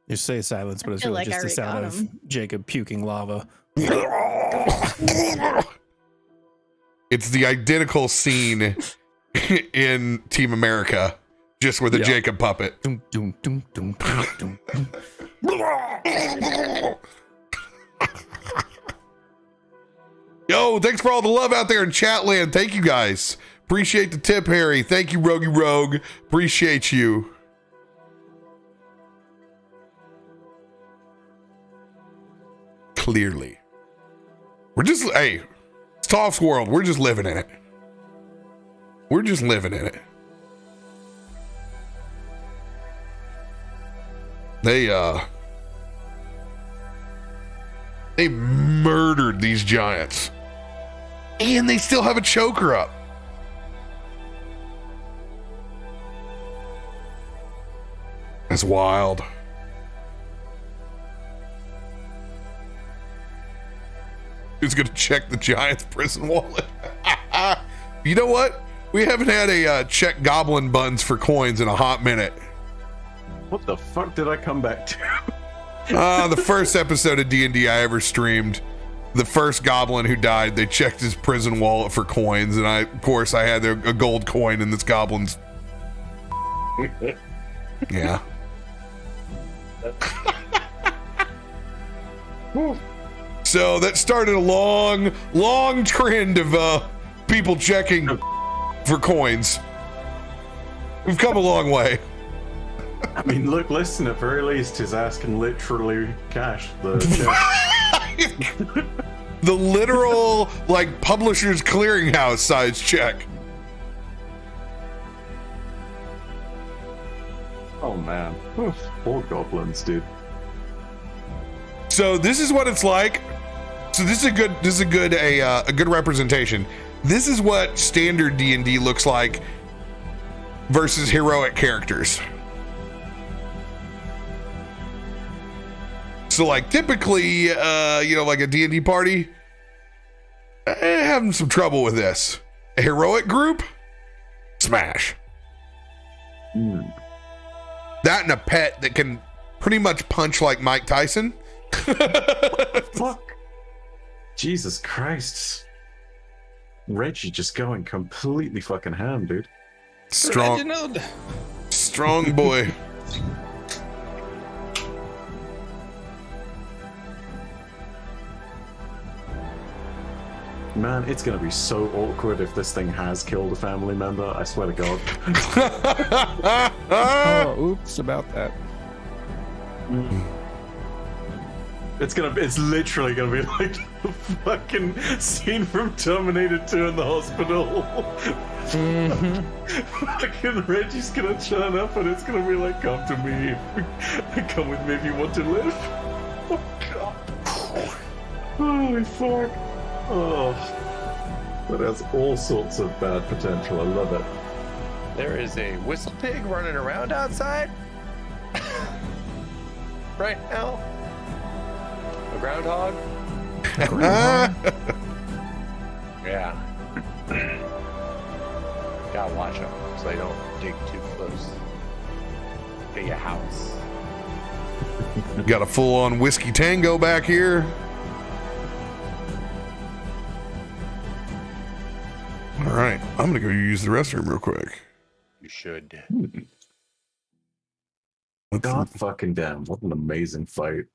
You say silence, but it's feel really like I just the already sound got of 'em. Jacob puking lava. It's the identical scene in Team America, just with a Yeah. Jacob puppet. Doom, doom, doom, doom, doom, doom, doom. Yo, thanks for all the love out there in Chatland. Thank you guys. Appreciate the tip, Harry. Thank you, Rogie Rogue. Appreciate you. Clearly. We're just, hey, it's Toff's world. We're just living in it. We're just living in it. They murdered these giants. And they still have a choker up. That's wild. Who's gonna check the giant's prison wallet? You know what? We haven't had a check goblin buns for coins in a hot minute. What the fuck did I come back to? The first episode of D&D I ever streamed, the first goblin who died, they checked his prison wallet for coins, and of course I had a gold coin in this goblin's. Yeah. So that started a long trend of people checking for coins. We've come a long way. I mean, look, listen, at very least, his ass can literally cash the check. The literal, like, Publishers Clearinghouse size check. Oh, man. Oof, poor goblins, dude. So this is what it's like. So this is a good representation. This is what standard D&D looks like versus heroic characters. So like typically, like a D&D party, having some trouble with this. A heroic group, smash. That and a pet that can pretty much punch like Mike Tyson. Fuck. Jesus Christ. Reggie just going completely fucking ham, dude. Strong boy. Man, it's gonna be so awkward if this thing has killed a family member. I swear to God. Oh, oops about that. It's literally gonna be like the fucking scene from Terminator 2 in the hospital. Fucking Reggie's gonna turn up and it's gonna be like, come to me. Come with me if you want to live. Oh, God. Holy fuck. Oh, that has all sorts of bad potential. I love it. There is a whistle pig running around outside right now. A groundhog. Yeah. Gotta watch them so they don't dig too close to your house. Got a full-on whiskey tango back here. All right, I'm gonna go use the restroom real quick. You should. God fucking damn! What an amazing fight.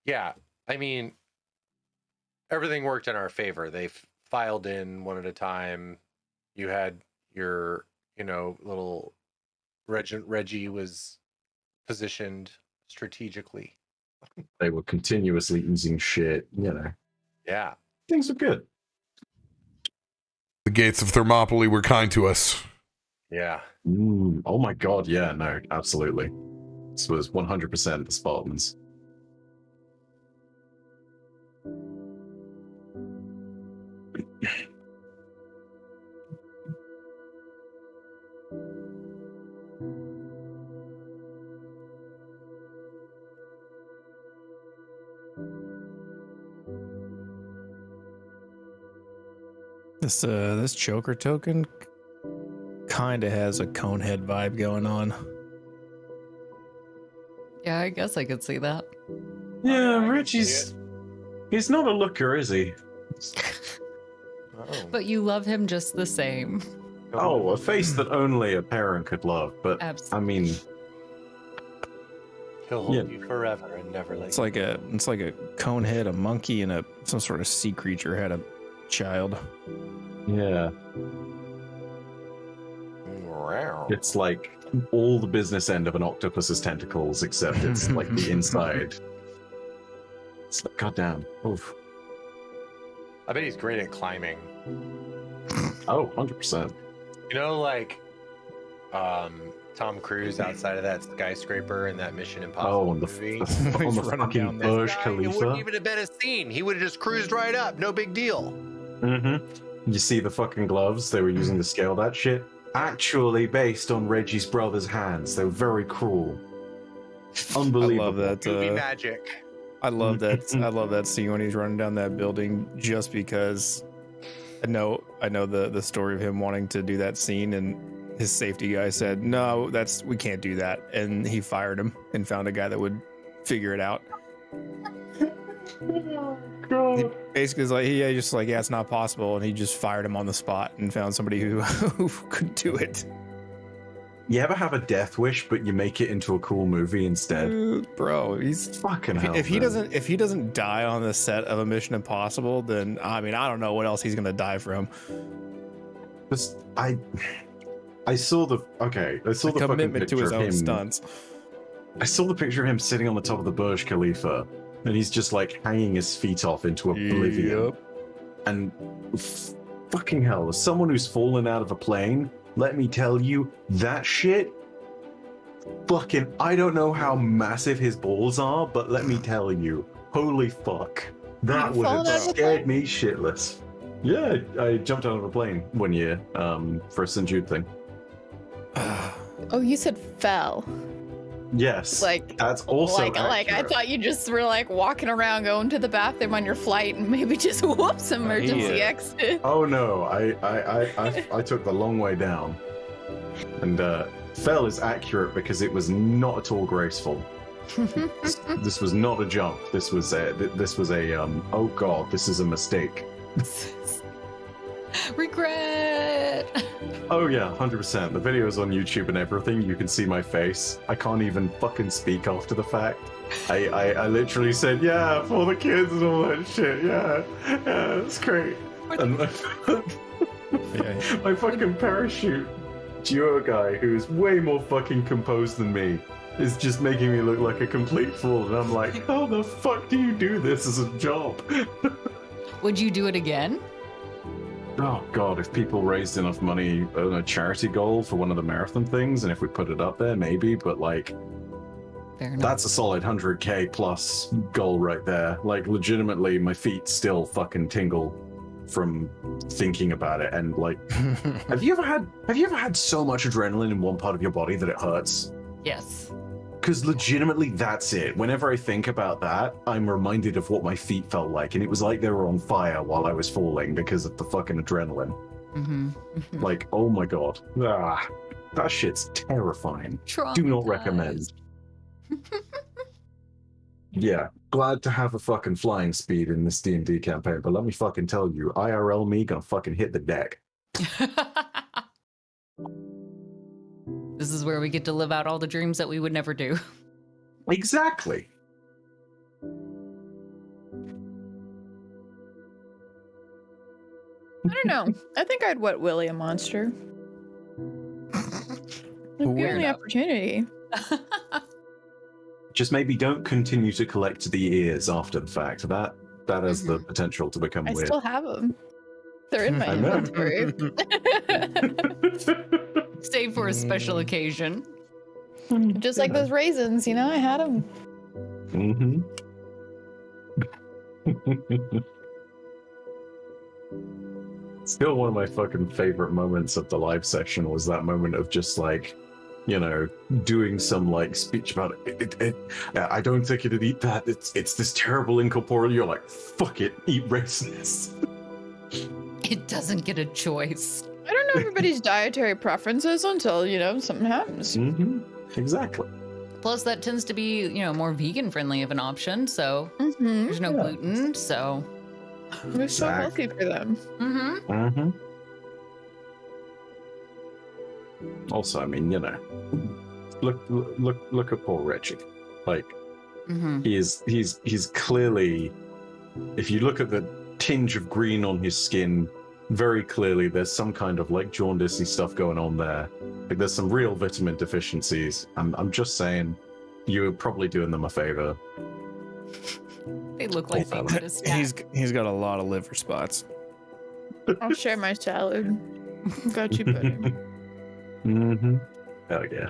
Yeah, I mean, everything worked in our favor. They filed in one at a time. You had your, little Reggie was positioned strategically. They were continuously using shit, Yeah. Things were good. The gates of Thermopylae were kind to us. Yeah. Oh my God, yeah, no, absolutely. This was 100% the Spartans. This choker token kind of has a Conehead vibe going on. Yeah, I guess I could see that. Yeah, Reggie's... He's not a looker, is he? Oh. But you love him just the same. Oh, a face that only a parent could love. But, Absolutely. I mean... He'll hold you forever and never let It's like a Conehead, a monkey, and some sort of sea creature had a child. Yeah. It's like all the business end of an octopus's tentacles, except it's like the inside. Goddamn. Oof. I bet he's great at climbing. Oh, 100%. You know, like Tom Cruise outside of that skyscraper in that Mission Impossible movie. On He's the running fucking down the Burj It Khalifa. wouldn't even have been a scene. He would have just cruised right up. No big deal. Mm-hmm. You see the fucking gloves they were using to scale that shit? Actually based on Reggie's brother's hands. They were very cruel. Unbelievable. I love that. Movie magic. I love that. I love that scene when he's running down that building, just because I know the story of him wanting to do that scene, and his safety guy said, "No, we can't do that," and he fired him and found a guy that would figure it out. He basically is like, yeah, just like, yeah, it's not possible, and he just fired him on the spot and found somebody who could do it. You ever have a death wish, but you make it into a cool movie instead? Bro, he's Fucking hell. if he doesn't die on the set of a Mission Impossible, then I mean, I don't know what else he's gonna die from. I saw the fucking commitment picture to his of own him. stunts. I saw the picture of him sitting on the top of the Burj Khalifa, and he's just like hanging his feet off into oblivion. Yep. And fucking hell, as someone who's fallen out of a plane, let me tell you, that shit. Fucking, I don't know how massive his balls are, but let me tell you, holy fuck, that You would fallen out have of a scared me shitless. Yeah, I jumped out of a plane one year for a St. Jude thing. Oh, you said fell. Yes, Like, that's also like I accurate. thought you just were like walking around, going to the bathroom on your flight, and maybe just whoops, emergency exit. Oh no, I took the long way down, and fell is accurate because it was not at all graceful. This was not a jump. This was a oh god, this is a mistake. Regret. Oh yeah, 100%. The video's on YouTube and everything. You can see my face. I can't even fucking speak after the fact. I literally said, yeah, for the kids and all that shit. Yeah, it's great. And my fucking parachute duo guy, who's way more fucking composed than me, is just making me look like a complete fool. And I'm like, how the fuck do you do this as a job? Would you do it again? Oh god, if people raised enough money on a charity goal for one of the marathon things, and if we put it up there, maybe, but like, Fair enough. that's a solid 100k plus goal right there. Like, legitimately, my feet still fucking tingle from thinking about it. And like, have you ever had so much adrenaline in one part of your body that it hurts? Yes. Because legitimately, that's it. Whenever I think about that, I'm reminded of what my feet felt like, and it was like they were on fire while I was falling because of the fucking adrenaline. Mm-hmm. Like, oh my god. Ah, that shit's terrifying. Do not recommend. Yeah, glad to have a fucking flying speed in this D&D campaign, but let me fucking tell you, IRL me gonna fucking hit the deck. This is where we get to live out all the dreams that we would never do. Exactly. I don't know. I think I'd wet Willy a monster. Give me the opportunity. Just maybe don't continue to collect the ears after the fact. That has the potential to become I weird. still have them. They're in my I know. inventory. Save for a special occasion. Just like those raisins, you know, I had them. Mm-hmm. Still, one of my fucking favorite moments of the live session was that moment of just like, you know, doing some like speech about it. I don't think it'd eat that. It's this terrible incorporeal. You're like, fuck it, eat raisins. It doesn't get a choice. I don't know everybody's dietary preferences until, you know, something happens. Mm-hmm. Exactly. Plus, that tends to be, you know, more vegan friendly of an option. So Mm-hmm. there's no gluten. So. They're so healthy for them. Mm-hmm. Mm-hmm. Also, I mean, you know, look at poor Reggie. Like, Mm-hmm. he's clearly, if you look at the tinge of green on his skin, very clearly there's some kind of like jaundicey stuff going on there. Like, there's some real vitamin deficiencies. I'm just saying, you're probably doing them a favor. They look like they would have snapped. He's got a lot of liver spots. I'll share my salad. Got you, buddy. Mm-hmm. Oh yeah.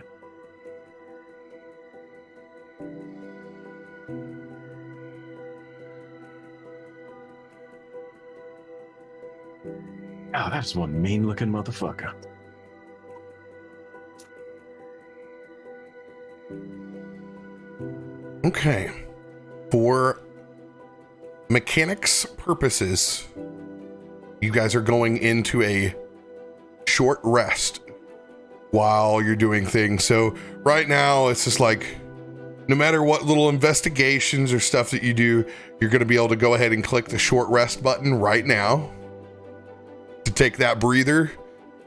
Oh, that's one mean-looking motherfucker. Okay. For mechanics purposes, you guys are going into a short rest while you're doing things. So right now, it's just like, no matter what little investigations or stuff that you do, you're going to be able to go ahead and click the short rest button right now to take that breather.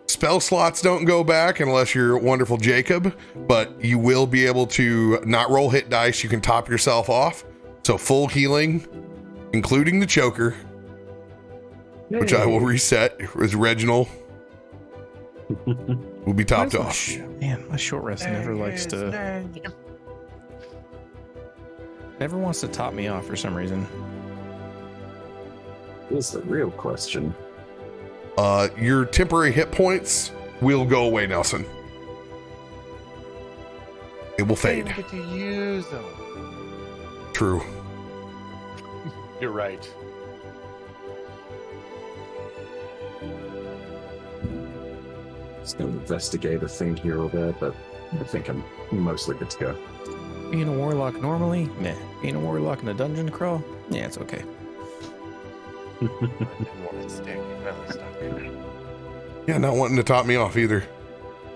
Spell slots don't go back unless you're wonderful Jacob, but you will be able to not roll hit dice. You can top yourself off. So full healing, including the choker, which I will reset as Reginald will be topped off. Man, my short rest never likes to... Never wants to top me off for some reason. Here's the real question. Your temporary hit points will go away, Nelson. It will fade. I didn't get to use them. True. You're right. Just gonna investigate a thing here or there, but I think I'm mostly good to go. Being a warlock normally, meh. Being a warlock in a dungeon crawl, yeah, it's okay. I didn't want to stick. Really stuck. Yeah, not wanting to top me off either.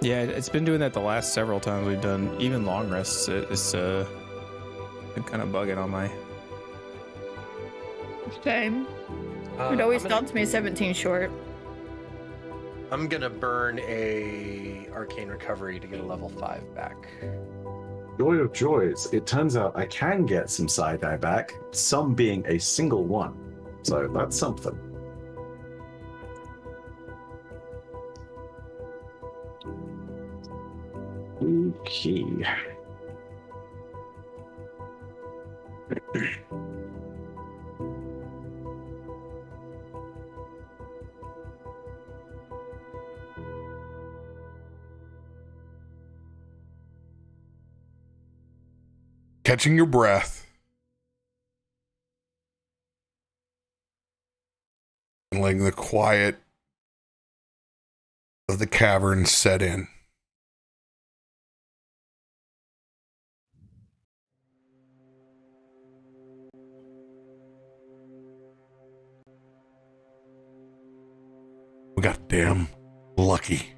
Yeah, it's been doing that the last several times we've done, even long rests. It's been kind of bugging on my... Shame. It always stops me 17 short. I'm gonna burn a arcane recovery to get a level 5 back. Joy of joys. It turns out I can get some side-eye back, some being a single one. So that's something. Okay. Catching your breath and letting the quiet of the cavern set in. We got damn lucky.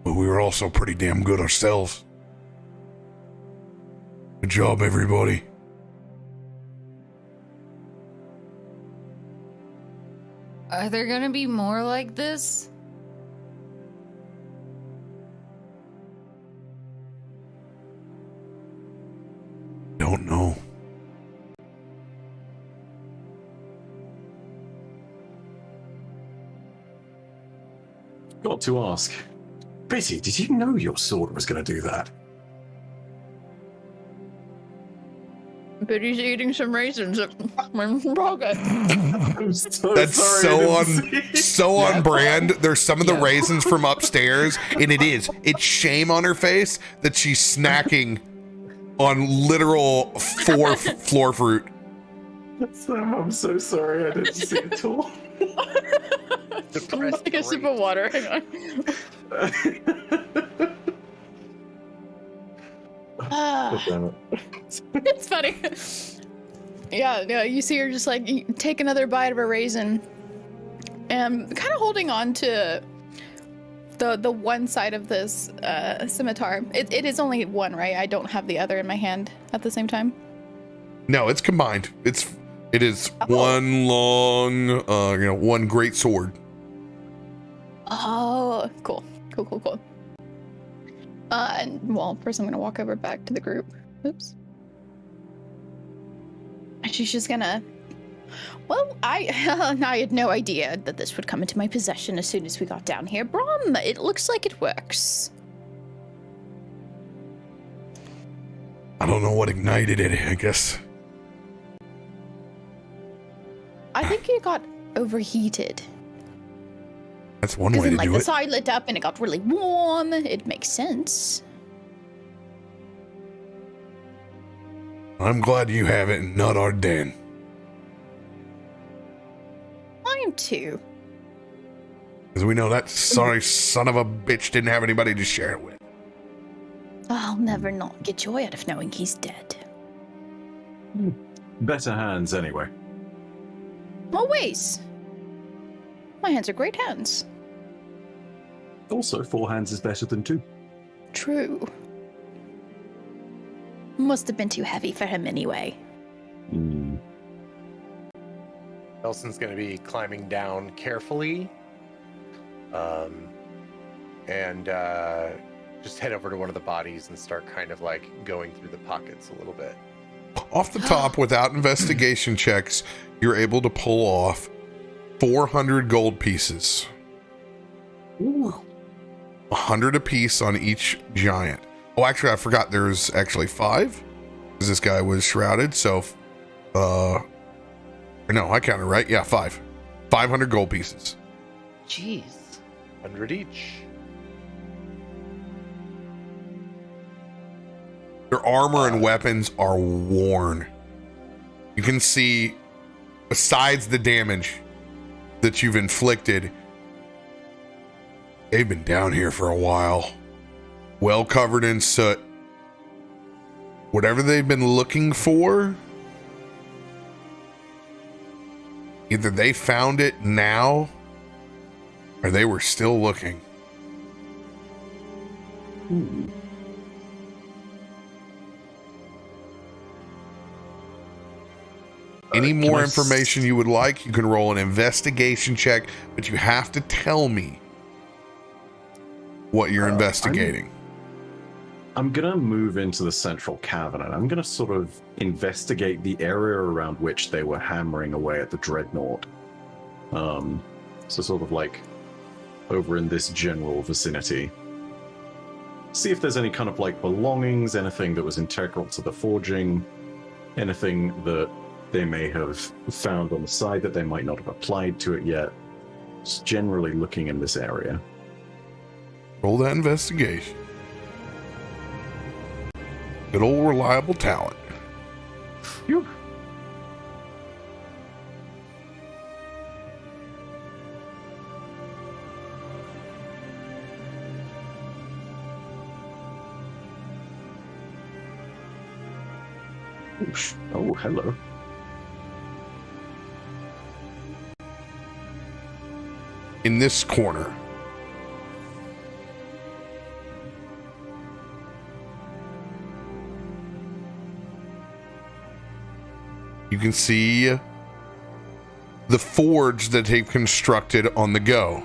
But we were also pretty damn good ourselves. Good job, everybody. Are there gonna be more like this? Don't know. Got to ask. Bitty, did you know your sword was going to do that? Bitty's eating some raisins at Rocket. I'm so That's sorry, so I on didn't see. so on brand. There's some of the raisins from upstairs, and it's shame on her face that she's snacking on literal floor fruit. Sam, I'm so sorry, I didn't see it at all. Take a sip of water. Hang on. Damn it. It's funny. Yeah, you see her just like take another bite of a raisin, and kind of holding on to the one side of this scimitar. It is only one, right? I don't have the other in my hand at the same time. No, it's combined. It is one long, one great sword. Oh, cool. And well, first I'm gonna walk over back to the group. Oops. And she's just gonna. Well, I had no idea that this would come into my possession as soon as we got down here. Brom, it looks like it works. I don't know what ignited it, I guess. I think it got overheated. That's one way to like do the it. side lit up and it got really warm. It makes sense. I'm glad you have it and not our den. I am too. Because we know that sorry son of a bitch didn't have anybody to share it with. I'll never not get joy out of knowing he's dead. Better hands, anyway. Always. My hands are great hands. Also, 4 hands is better than 2. True. Must have been too heavy for him anyway. Nelson's going to be climbing down carefully. And just head over to one of the bodies and start kind of like going through the pockets a little bit. Off the top, without investigation checks, you're able to pull off 400 gold pieces. Ooh. 100 apiece on each giant. Oh, actually, I forgot there's actually 5. Because this guy was shrouded, so... no, I counted right. Yeah, 5. 500 gold pieces. Jeez. 100 each. Their armor and weapons are worn. You can see, besides the damage that you've inflicted, they've been down here for a while. Well covered in soot. Whatever they've been looking for, either they found it now, or they were still looking. Ooh. Any more Can I information you would like, you can roll an investigation check, but you have to tell me what you're investigating. I'm gonna move into the central cavern and I'm gonna sort of investigate the area around which they were hammering away at the dreadnought. So sort of like over in this general vicinity. See if there's any kind of like belongings, anything that was integral to the forging, anything that they may have found on the side that they might not have applied to it yet. Just generally looking in this area. Roll that investigation. Good old reliable talent. Phew. Oh, hello. In this corner, you can see the forge that they've constructed on the go.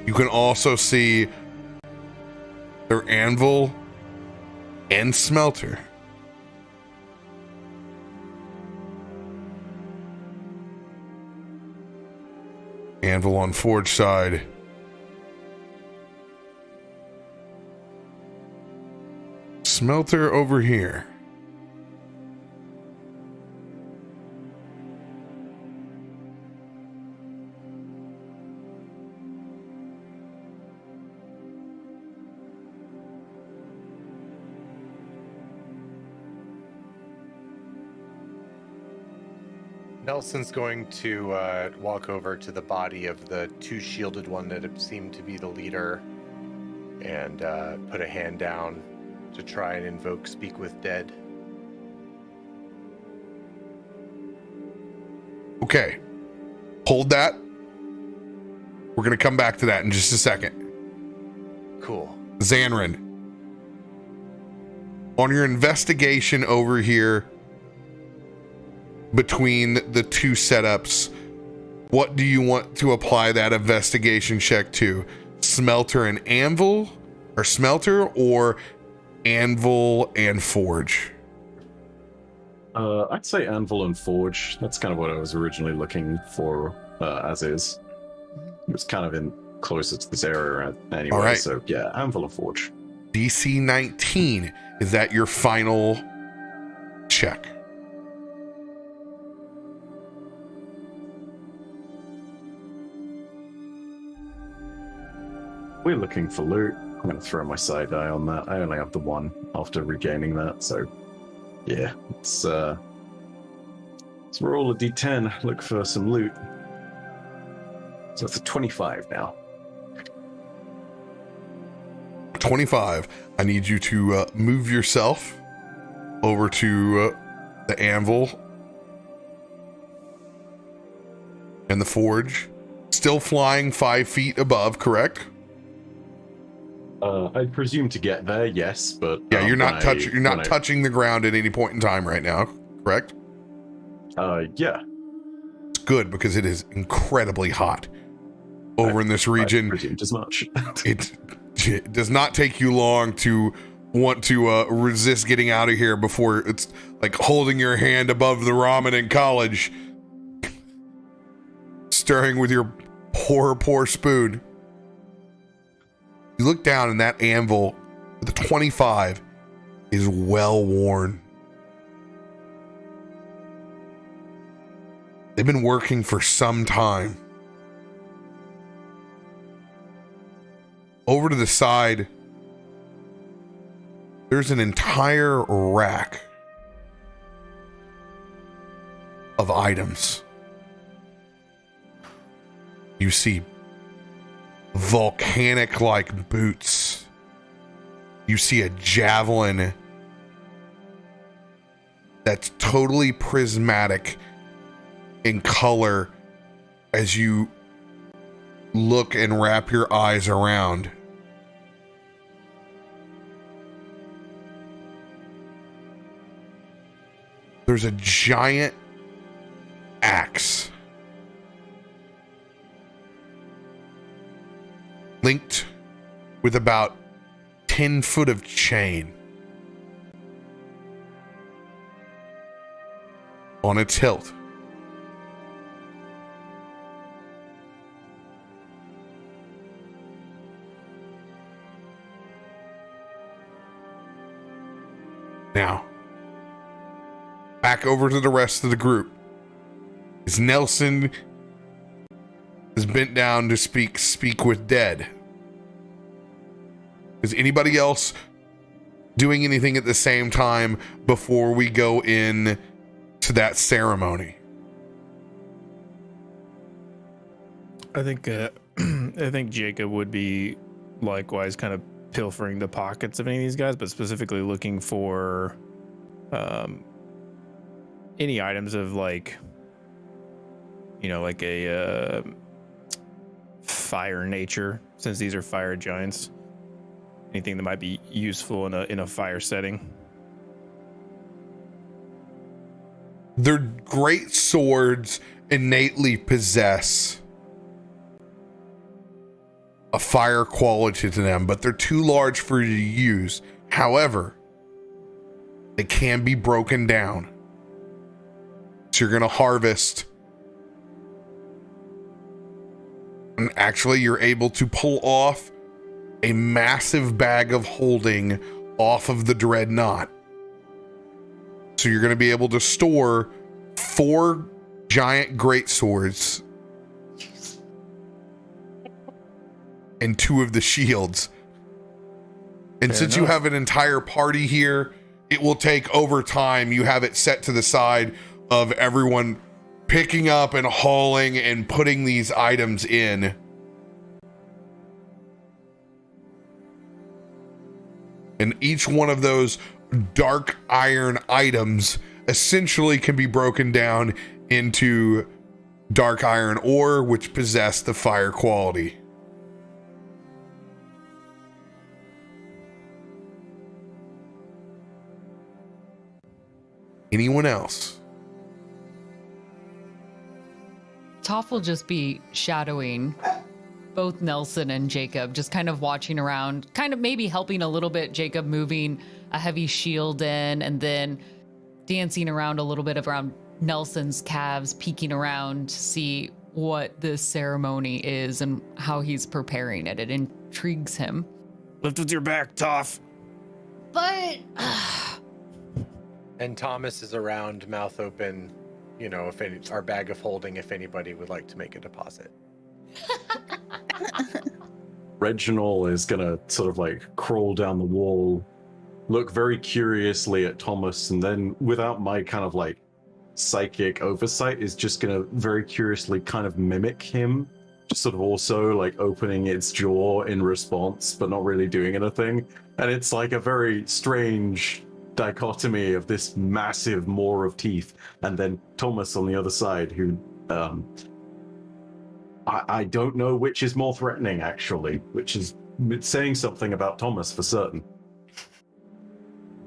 You can also see their anvil and smelter. Anvil on forge side. Smelter over here. Nelson's going to walk over to the body of the 2 shielded one that seemed to be the leader and put a hand down to try and invoke Speak with Dead. Okay. Hold that. We're going to come back to that in just a second. Cool. Zanryn, on your investigation over here between the 2 setups, what do you want to apply that investigation check to? Smelter and anvil, or smelter, or anvil and forge? I'd say anvil and forge. That's kind of what I was originally looking for, as is. It was kind of in closer to this area anyway, All right. so yeah, anvil and forge. DC 19. Is that your final check? We're looking for loot. I'm going to throw my side eye on that. I only have the one after regaining that, so yeah, let's roll a d10, look for some loot. So it's a 25 now. 25. I need you to move yourself over to the anvil and the forge. Still flying 5 feet above, correct? I presume to get there, yes, but yeah, you're not touching the ground at any point in time right now, correct? Yeah. It's good because it is incredibly hot over in this region. I presumed as much. It does not take you long to want to resist getting out of here before it's like holding your hand above the ramen in college, stirring with your poor spoon. You look down and that anvil, the 25, is well worn. They've been working for some time. Over to the side, there's an entire rack of items. You see volcanic-like boots. You see a javelin that's totally prismatic in color as you look and wrap your eyes around. There's a giant axe linked with about 10 foot of chain on its hilt. Now, back over to the rest of the group. As Nelson is bent down to speak with dead. Is anybody else doing anything at the same time before we go in to that ceremony? I think Jacob would be likewise kind of pilfering the pockets of any of these guys, but specifically looking for any items of like a fire nature, since these are fire giants. Anything that might be useful in a fire setting. Their great swords innately possess a fire quality to them, but they're too large for you to use. However, they can be broken down. So you're going to harvest. And actually, you're able to pull off a massive bag of holding off of the dreadnought. So you're going to be able to store 4 giant greatswords and 2 of the shields. And Fair since enough. you have an entire party here, it will take over time. You have it set to the side of everyone picking up and hauling and putting these items in. And each one of those dark iron items essentially can be broken down into dark iron ore, which possess the fire quality. Anyone else? Toff will just be shadowing both Nelson and Jacob, just kind of watching around, kind of maybe helping a little bit, Jacob moving a heavy shield in, and then dancing around a little bit around Nelson's calves, peeking around to see what this ceremony is and how he's preparing it. It intrigues him. Lift with your back, Toff. But And Thomas is around, mouth open. You know, if any, our bag of holding, if anybody would like to make a deposit. Reginald is gonna sort of like crawl down the wall, look very curiously at Thomas, and then without my kind of like psychic oversight, is just gonna very curiously kind of mimic him, just sort of also like opening its jaw in response, but not really doing anything. And it's like a very strange dichotomy of this massive maw of teeth, and then Thomas on the other side, who I don't know which is more threatening, actually, which is saying something about Thomas for certain.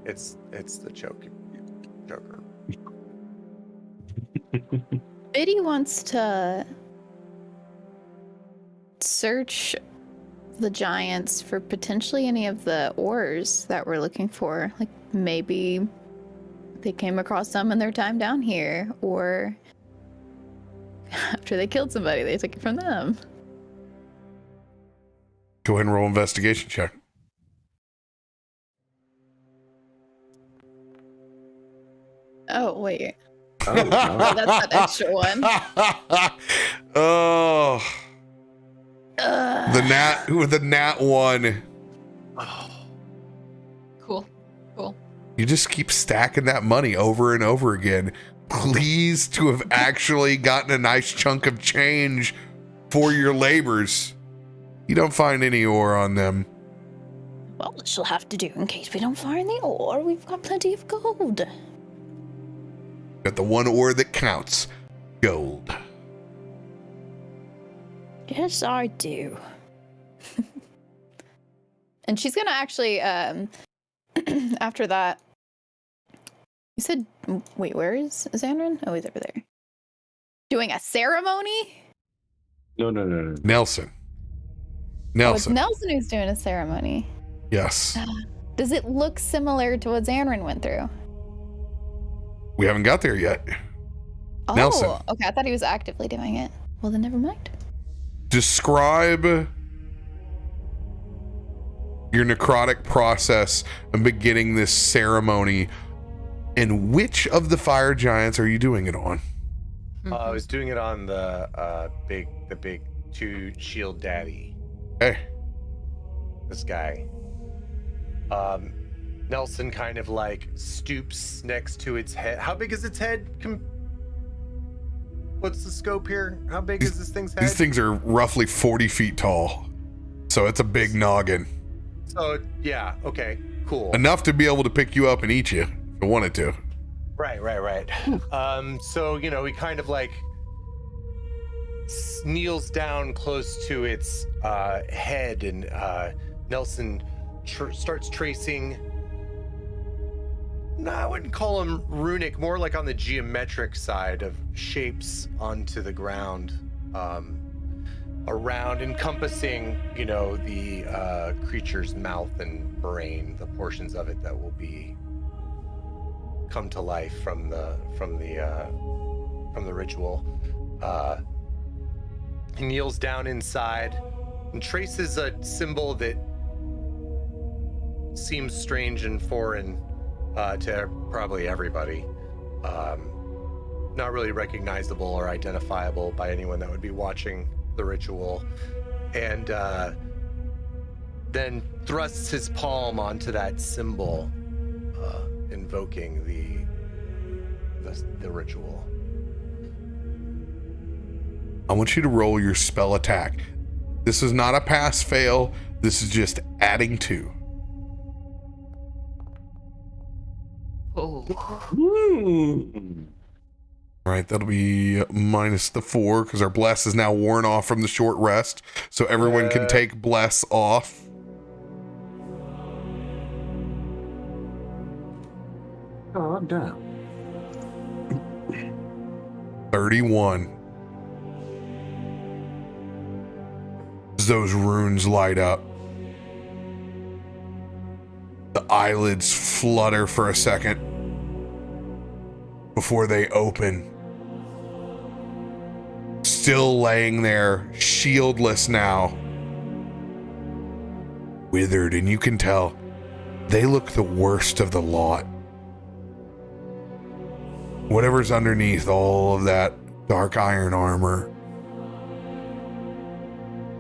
It's the Joker. Biddy wants to search the giants for potentially any of the ores that we're looking for. Like maybe they came across some in their time down here, or after they killed somebody, they took it from them. Go ahead and roll investigation check. Oh, wait. Oh, no. Oh, that's an extra one. Oh. The nat one. cool. You just keep stacking that money over and over again. Pleased to have actually gotten a nice chunk of change for your labors. You don't find any ore on them. Well, this will have to do in case we don't find the ore. We've got plenty of gold. Got the one ore that counts. Gold. Yes, I do. And she's gonna actually, after that, you said, wait, where is Zanryn? Oh, he's over there. Doing a ceremony? No. Nelson. Oh, it's Nelson who's doing a ceremony. Yes. Does it look similar to what Zanryn went through? We haven't got there yet. Oh, Nelson. Okay, I thought he was actively doing it. Well, then never mind. Describe your necrotic process and beginning this ceremony. And which of the fire giants are you doing it on? I was doing it on the big two shield daddy. Hey. This guy. Nelson kind of like stoops next to its head. How big is its head? What's the scope here? How big is this thing's head? These things are roughly 40 feet tall. So it's a big noggin. So, yeah, okay, cool. Enough to be able to pick you up and eat you if it wanted to. Right. So, you know, he kind of like kneels down close to its head, and Nelson starts tracing. No, I wouldn't call them runic, more like on the geometric side of shapes onto the ground, around, encompassing, you know, the creature's mouth and brain, the portions of it that will be come to life from the ritual. He kneels down inside and traces a symbol that seems strange and foreign to probably everybody. Not really recognizable or identifiable by anyone that would be watching the ritual. And then thrusts his palm onto that symbol, invoking the ritual. I want you to roll your spell attack. This is not a pass fail. This is just adding 2. Oh. All right, that'll be minus the 4 because our bless is now worn off from the short rest. So everyone can take bless off. Oh, damn. 31. As those runes light up, the eyelids flutter for a second before they open. Still laying there, shieldless now. withered, and you can tell they look the worst of the lot. Whatever's underneath all of that dark iron armor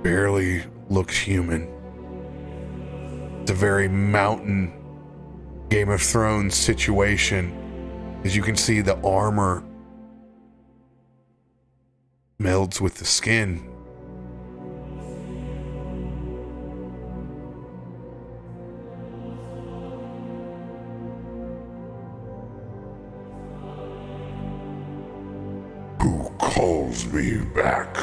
barely looks human. It's a very mountain Game of Thrones situation. As you can see, the armor melds with the skin. Who calls me back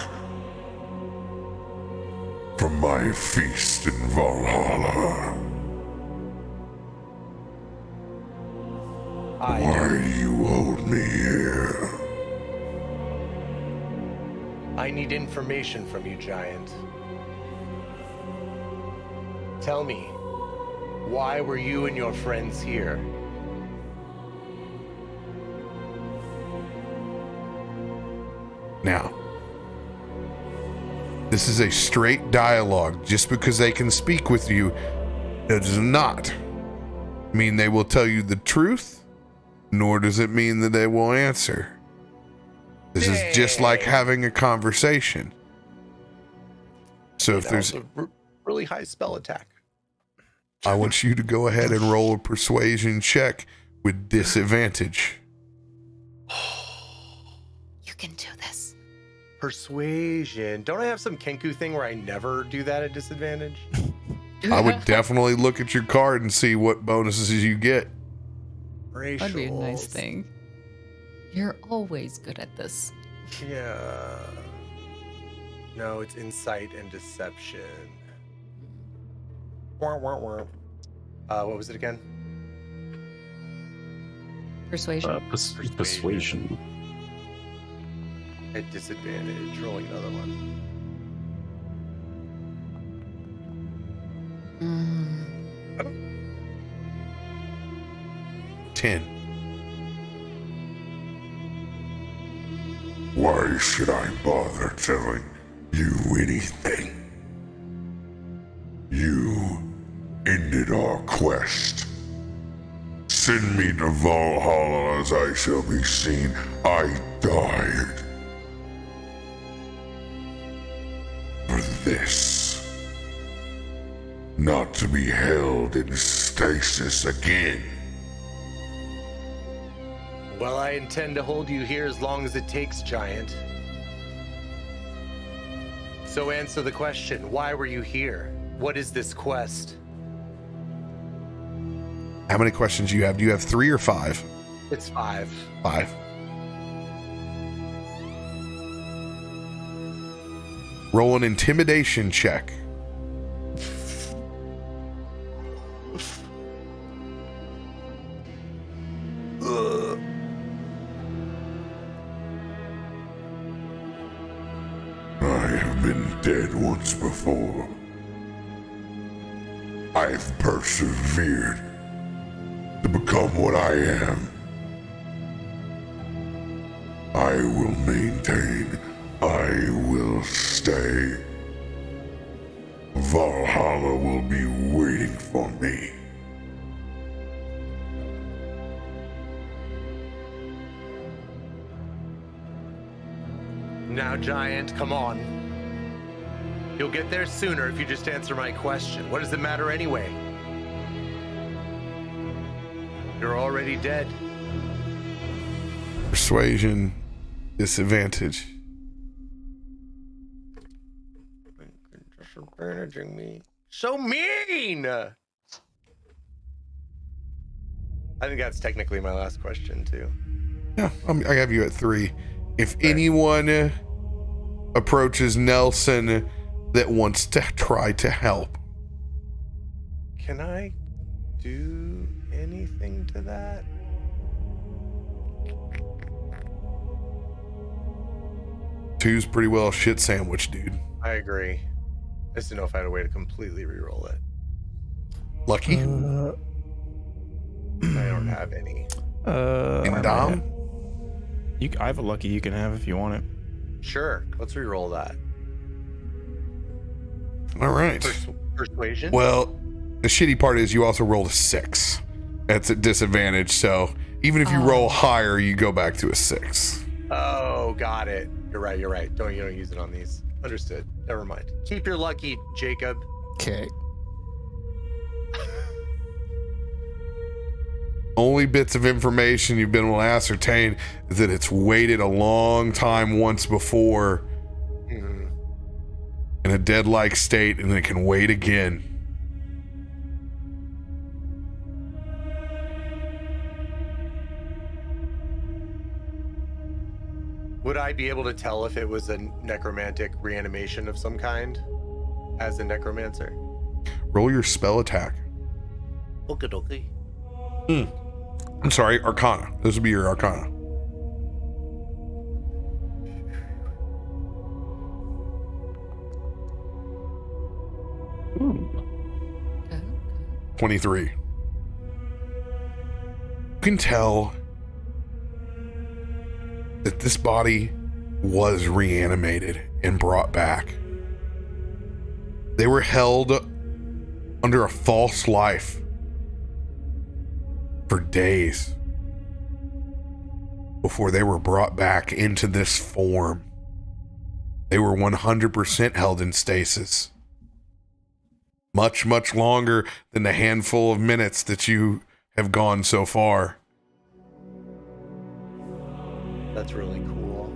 from my feast in Valhalla? Why do you hold me here? I need information from you, Giant. Tell me, why were you and your friends here? Now, this is a straight dialogue. Just because they can speak with you, it does not mean they will tell you the truth, nor does it mean that they will answer. This is just like having a conversation. So if there's a really high spell attack, I want you to go ahead and roll a persuasion check with disadvantage. You can do this. Persuasion. Don't I have some Kenku thing where I never do that at disadvantage? I would definitely look at your card and see what bonuses you get. That'd be a nice thing. You're always good at this. Yeah. No, it's insight and deception. What was it again? Persuasion. Persuasion. At disadvantage, rolling another one. Mm. 10. Why should I bother telling you anything? You ended our quest. Send me to Valhalla as I shall be seen. I died. For this. Not to be held in stasis again. Well, I intend to hold you here as long as it takes, Giant. So answer the question, why were you here? What is this quest? How many questions do you have? Do you have 3 or 5? It's 5. 5. Roll an intimidation check. I have been dead once before. I've persevered to become what I am. I will maintain. I will stay. Valhalla will be waiting for me. Now, Giant, come on. You'll get there sooner if you just answer my question. What does it matter anyway? You're already dead. Persuasion, disadvantage. Disadvantaging me. So mean! I think that's technically my last question, too. Yeah, I have you at 3. If anyone approaches Nelson that wants to try to help, Can I do anything to that? Two's pretty well shit sandwich, dude. I agree. I just didn't know if I had a way to completely re-roll it. Lucky. I don't have any. And Dom? I have a lucky you can have if you want it. Sure, let's re-roll that. All right. Persuasion? Well, the shitty part is you also rolled a 6. That's at disadvantage, so even if you roll higher, you go back to a 6. Oh, got it. You're right. You don't use it on these. Understood. Never mind. Keep your lucky, Jacob. Okay. Only bits of information you've been able to ascertain is that it's waited a long time once before in a dead-like state, and then it can wait again. Would I be able to tell if it was a necromantic reanimation of some kind as a necromancer? Roll your spell attack. Okay. I'm sorry, Arcana. This would be your Arcana. Okay. 23. You can tell that this body was reanimated and brought back. They were held under a false life for days before they were brought back into this form. They were 100% held in stasis. Much, much longer than the handful of minutes that you have gone so far. That's really cool.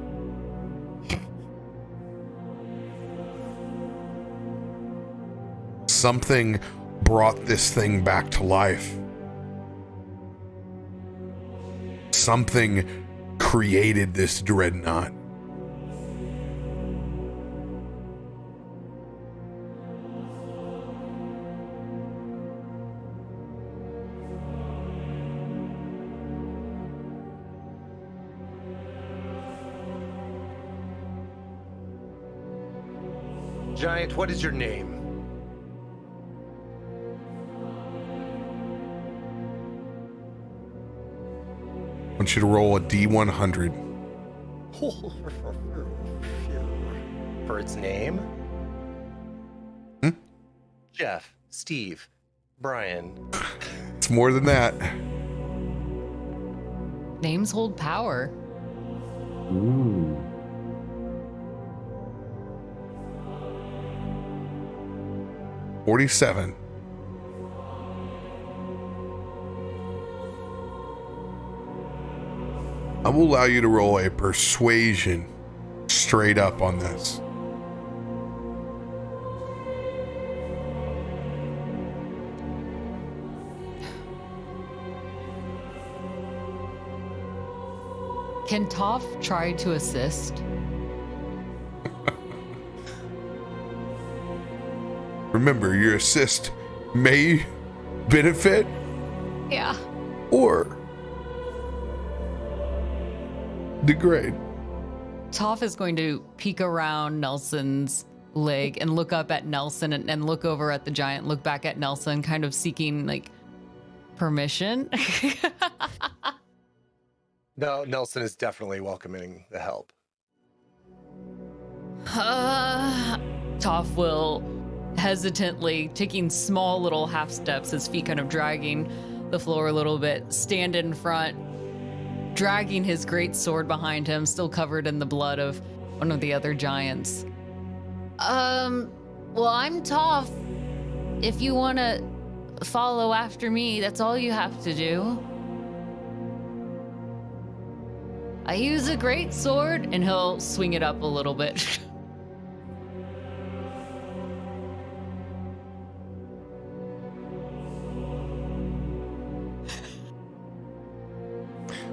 Something brought this thing back to life. Something created this dreadnought. Giant, what is your name? I want you to roll a D100. For its name? Hmm? Jeff, Steve, Brian. It's more than that. Names hold power. Ooh. 47. I will allow you to roll a persuasion straight up on this. Can Toff try to assist? Remember, your assist may benefit Yeah. or degrade. Toff is going to peek around Nelson's leg and look up at Nelson and look over at the giant, look back at Nelson, kind of seeking like permission. No, Nelson is definitely welcoming the help. Toff will hesitantly, taking small little half steps, his feet kind of dragging the floor a little bit, stand in front, dragging his great sword behind him, still covered in the blood of one of the other giants. Well, I'm Toff. If you want to follow after me, that's all you have to do. I use a great sword, and he'll swing it up a little bit.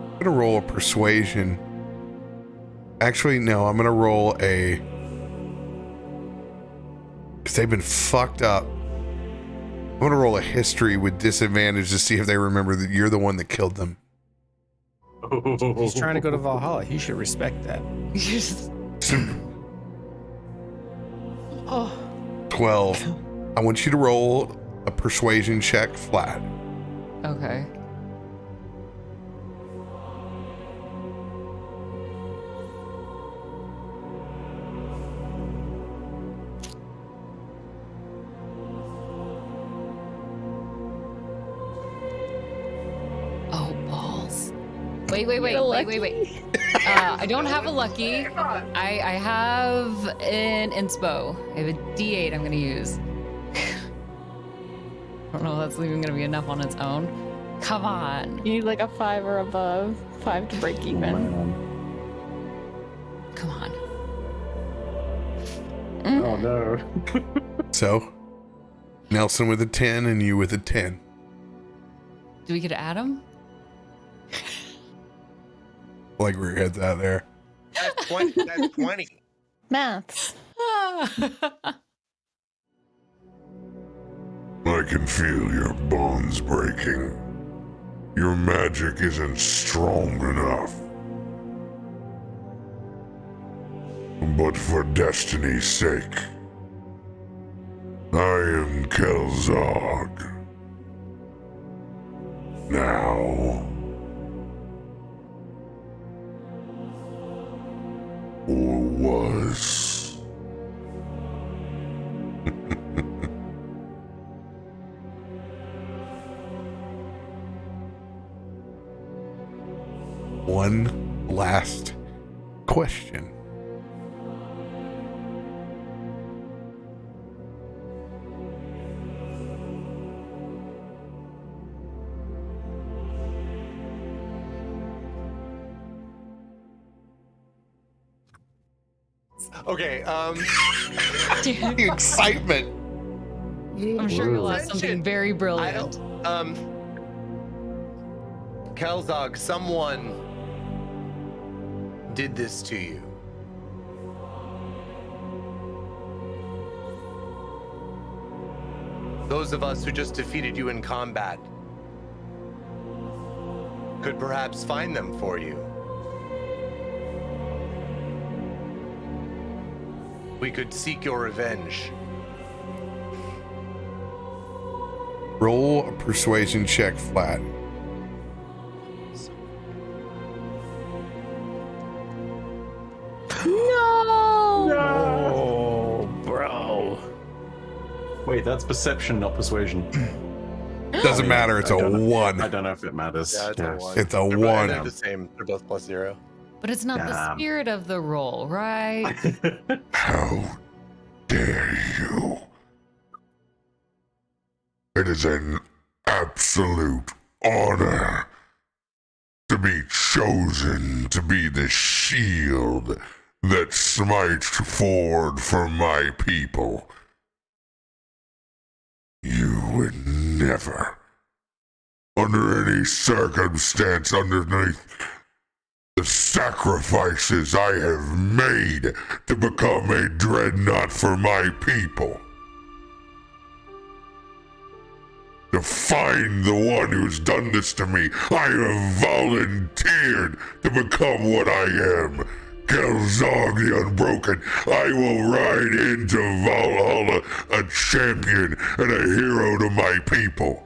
I'm gonna roll a persuasion. Actually, no, I'm gonna roll a, because they've been fucked up. I'm gonna roll a history with disadvantage to see if they remember that you're the one that killed them. He's trying to go to Valhalla. He should respect that. 12. I want you to roll a persuasion check flat. Okay. Wait. I don't have a lucky. I have an inspo. I have a D8 I'm gonna use. I don't know if that's even gonna be enough on its own. Come on. You need like a 5 or above. 5 to break even. Come on. Oh no. So, Nelson with a 10 and you with a 10. Do we get to add them? Like where your head's out there. That's 20. That's 20. Maths. I can feel your bones breaking. Your magic isn't strong enough. But for destiny's sake, I am Kelzog. Now, or was. One last question. Okay, The excitement. I'm sure you'll have something very I brilliant. don't, Kelzog, someone did this to you. Those of us who just defeated you in combat could perhaps find them for you. We could seek your revenge. Roll a persuasion check flat. No! Oh, bro. Wait, that's perception, not persuasion. Doesn't matter. It's a I don't know. 1. I don't know if it matters. Yeah, it's a one. It's a They're 1. They're the same. They're both +0. But it's not the Damn. spirit of the roll, right? How dare you? It is an absolute honor to be chosen to be the shield that smites forward for my people. You would never, under any circumstance, underneath the sacrifices I have made to become a dreadnought for my people, to find the one who's done this to me, I have volunteered to become what I am. Kelzog the Unbroken. I will ride into Valhalla a champion and a hero to my people.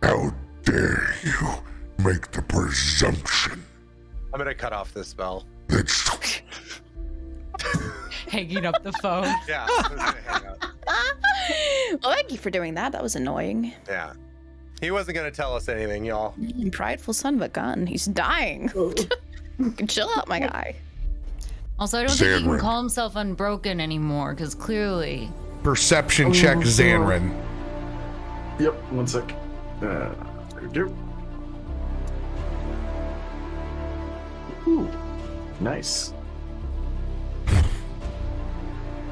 How dare you make the presumption I'm gonna cut off this spell. that's Hanging up the phone. Yeah, I'm gonna hang up. Well, thank you for doing that. That was annoying. Yeah. He wasn't gonna tell us anything, y'all. Prideful son of a gun. He's dying. Chill out, my guy. Also, I don't think he can Zanryn. call himself unbroken anymore, because clearly. Perception check, Zanryn. Yep, one sec. There we go. Ooh, nice.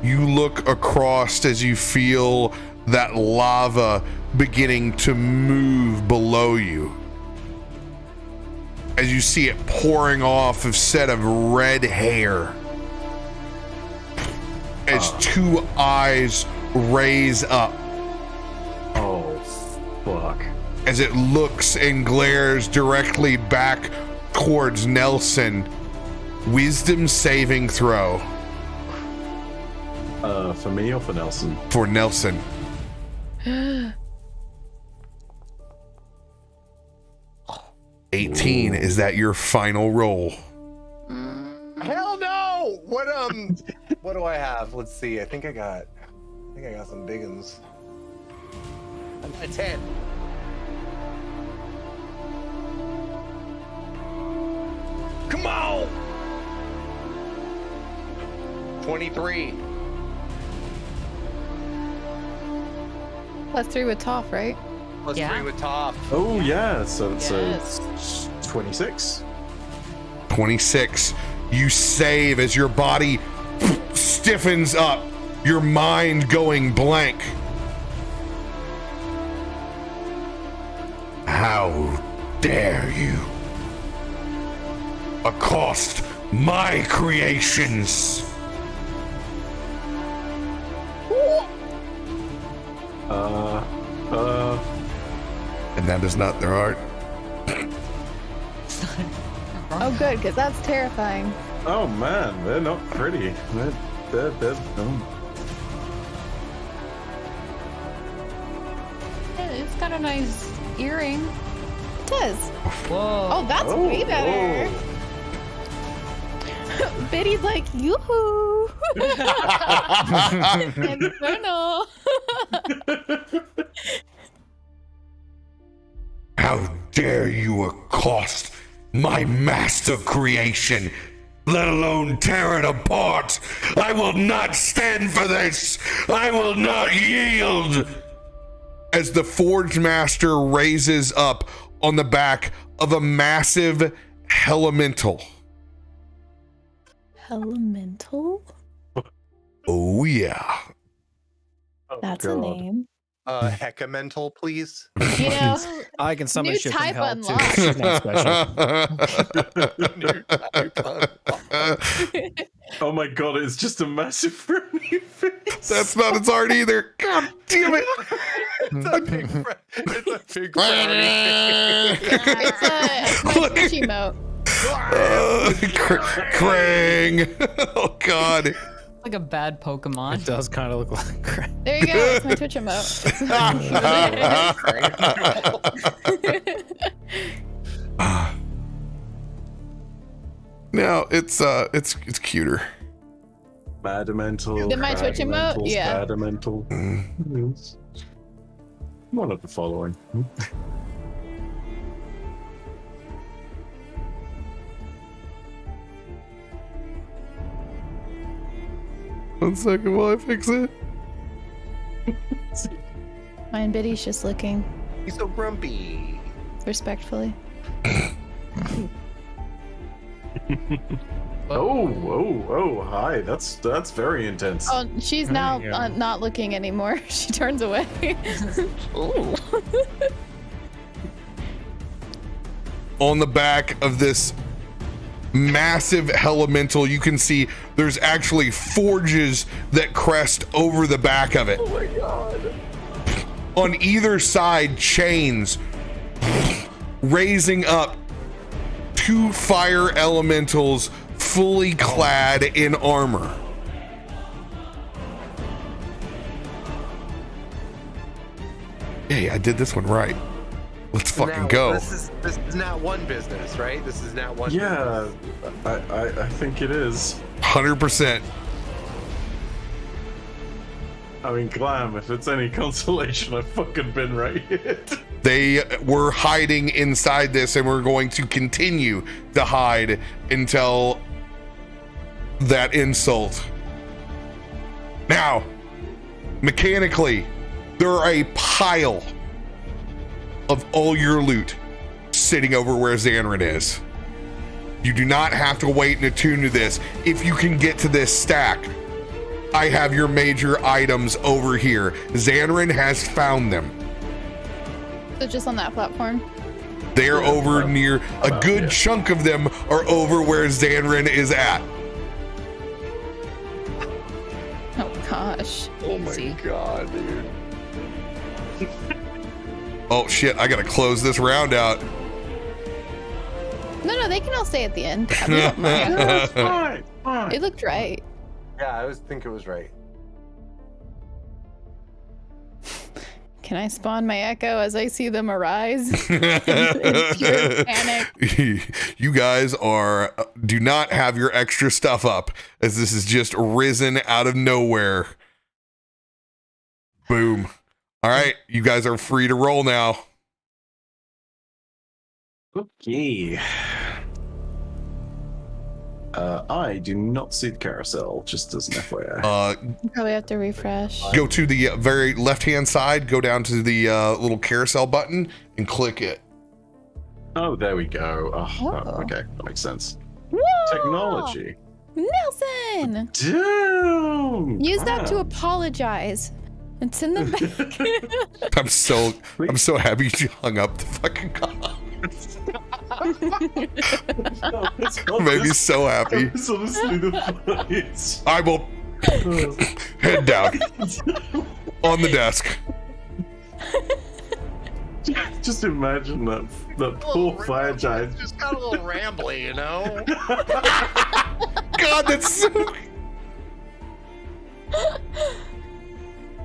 You look across as you feel that lava beginning to move below you. As you see it pouring off a set of red hair. As two eyes raise up. Oh, fuck. As it looks and glares directly back towards Nelson. Wisdom saving throw. For me or for Nelson? For Nelson. 18. Is that your final roll? Hell no! What what do I have? Let's see. I think I got some big ones. A 10. Come on! 23. +3 with Toff, right? Plus Yeah. 3 with Toff. Oh yeah, so it's Yes. 26. 26. You save as your body stiffens up, your mind going blank. How dare you accost my creations? And that is not their art. Oh, good, because that's terrifying. Oh man, they're not pretty. They're It's got a nice earring. It does. Whoa. Oh, that's way better. Biddy's like, yoo-hoo. Inferno. How dare you accost my master creation, let alone tear it apart? I will not stand for this. I will not yield. As the Forge Master raises up on the back of a massive elemental. Elemental? Oh yeah. That's a name. Hecamental, please. You know, I can summon new shit from type hell unlocked. too. She's not special. Oh my god, it's just a massive frowny face. That's not its art either. God damn it. It's a big frowny It's my Look. Twitch emote. Krang. Oh god. Like a bad Pokemon. It does kind of look like crap. There you go. It's my Twitch emote. No, it's cuter. Badamental. Did my Twitch emote? Yeah. Badamental. One of the following. One second while I fix it. Mine Biddy's just looking He's so grumpy. respectfully. Oh, hi. That's very intense. Oh, she's now Yeah. not looking anymore. She turns away. Ooh. On the back of this massive elemental, you can see there's actually forges that crest over the back of it. Oh my god. On either side, chains raising up two fire elementals fully clad in armor. Hey, I did this one right. Let's fucking Now, go. This is not one business, right? This is not one. Yeah, I think it is. 100%. I mean, Glam, if it's any consolation, I've fucking been right here. They were hiding inside this and we're going to continue to hide until that insult. Now, mechanically, there are a pile of all your loot sitting over where Zanryn is. You do not have to wait and attune to this. If you can get to this stack, I have your major items over here. Zanryn has found them. So just on that platform. They're over near, a good chunk of them are over where Zanryn is at. Oh gosh. Oh my god, dude. Oh shit, I gotta close this round out. No, they can all stay at the end. I mean, don't mind. It's fine, fine. It looked right. Yeah, I think it was right. Can I spawn my echo as I see them arise? In pure panic. You guys do not have your extra stuff up, as this is just risen out of nowhere. Boom. All right, you guys are free to roll now. Okay. I do not see the carousel, just as an FYI. Probably have to refresh. Go to the very left-hand side, go down to the little carousel button, and click it. Oh, there we go. Oh. Okay, that makes sense. Whoa! Technology. Nelson! Damn! Use that to apologize. And send them back. I'm so happy you hung up the fucking call. Made me so happy. It's honestly the funniest. I will head down on the desk. Just imagine that poor fire giant. Just got a little rambly, you know? God, that's so...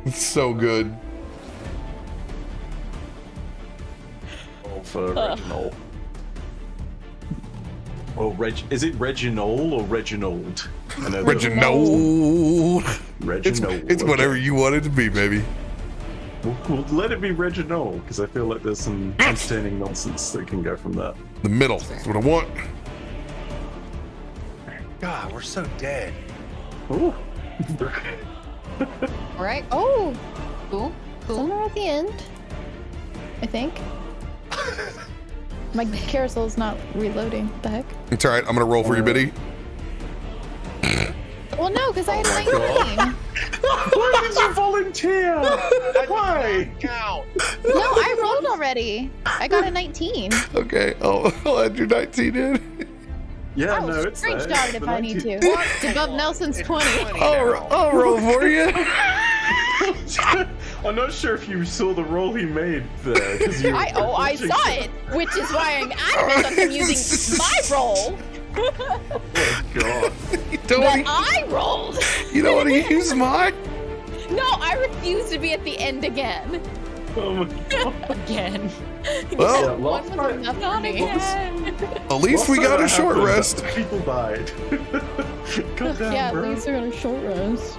It's so good. Oh, for Reginald. Oh, is it Reginald or Reginald? Reginald. Reginald. It's whatever you want it to be, baby. Well, let it be Reginald, because I feel like there's some entertaining nonsense that can go from that. The middle. That's what I want. God, we're so dead. Ooh. All right. Oh, Cool. Cool. somewhere at the end, I think. My carousel's not reloading. What the heck? It's all right. I'm gonna roll for you, Biddy. Well, no, because I had 19. Why did you volunteer? Why? Count. No, I rolled already. I got a 19. Okay. I'll add your 19 in. Yeah, I will no, it's there. screenshot it if The I need 19 to. It's above Nelson's 20. I'll roll for you. I'm not sure if you saw the roll he made there. I saw it, which is why I'm adamant of him using my roll. Oh, God. You don't That wanna, I rolled. you don't want to use mine? No, I refuse to be at the end again. Oh, my God. Again. Well, One was enough for me. at least we got a short rest. People died. Calm down, Yeah, bro. at least we're on a short rest.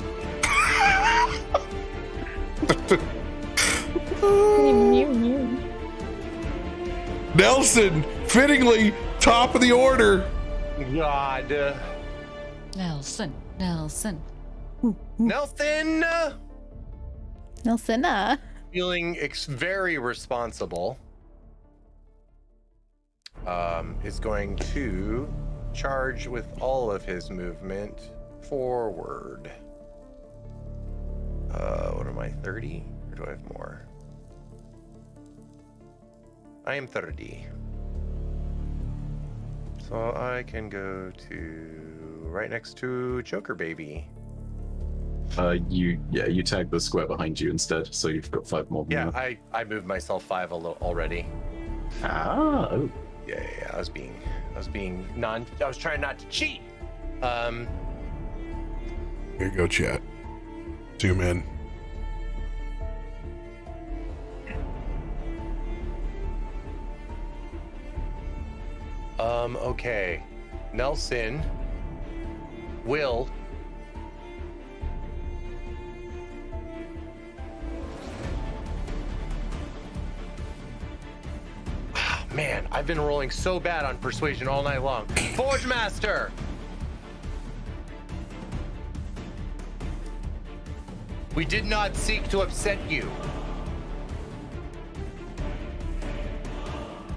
Nelson, fittingly, top of the order. God. Nelson. Nelson. Nelsona. Feeling very responsible. Is going to charge with all of his movement forward. What am I, 30? Or do I have more? I am 30. So I can go to right next to Joker Baby. You tag the square behind you instead, so you've got 5 more. Yeah, I moved myself 5 already. Ah. Oh. Yeah, I was trying not to cheat. Here you go, chat. Zoom in. Okay. Nelson will man, I've been rolling so bad on persuasion all night long. Forge Master. We did not seek to upset you.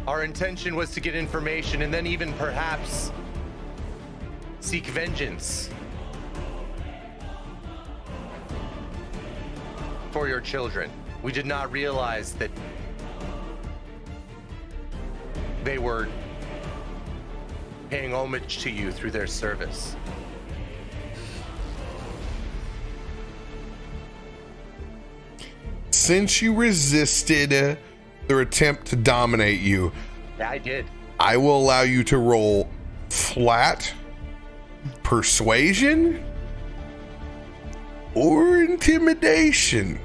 Our intention was to get information and then even perhaps seek vengeance for your children. We did not realize that they were paying homage to you through their service. Since you resisted their attempt to dominate you, Yeah, I did. I will allow you to roll flat persuasion or intimidation.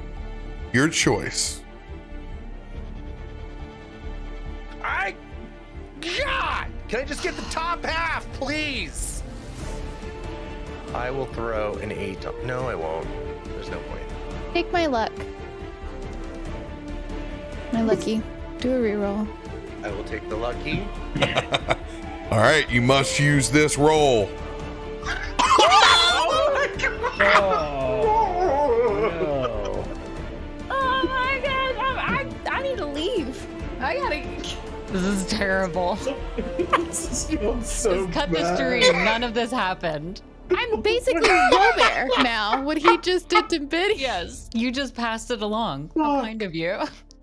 Your choice. God! Can I just get the top half, please? I will throw an 8. No, I won't. There's no point. Take my luck. My lucky. Do a reroll. I will take the lucky. All right, you must use this roll. Oh my god, I need to leave. I gotta. This is terrible. This feels so Just cut bad. the stream. None of this happened. I'm basically RoBear now. What he just did to Biddy. Yes, you just passed it along. How kind of you.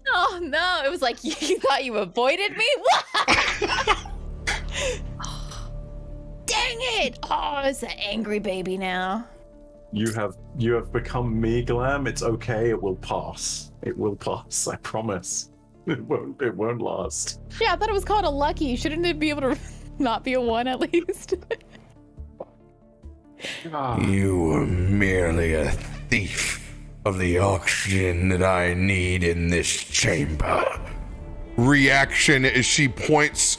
Oh no, it was like you thought you avoided me? Dang it! Oh, it's an angry baby now. You have become me, Glam. It's okay. It will pass. It will pass. I promise. It won't last. Yeah, I thought it was called a lucky. Shouldn't it be able to not be a 1 at least? You are merely a thief of the oxygen that I need in this chamber. Reaction as she points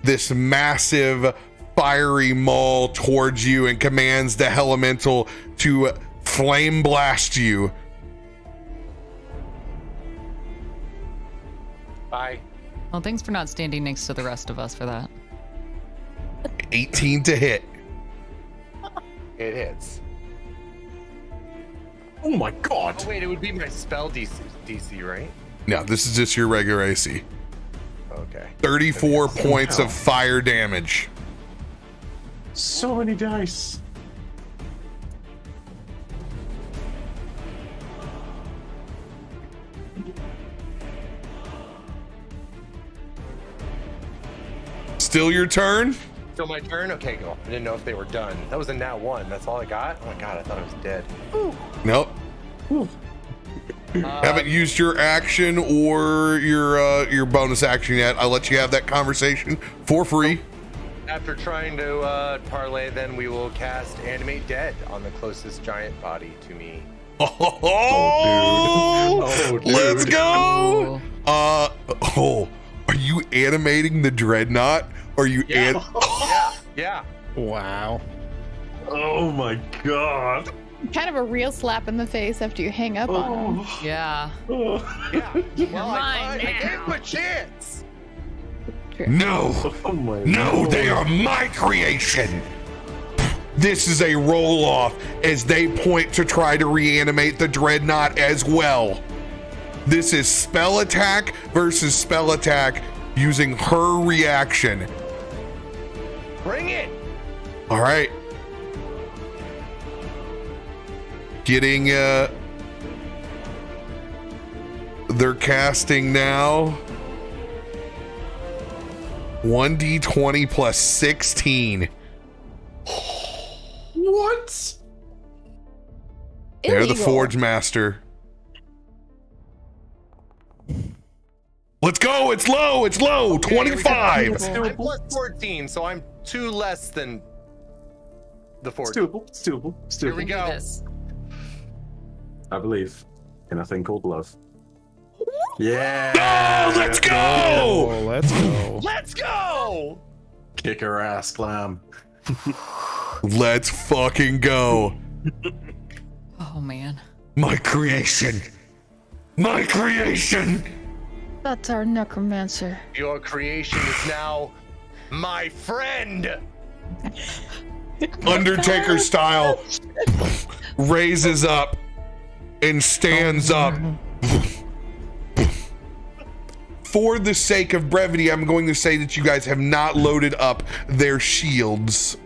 this massive fiery maul towards you and commands the elemental to flame blast you. Bye. Well, thanks for not standing next to the rest of us for that. 18 to hit. It hits. Oh my god! Oh wait, it would be my spell DC, right? No, this is just your regular AC. Okay. 34 points hell. of fire damage. So many dice. Still your turn? Still my turn? Okay, go. I didn't know if they were done. That was a nat 1. That's all I got? Oh my god, I thought I was dead. Nope. Haven't used your action or your bonus action yet. I'll let you have that conversation for free. After trying to parlay, then we will cast Animate Dead on the closest giant body to me. Oh, dude. let's go. Are you animating the dreadnought? Are you Yeah. Wow. Oh my god. Kind of a real slap in the face after you hang up on him. Yeah. Yeah. Well, I Mine gave him a chance. No. Oh my No, god. they are my creation. This is a roll off as they point to try to reanimate the dreadnought as well. This is spell attack versus spell attack using her reaction. Bring it. All right. Getting they're casting now 1d20 plus 16. What? They're the Illegal. Forge Master. Let's go. It's low. 25. I'm plus 14, so I'm 2 less than the 14. It's doable. Here we Do go. this. I believe in a thing called love. Yeah. Oh, let's go. Oh, let's go. Let's go. Kick her ass, Glam. Let's fucking go. Oh man. My creation. That's our necromancer. Your creation is now my friend. Undertaker style raises up and stands up. For the sake of brevity, I'm going to say that you guys have not loaded up their shields.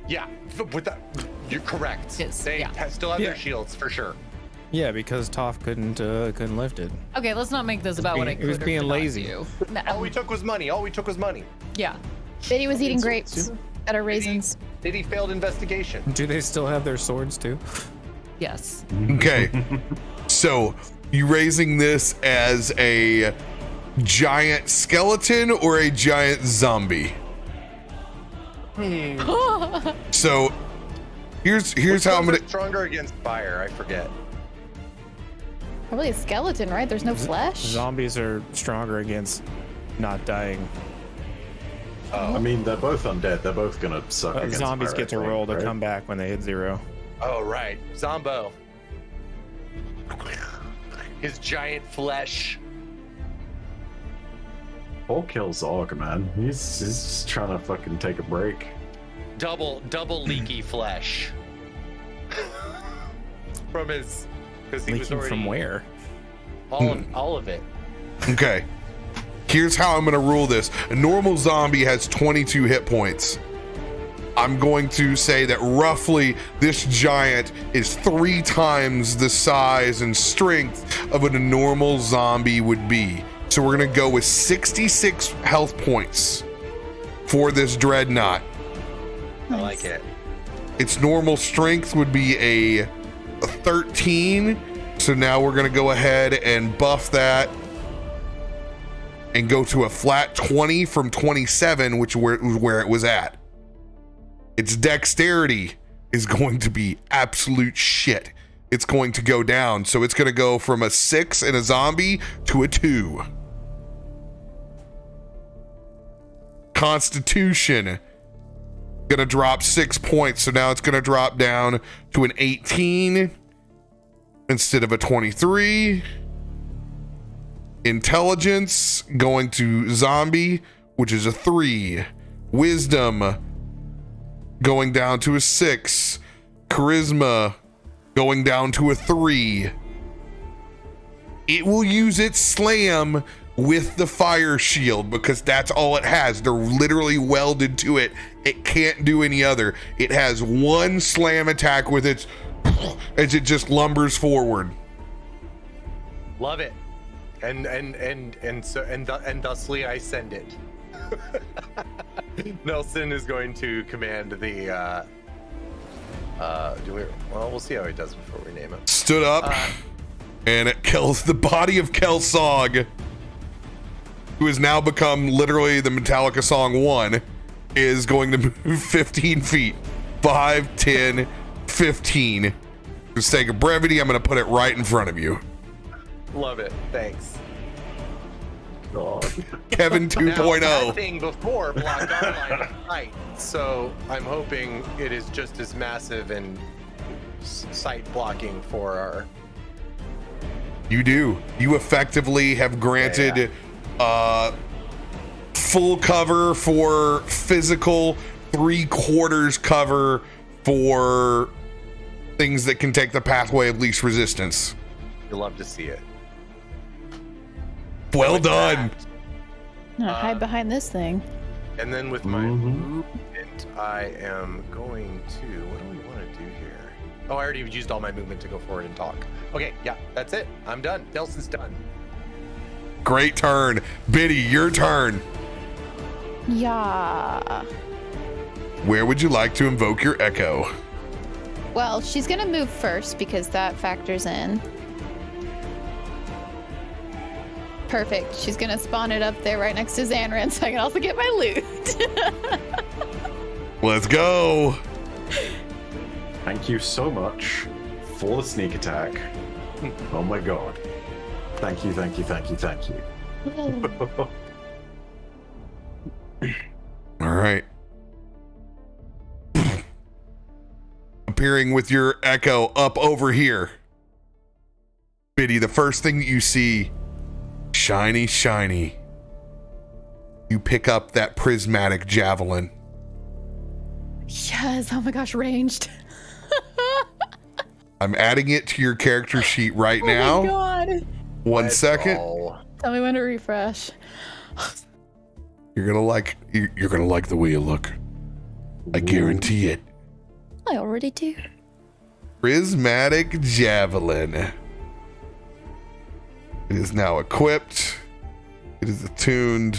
Yeah, with that, you're correct. Yes, They yeah. still have Yeah. their shields for sure. Yeah, because Toff couldn't lift it. Okay, let's not make this about what I It was could or being could not lazy. do. All we took was money. Yeah. Biddy was eating grapes at our raisins. Did he failed investigation? Do they still have their swords too? Yes. Okay. So, you raising this as a giant skeleton or a giant zombie? So, here's how I'm gonna. Stronger against fire. I forget. Probably a skeleton, right? There's no flesh. Zombies are stronger against not dying. I mean, they're both undead. They're both gonna suck. Against Zombies fire, get to I think, roll to right? come back when they hit 0. Oh right, Zombo. His giant flesh. Paul kills Orc, man. He's just trying to fucking take a break. double leaky flesh from his, because he was Leaking already from where? all of it. Okay. Here's how I'm going to rule this. A normal zombie has 22 hit points. I'm going to say that roughly this giant is 3 times the size and strength of what a normal zombie would be. So we're going to go with 66 health points for this dreadnought. I like it. Its normal strength would be a 13. So now we're going to go ahead and buff that and go to a flat 20 from 27, which was where it was at. Its dexterity is going to be absolute shit. It's going to go down. So it's going to go from a 6 in a zombie to a 2. Constitution, going to drop 6 points. So now it's going to drop down to an 18 instead of a 23. Intelligence going to zombie, which is a 3. Wisdom going down to a 6. Charisma going down to a 3. It will use its slam with the fire shield because that's all it has. They're literally welded to it. It can't do any other. It has one slam attack with its as it just lumbers forward. Love it. And thusly I send it. Nelson is going to command the we'll see how he does before we name him. Stood up and it kills the body of Kelsog, who has now become literally the Metallica song 1, is going to move 15 feet. 5, 10, 15. For the sake of brevity, I'm going to put it right in front of you. Love it. Thanks. God. Kevin 2.0. That thing before blocked our line of sight, so I'm hoping it is just as massive and sight blocking for our. You do. You effectively have granted full cover for physical, 3/4 cover for things that can take the pathway of least resistance. You'll love to see it. Well done. Hide behind this thing. And then with my movement, I am going to. What do we want to do here? Oh, I already used all my movement to go forward and talk. Okay, yeah, that's it. I'm done. Nelson's done. Great turn. Biddy, your turn. Yeah. Where would you like to invoke your echo? Well, she's gonna move first because that factors in. Perfect. She's gonna spawn it up there right next to Zanryn, so I can also get my loot. Let's go. Thank you so much for the sneak attack. Oh my god. Thank you, thank you, thank you, thank you. All right. Appearing with your echo up over here. Biddy, the first thing that you see, shiny, shiny. You pick up that prismatic javelin. Yes. Oh my gosh, ranged. I'm adding it to your character sheet right now. Oh my god. 1 second. Tell me when to refresh. You're gonna like the way you look. I guarantee it. I already do. Prismatic javelin. It is now equipped. It is attuned.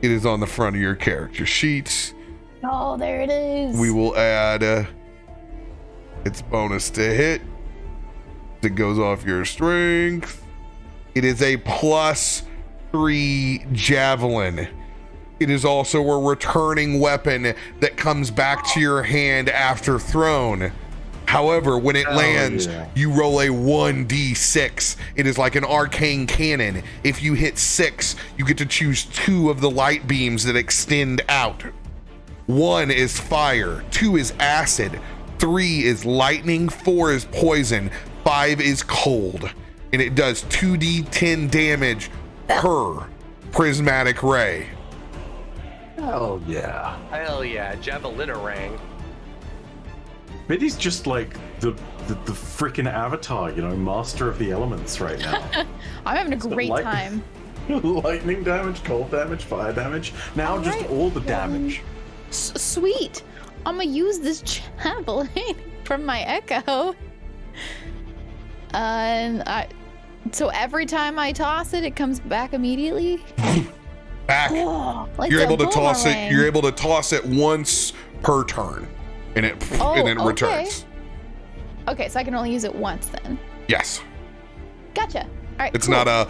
It is on the front of your character sheet. Oh, there it is. We will add its bonus to hit. It goes off your strength. It is a +3 javelin. It is also a returning weapon that comes back to your hand after thrown. However, when it lands, you roll a 1d6. It is like an arcane cannon. If you hit 6, you get to choose 2 of the light beams that extend out. 1 is fire, 2 is acid, 3 is lightning, 4 is poison, 5 is cold. And it does 2d10 damage per prismatic ray. Hell yeah. Hell yeah, Javelinarang. Biddy's just like the freaking avatar, you know, master of the elements right now. I'm having a great like- time. Lightning damage, cold damage, fire damage. Now All just right, all the damage. Sweet. I'm gonna use this javelin from my echo. So every time I toss it, it comes back immediately. Back. Like You're a able to toss it. boomerang. You're able to toss it once per turn, and it Okay. returns. Okay, so I can only use it once then. Yes. Gotcha. All right. It's cool. not a.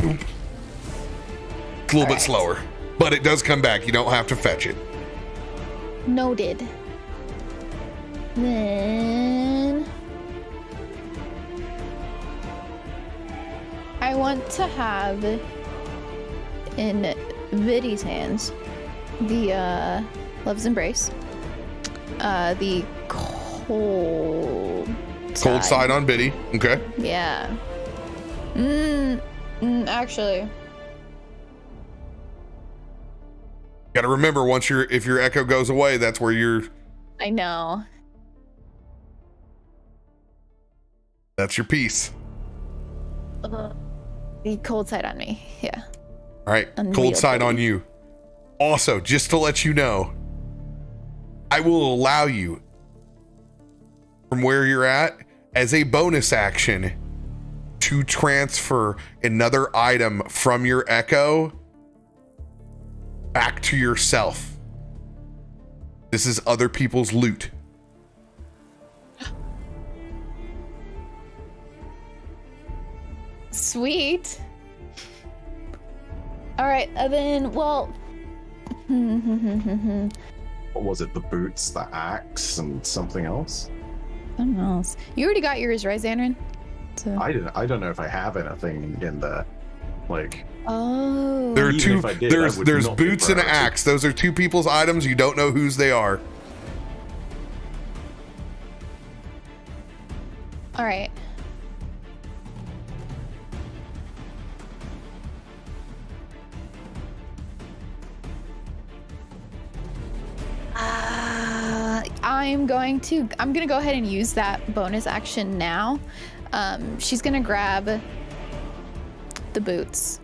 It's a little bit Alright. slower, but it does come back. You don't have to fetch it. Noted. Then I want to have in Viddy's hands the Love's Embrace, the cold Side on Biddy. Okay. Yeah. Actually, Got to remember if your echo goes away, that's where I know. that's your piece. The cold side on me. Yeah. All right. Unreal Cold side Biddy. on you. Also, just to let you know, I will allow you from where you're at as a bonus action to transfer another item from your echo back to yourself. This is other people's loot. Sweet. All right, then, well. What was it? The boots, the axe, and something else? Something else. You already got yours, right, Zanryn? So. I don't know if I have anything in there. Like, Oh. There are Even two. if I did, I There's would there's not be boots and an priority. axe. Those are two people's items. You don't know whose they are. All right. I'm gonna go ahead and use that bonus action now. She's gonna grab the boots.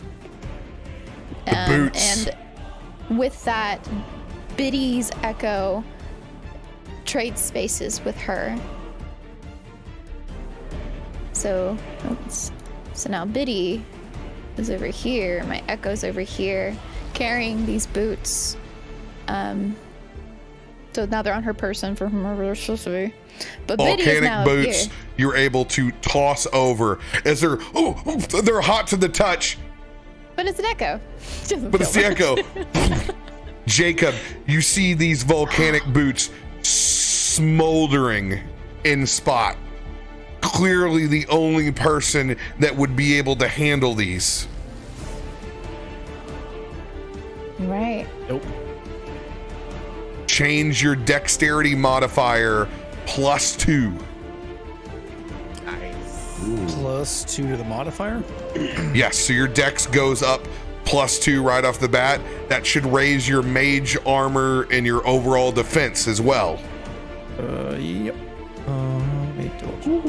Boots. And with that, Biddy's echo trades spaces with her. So now Biddy is over here. My echo's over here, carrying these boots. So now they're on her person for whomever they're supposed to be. But Biddy is now Volcanic up boots. here. You're able to toss over as they're they're hot to the touch. But it's an echo. Doesn't But it's the feel echo. much. Jacob, you see these volcanic boots smoldering in spot. Clearly the only person that would be able to handle these. Right. Nope. Change your dexterity modifier +2. Nice. +2 to the modifier. Yes, so your dex goes up +2 right off the bat. That should raise your mage armor and your overall defense as well. Yep. Let me double check.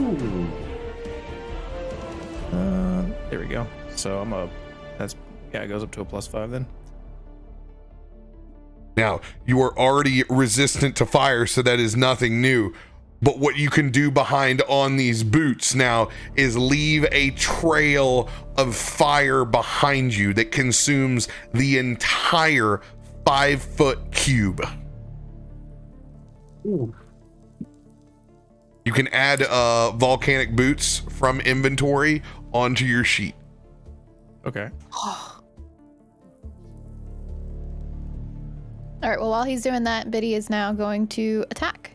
There we go. So it goes up to a +5 then. Now, you are already resistant to fire, so that is nothing new. But what you can do behind on these boots now is leave a trail of fire behind you that consumes the entire 5-foot cube. Ooh. You can add volcanic boots from inventory onto your sheet. Okay. All right. Well, while he's doing that, Biddy is now going to attack.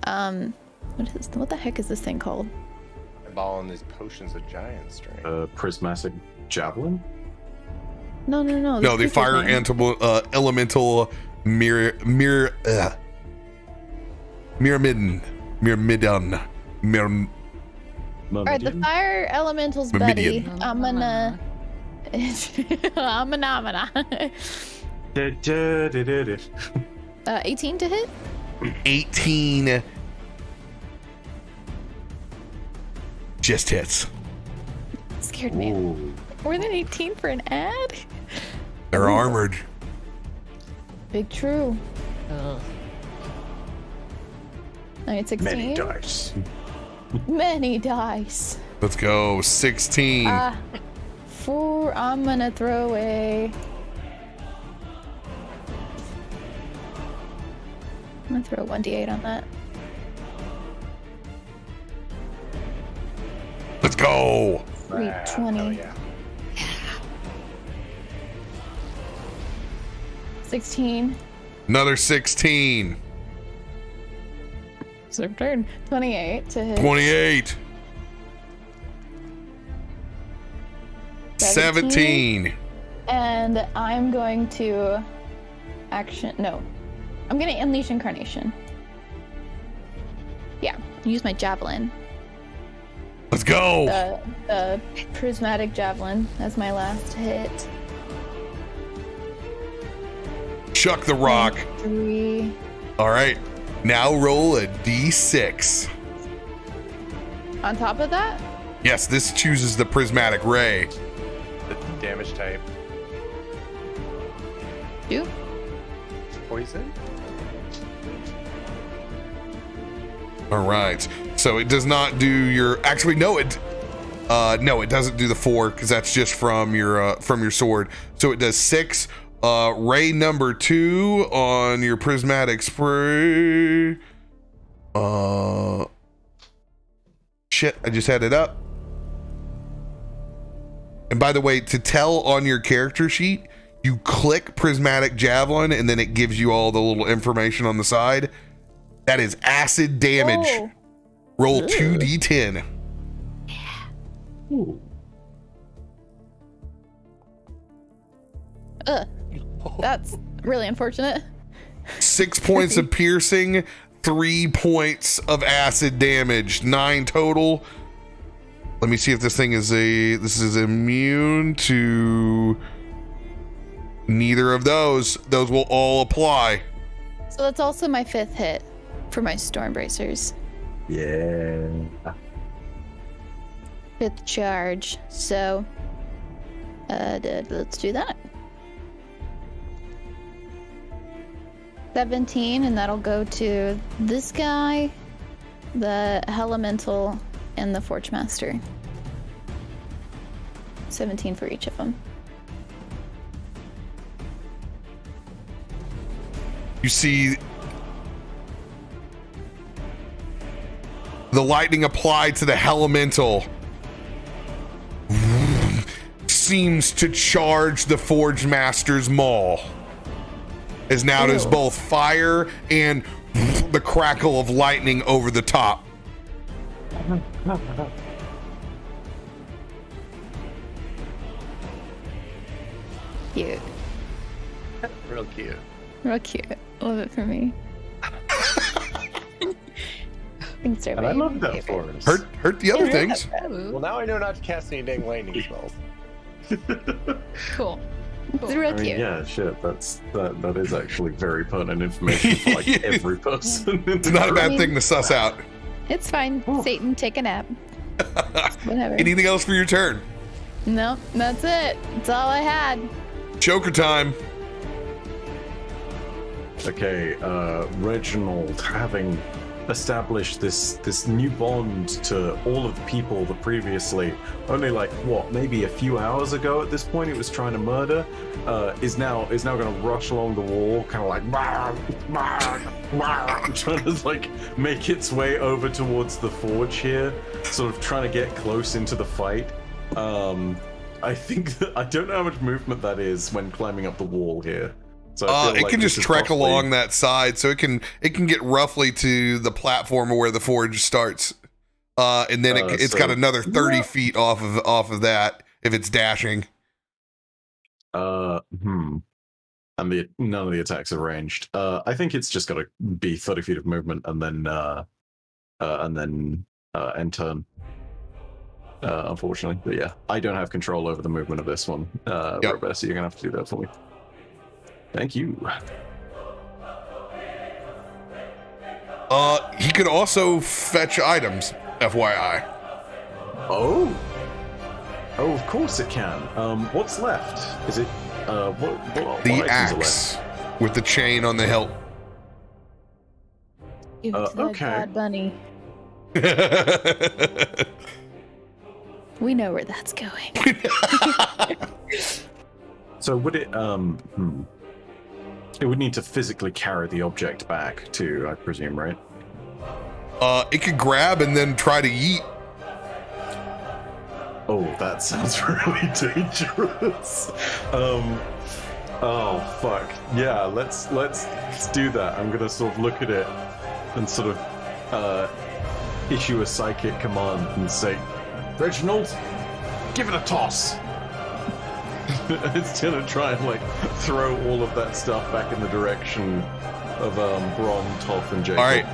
What the heck is this thing called? Balling these potions of giant strength. Prismatic javelin? No. No, the fire elemental Myrmidon. All right, the fire elemental's buddy. Myrmidian. I'm gonna. 18 to hit. 18 just hits. Scared me. Ooh. More than 18 for an ad? They're armored. Big true. Ugh. I mean, 16. Many dice. Many dice. Let's go. 16. I'm gonna throw away. I'm gonna throw a 1d8 on that. Let's go. 320. Oh, yeah. 16. Another 16. So turn 28 to hit. 28. 17. And I'm going to I'm gonna unleash incarnation. Yeah, use my javelin. Let's go. The prismatic javelin as my last hit. Chuck the rock. 3. All right. Now roll a d6. On top of that, Yes, this chooses the prismatic ray. The damage type. 2. Poison? All right. So it does not do your. Actually, no. It doesn't do the 4 because that's just from your sword. So it does 6. Ray number 2 on your prismatic spray. Shit! I just had it up. And by the way, to tell on your character sheet, you click prismatic javelin, and then it gives you all the little information on the side. That is acid damage. Oh. Roll 2d10. Ooh. That's really unfortunate. 6 points of piercing, 3 points of acid damage, 9 total. Let me see if this thing is immune to neither of those. Those will all apply. So that's also my 5th hit for my storm bracers. Yeah. 5th charge. So let's do that. 17, and that'll go to this guy, the Elemental, and the Forge Master. 17 for each of them. You see the lightning applied to the Elemental seems to charge the Forge Master's maul. As now there's both fire and the crackle of lightning over the top. Cute. Real cute. Real cute. Love it for me. Thanks, And I love that for us. Hurt the other things. Well, now I know not to cast any dang lightning spells. Cool. It's real I mean, cute. yeah, shit. That is actually very pertinent information for like every person. It's not a bad thing to suss out. It's fine. Satan, take a nap. Whatever. Anything else for your turn? No, that's it. That's all I had. Choker time. Okay, Reginald, having established this new bond to all of the people that previously, only like what, maybe a few hours ago at this point, it was trying to murder, is now going to rush along the wall, kind of like trying to like make its way over towards the forge here, sort of trying to get close into the fight. I think that, I don't know how much movement that is when climbing up the wall here. So I feel it like can this just is trek possibly- along that side, so it can get roughly to the platform where the forge starts, and then it's so- got another 30 feet off of that if it's dashing. And none of the attacks are ranged. I think it's just got to be 30 feet of movement and then end turn. Unfortunately, but yeah, I don't have control over the movement of this one. RoBear, so you're gonna have to do that for me. Thank you. He could also fetch items, FYI. Oh, of course it can. What's left? Is it what The items are axe with the chain on the hilt. Give it to that okay. God bunny. We know where that's going. So would it it would need to physically carry the object back too, I presume, right? It could grab and then try to yeet. Oh, that sounds really dangerous. Oh fuck. Yeah, let's do that. I'm gonna sort of look at it and sort of issue a psychic command and say, Reginald, give it a toss. It's gonna try and like throw all of that stuff back in the direction of Brom, Toff, and Jacob. All right.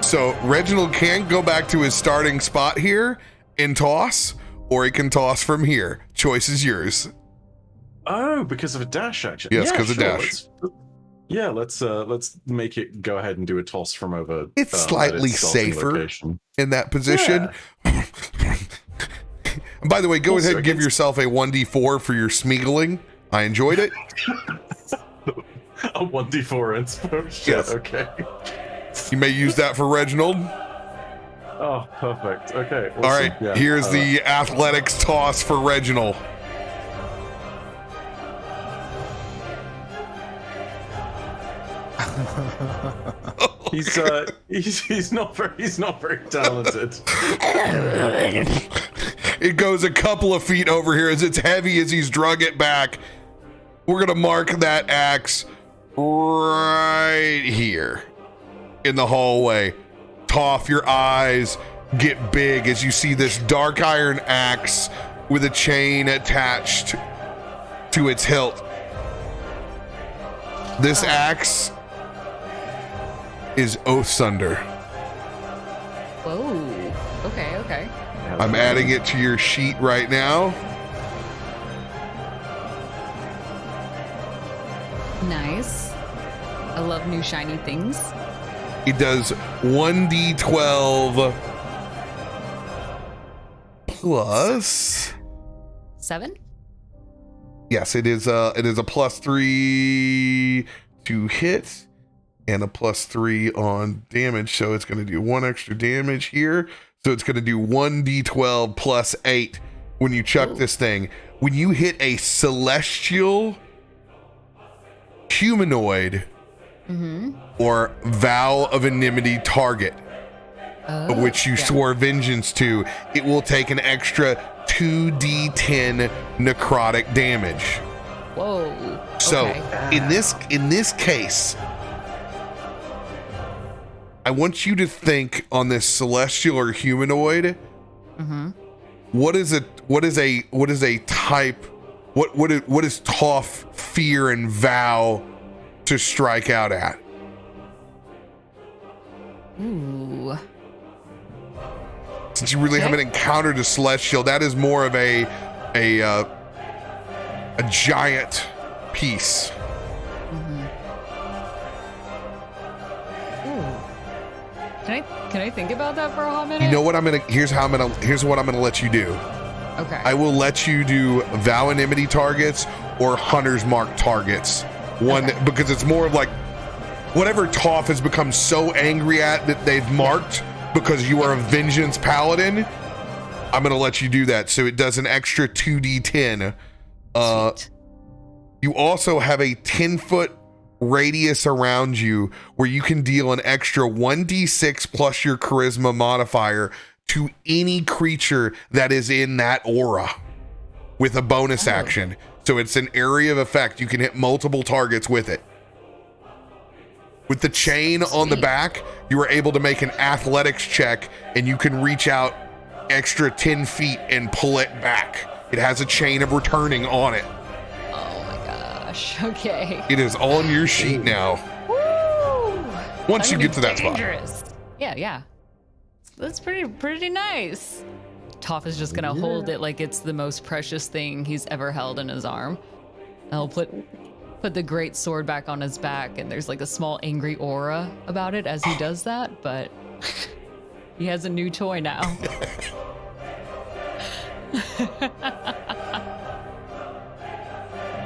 So Reginald can go back to his starting spot here and toss, or he can toss from here. Choice is yours. Oh, because of a dash action. Yes, Yeah, because of sure, dash. let's make it go ahead and do a toss from over. It's at slightly its starting safer location. in that position. And by the way, go Also ahead and give against- yourself a 1d4 for your smeagling. I enjoyed it. A 1d4 inspo. Shit, Yes. okay. You may use that for Reginald. Oh, perfect. Okay. Awesome. All right, Yeah, here's the athletics toss for Reginald. He's not very talented. It goes a couple of feet over here as it's heavy as he's drug it back. We're gonna mark that axe right here in the hallway. Toff, your eyes get big as you see this dark iron axe with a chain attached to its hilt. This axe is Oathsunder. Whoa. Okay. I'm adding it to your sheet right now. Nice. I love new shiny things. It does 1d12 plus. 7? Yes, it is a +3 to hit and a +3 on damage. So it's going to do 1 extra damage here. So it's going to do 1d12 plus 8 when you chuck this thing. When you hit a celestial, humanoid, or vow of enmity target, of which you swore vengeance to, it will take an extra 2d10 necrotic damage. Whoa. So okay. in this case, I want you to think on this celestial or humanoid. What is a type? What is Toff fear and vow to strike out at? Ooh. Since you really haven't encountered a celestial, that is more of a giant piece. Can I think about that for a hot minute? You know what here's what I'm gonna let you do. Okay. I will let you do vow enmity targets or hunter's mark targets. Because it's more of like whatever Toff has become so angry at that they've marked because you are a vengeance paladin. I'm gonna let you do that. So it does an extra 2d10. Sweet. You also have a 10-foot radius around you where you can deal an extra 1d6 plus your charisma modifier to any creature that is in that aura with a bonus action. So it's an area of effect. You can hit multiple targets with it. With the chain on the back, you are able to make an athletics check and you can reach out extra 10 feet and pull it back. It has a chain of returning on it. Oh my gosh. Okay. It is on your sheet now. Woo! Once you get to that spot. Dangerous. Yeah. That's pretty nice. Toff is just gonna hold it like it's the most precious thing he's ever held in his arm. And he'll put put the great sword back on his back, and there's like a small angry aura about it as he does that, but he has a new toy now.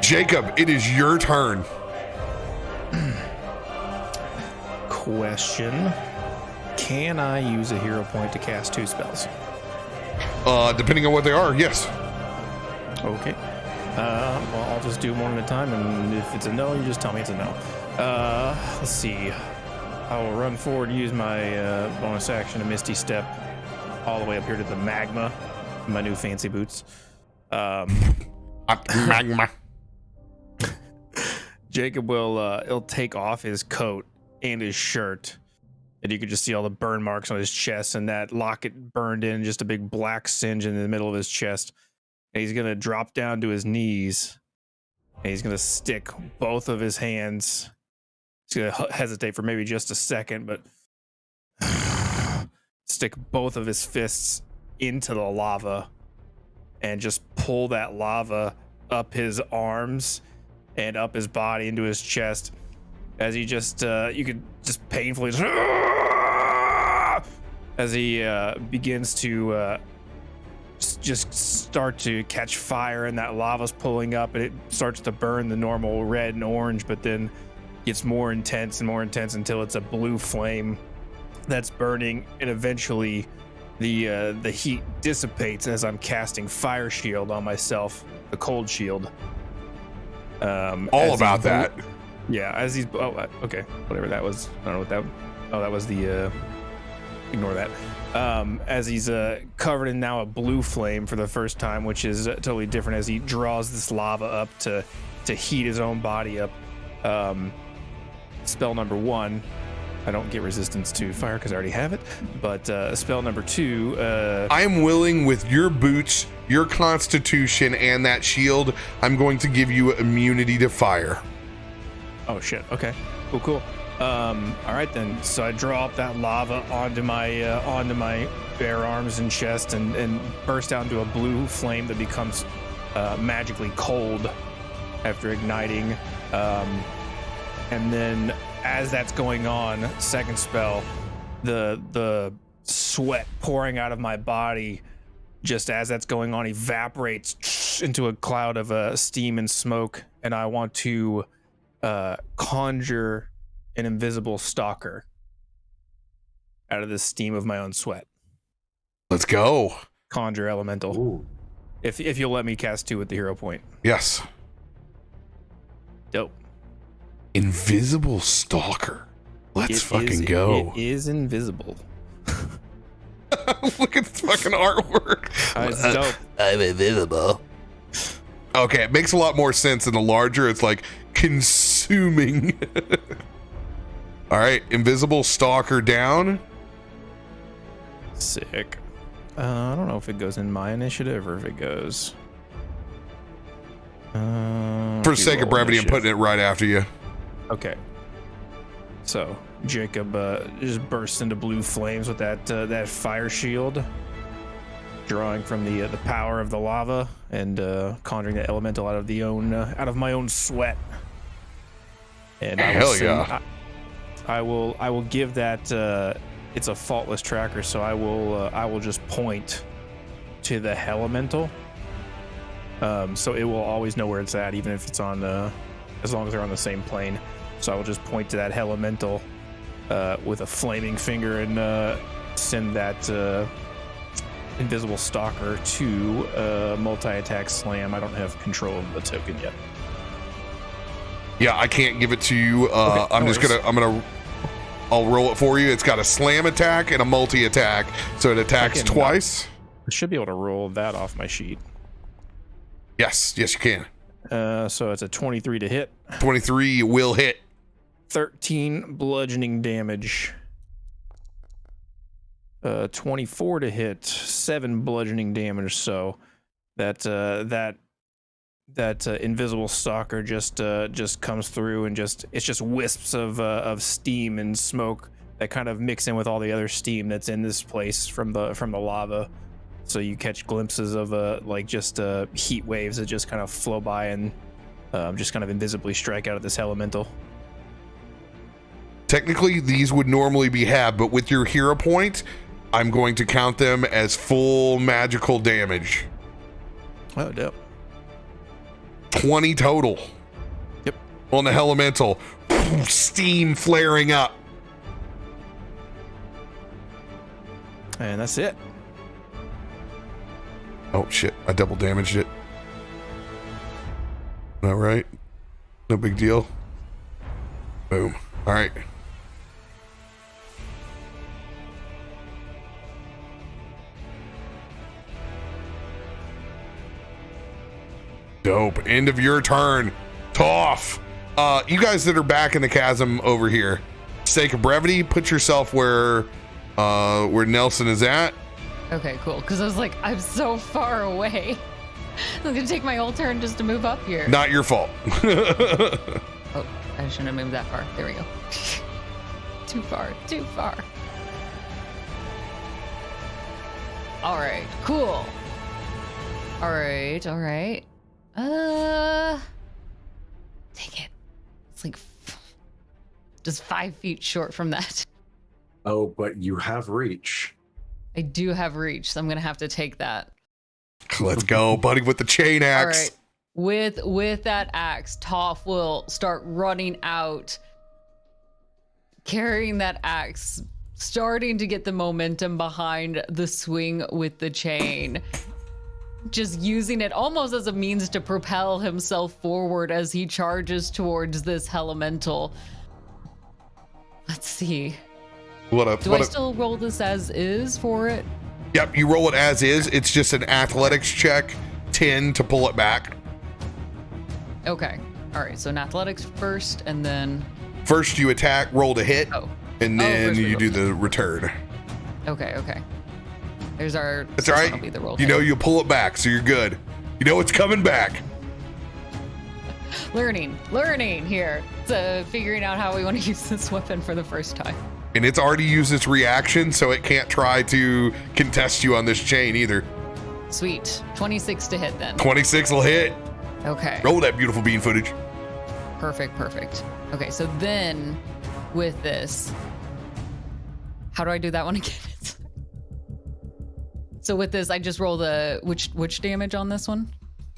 Jacob, it is your turn. Question. Can I use a hero point to cast 2 spells? Depending on what they are, yes. Okay. Well, I'll just do one at a time, and if it's a no, you just tell me it's a no. Let's see. I will run forward, use my bonus action to Misty Step all the way up here to the magma, my new fancy boots. Magma. Jacob will he'll take off his coat and his shirt, and you can just see all the burn marks on his chest, and that locket burned in, just a big black singe in the middle of his chest. And he's gonna drop down to his knees, and he's gonna stick both of his hands. He's gonna hesitate for maybe just a second, but stick both of his fists into the lava and just pull that lava up his arms and up his body into his chest, as he just you could just painfully as he begins to just start to catch fire, and that lava's pulling up, and it starts to burn the normal red and orange, but then gets more intense and more intense until it's a blue flame that's burning, and eventually the heat dissipates as I'm casting Fire Shield on myself, the cold shield. All about that. Yeah, as he's okay, whatever that was. I don't know what that. Oh, that was the. Ignore that. As he's covered in now a blue flame for the first time, which is totally different, as he draws this lava up to heat his own body up. Spell number 1, I don't get resistance to fire because I already have it, but spell number 2, I am willing, with your boots, your constitution, and that shield, I'm going to give you immunity to fire. Oh shit, okay, cool. All right then, so I draw up that lava onto my bare arms and chest, and burst out into a blue flame that becomes magically cold after igniting. And then as that's going on, second spell, the sweat pouring out of my body, just as that's going on, evaporates into a cloud of steam and smoke, and I want to conjure an invisible stalker out of the steam of my own sweat. Let's go. Conjure elemental. Ooh. If you'll let me cast 2 with the hero point. Yes. Dope. Invisible stalker. Let's fucking go. It is invisible. Look at this fucking artwork. It's dope. I'm invisible. Okay, it makes a lot more sense in the larger. It's like consuming. All right, invisible stalker down. Sick. I don't know if it goes in my initiative or if it goes. For the sake of brevity, I'm putting it right after you. Okay. So Jacob just bursts into blue flames with that fire shield, drawing from the power of the lava and conjuring the elemental out of my own sweat. And I will give that. It's a faultless tracker, so I will just point to the elemental. So it will always know where it's at, even if it's on as long as they're on the same plane. So I will just point to that elemental with a flaming finger and send that invisible stalker to multi-attack slam. I don't have control of the token yet. Yeah, I can't give it to you. Okay, I'll roll it for you. It's got a slam attack and a multi-attack, so it attacks twice. I should be able to roll that off my sheet. Yes, you can. So it's a 23 to hit. 23 will hit. 13 bludgeoning damage. 24 to hit, 7 bludgeoning damage. So that invisible stalker just comes through and it's just wisps of steam and smoke that kind of mix in with all the other steam that's in this place from the lava. So you catch glimpses of just heat waves that just kind of flow by and just kind of invisibly strike out at this elemental. Technically, these would normally be halved, but with your hero point, I'm going to count them as full magical damage. Oh, dope. 20 total. Yep. On the elemental. Steam flaring up. And that's it. Oh, shit. I double damaged it. All right. No big deal. Boom. All right. Dope. End of your turn. Toff. You guys that are back in the chasm over here, sake of brevity, put yourself where Nelson is at. Okay, cool. Because I was like, I'm so far away. I'm gonna take my whole turn just to move up here. Not your fault. Oh, I shouldn't have moved that far. There we go. Too far. Too far. All right. Cool. All right. All right. Take it. It's like just 5 feet short from that. Oh, but you have reach. I do have reach, so I'm gonna have to take that. Let's go, buddy, with the chain axe. All right. With that axe, Toff will start running out, carrying that axe, starting to get the momentum behind the swing with the chain. Just using it almost as a means to propel himself forward as he charges towards this elemental. Let's see. Do I still roll this as is for it? Yep, you roll it as is. It's just an athletics check, 10 to pull it back. Okay. All right. So an athletics first, and then first you attack, roll to hit, and then you do the return. Okay. Okay. There's our. That's all right. You know you pull it back, so you're good. You know it's coming back. Learning here. So figuring out how we want to use this weapon for the first time. And it's already used its reaction, so it can't try to contest you on this chain either. Sweet. 26 to hit then. 26 will hit. Okay. Roll that beautiful bean footage. Perfect. Okay, so then with this, how do I do that one again? So with this, I just roll the which damage on this one?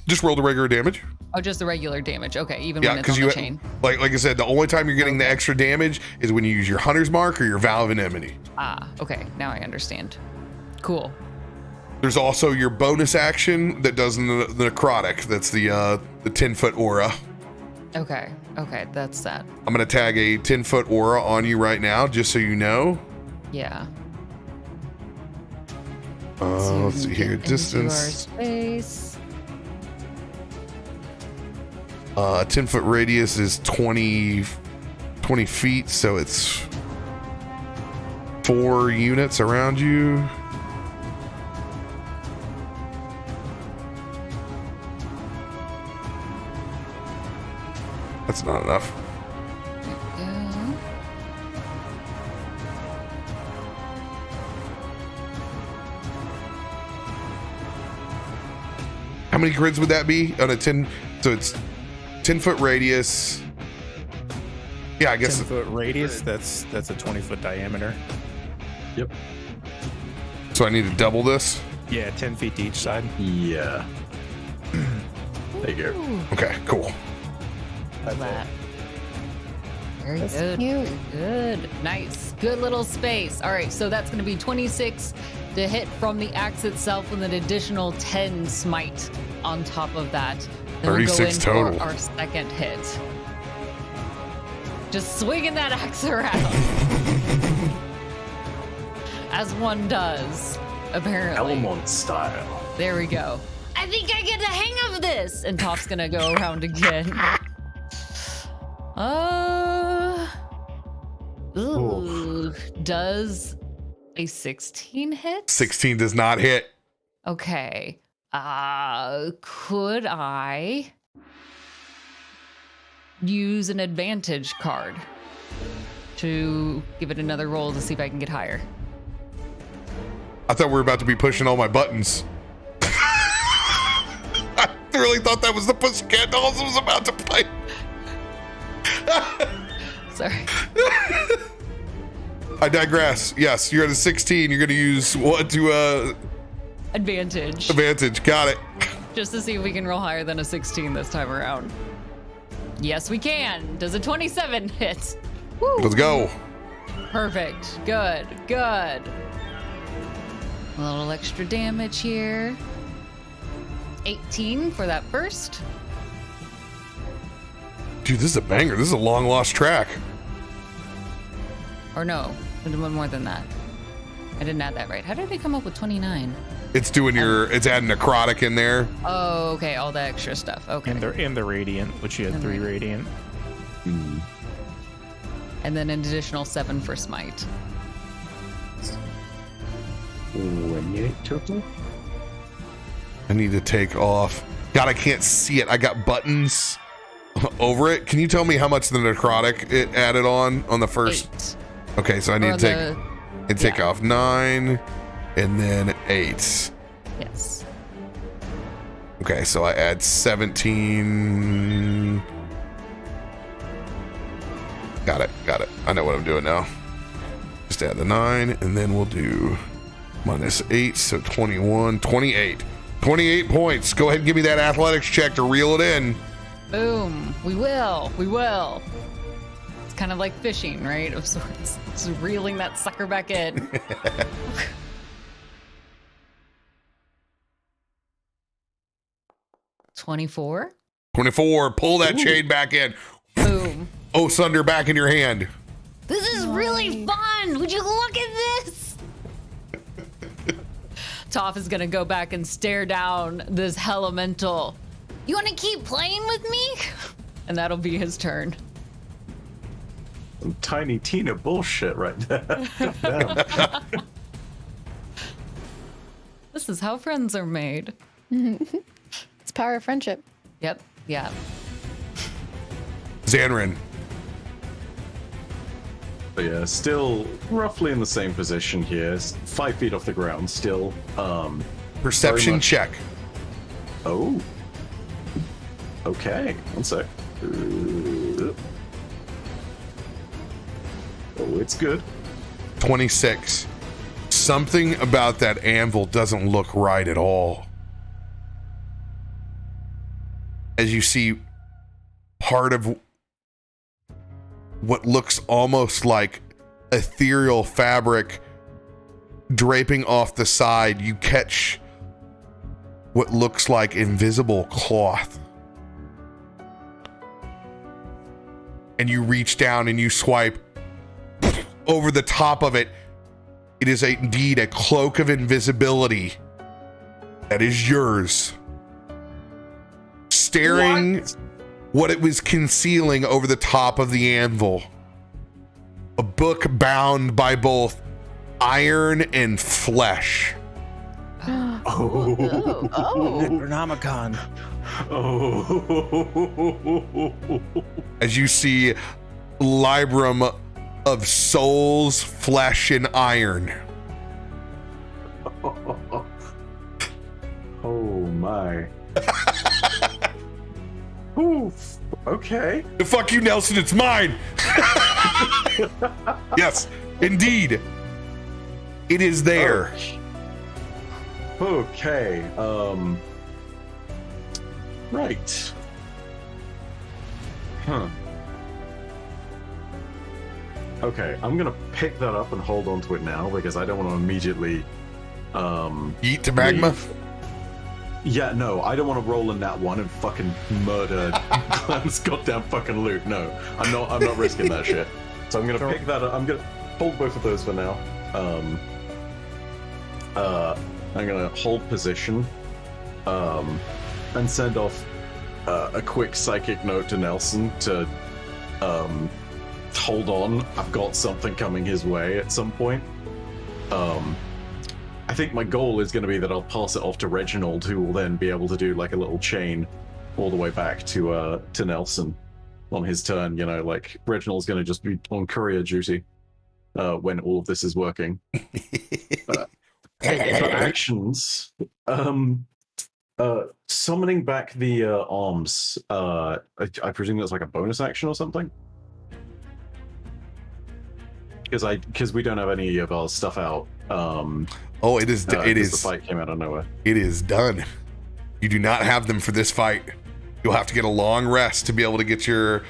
Just roll the regular damage. Oh, just the regular damage. Okay, even when it's on the chain. Like I said, the only time you're getting the extra damage is when you use your Hunter's Mark or your Vow of Enmity. Ah, okay. Now I understand. Cool. There's also your bonus action that does the necrotic. That's the 10-foot aura. Okay, that's that. I'm gonna tag a 10-foot aura on you right now, just so you know. Yeah. Let's see here. Distance. Space. 10-foot radius is 20 feet, so it's 4 units around you. That's not enough. Yeah. How many grids would that be on a 10? So it's 10-foot radius. Yeah, I guess 10-foot radius. That's a 20-foot diameter. Yep. So I need to double this. Yeah, 10 feet to each side. Yeah. There you go. Okay, cool. That's that. Very That's good. cute. Very good. Nice. Good little space. All right, so that's going to be 26 to hit from the axe itself with an additional 10 smite on top of that. Then 36 we'll go in total. for our second hit. Just swinging that axe around. As one does, apparently. Elmont style. There we go. I think I get the hang of this. And Toff's gonna go around again. Ooh. Does a 16 hit? 16 does not hit. Okay. Could I use an advantage card to give it another roll to see if I can get higher? I thought we were about to be pushing all my buttons. I really thought that was the Pussycat Dolls I was about to play. Sorry. I digress. Yes, you're at a 16. You're going to use what to Advantage. advantage. Got it. Just to see if we can roll higher than a 16 this time around. Yes, we can. Does a 27 hit? Woo. Let's go. Perfect. Good. Good. A little extra damage here. 18 for that first. Dude, this is a banger. This is a long lost track. Or no, I did one more than that. I didn't add that right. How did they come up with 29? It's doing it's adding necrotic in there. Oh, okay, all the extra stuff. Okay. And the radiant, which you had 3 radiant. And then an additional 7 for smite. 28 total. I need to take off. God, I can't see it. I got buttons over it. Can you tell me how much the necrotic it added on the first? 8. Okay, so I need to take off 9 and then 8. Yes. Okay, so I add 17. Got it. I know what I'm doing now. Just add the 9 and then we'll do minus 8, so 21, 28. 28 points. Go ahead and give me that athletics check to reel it in. Boom. We will. It's kind of like fishing, right? Of sorts. Just reeling that sucker back in. 24. 24. Pull that chain back in. Boom. Oh, Sunder back in your hand. This is really fun. Would you look at this? Toff is gonna go back and stare down this elemental. You want to keep playing with me? And that'll be his turn. Some Tiny Tina bullshit right there. This is how friends are made. It's power of friendship. Yep. Yeah. Zanryn. But yeah, still roughly in the same position here. 5 feet off the ground still. Perception check. Oh. Okay. One sec. Oh, it's good. 26. Something about that anvil doesn't look right at all. As you see part of what looks almost like ethereal fabric draping off the side, you catch what looks like invisible cloth. And you reach down and you swipe over the top of it. It is indeed a cloak of invisibility that is yours. Staring what it was concealing over the top of the anvil. A book bound by both iron and flesh. Oh. Necronomicon. Oh. As you see Librum of souls, flesh, and iron. Oh my. Oof. Okay. The fuck you, Nelson, it's mine. Yes, indeed. It is there. Okay. Right. Huh. Okay, I'm gonna pick that up and hold on to it now because I don't want to immediately Eat to magma. leave. Yeah, no, I don't want to roll in that one and fucking murder Glam's goddamn fucking loot. No, I'm not risking that shit. So I'm gonna pick that up. I'm gonna hold both of those for now. I'm gonna hold position, and send off a quick psychic note to Nelson to hold on. I've got something coming his way at some point. I think my goal is going to be that I'll pass it off to Reginald, who will then be able to do like a little chain all the way back to Nelson on his turn. You know, like Reginald's going to just be on courier duty when all of this is working. For actions, summoning back the arms, I presume that's like a bonus action or something? Because we don't have any of our stuff out. Oh, it is. It is. The fight came out of nowhere. It is done. You do not have them for this fight. You'll have to get a long rest to be able to get your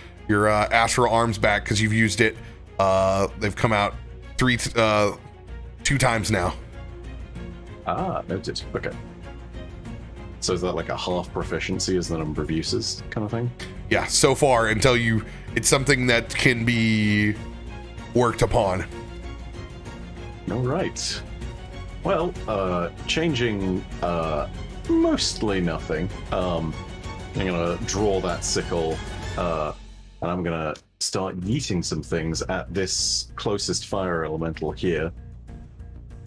astral arms back because you've used it. They've come out 2 times now. Ah, noted. Okay. So is that like a half proficiency as the number of uses kind of thing? Yeah, so far until it's something that can be worked upon. All right. Well, changing mostly nothing. I'm gonna draw that sickle, and I'm gonna start yeeting some things at this closest fire elemental here.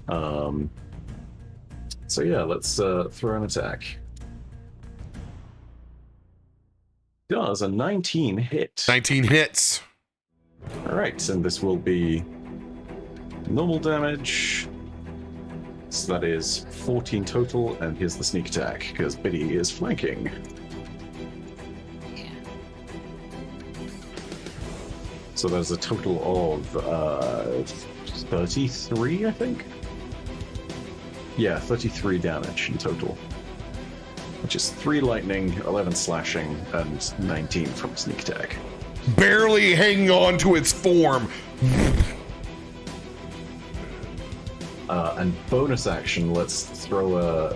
So yeah, let's throw an attack. Does a 19 hit? 19 hits. All right, and this will be normal damage. So that is 14 total, and here's the sneak attack, because Biddy is flanking. Yeah. So there's a total of 33, I think? Yeah, 33 damage in total. Which is 3 lightning, 11 slashing, and 19 from sneak attack. Barely hanging on to its form. And bonus action, let's throw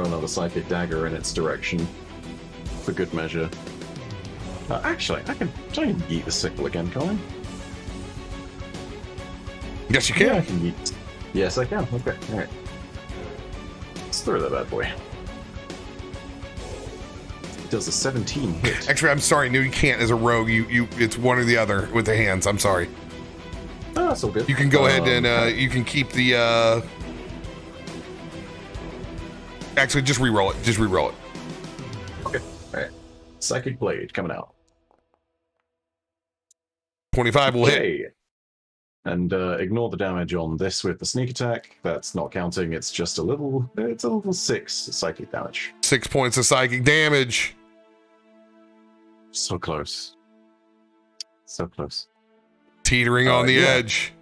another psychic dagger in its direction for good measure. Actually, I can yeet the sickle again, can't I? Yes, you can. Yeah, I can yeet. Yes, I can. Okay, all right. Let's throw that bad boy. It does a 17 hit. Actually, I'm sorry. No, you can't. As a rogue, it's one or the other with the hands. I'm sorry. Oh, that's all good. You can go ahead and you can keep the. Actually, just re-roll it. Just re-roll it. Okay. All right. Psychic blade coming out. 25 will hit. Okay. And ignore the damage on this with the sneak attack. That's not counting. It's just a level 6 psychic damage. 6 points of psychic damage. So close. So close. Teetering on the yeah. edge.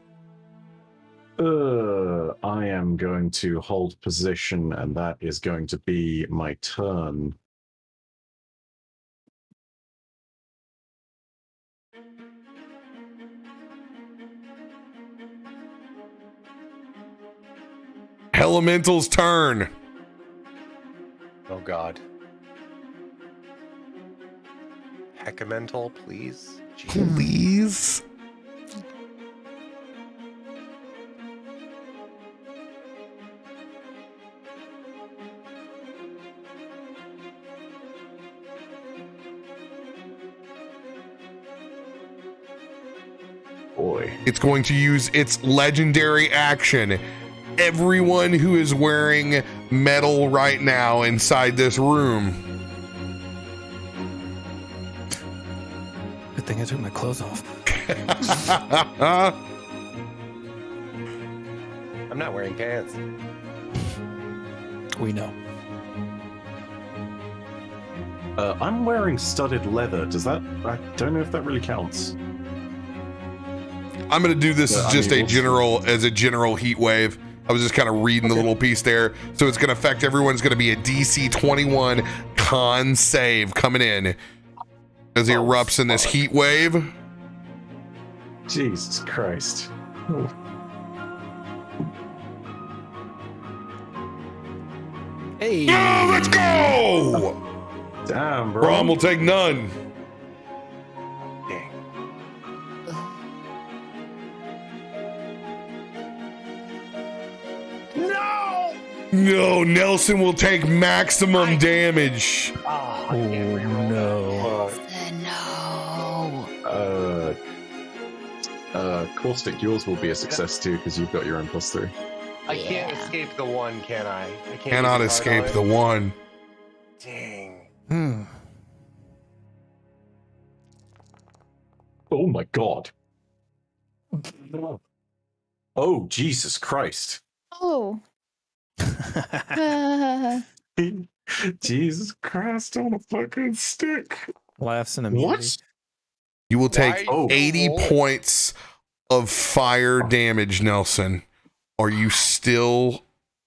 I am going to hold position, and that is going to be my turn. Elemental's turn. Oh God. Heckamental, please. Jeez. Please. Boy. It's going to use its legendary action. Everyone who is wearing metal right now inside this room. Good thing I took my clothes off. I'm not wearing pants. We know. I'm wearing studded leather. Does that? I don't know if that really counts. I'm going to do this as just a general heat wave. I was just kind of reading the little piece there. So it's going to affect everyone. It's going to be a DC 21 con save coming in as he erupts in this heat wave. Jesus Christ. Hey. Oh, let's go! Damn, bro. Brom will take none. Dang. No, Nelson will take maximum damage. Oh, Oh, no. Caustic, yours will be a success too because you've got your own +3. I can't escape the one, can I? I Cannot use escape hard the on one. it. Dang. Oh my god. Oh, Jesus Christ. Oh. Jesus Christ on a fucking stick. Laughs and immunity. What? You will take Why 80 roll? points of fire damage, Nelson. Are you still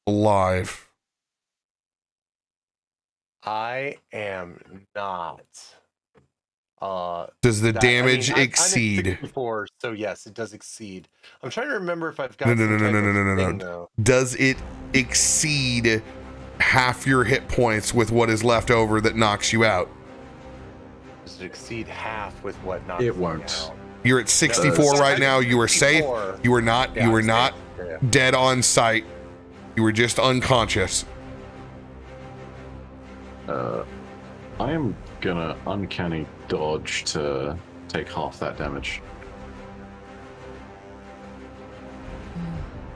alive? I am not. Does the damage exceed? I'm at 64, so yes, it does exceed. I'm trying to remember if I've got No. thing, though. Does it exceed half your hit points with what is left over that knocks you out? Does it exceed half with what knocks It me won't. out? You're at 64 right now. You are safe. 64. You are not. Yeah, You are I'm not safe. Yeah. dead on sight. You were just unconscious. I am gonna uncanny dodge to take half that damage.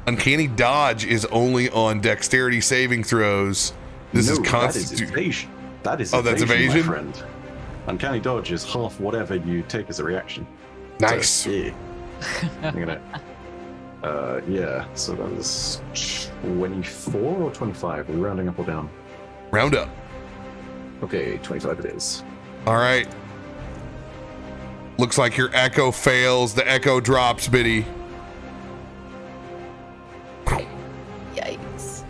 Uncanny dodge is only on dexterity saving throws. This No, is that is constitution. evasion. That is Oh, that's evasion? my friend. Uncanny dodge is half whatever you take as a reaction. Nice. So, yeah. I'm gonna. Yeah. So that is 24 or 25. Are we rounding up or down? Round up. Okay, 25 it is. All right. Looks like your echo fails. The echo drops, Biddy. Yikes.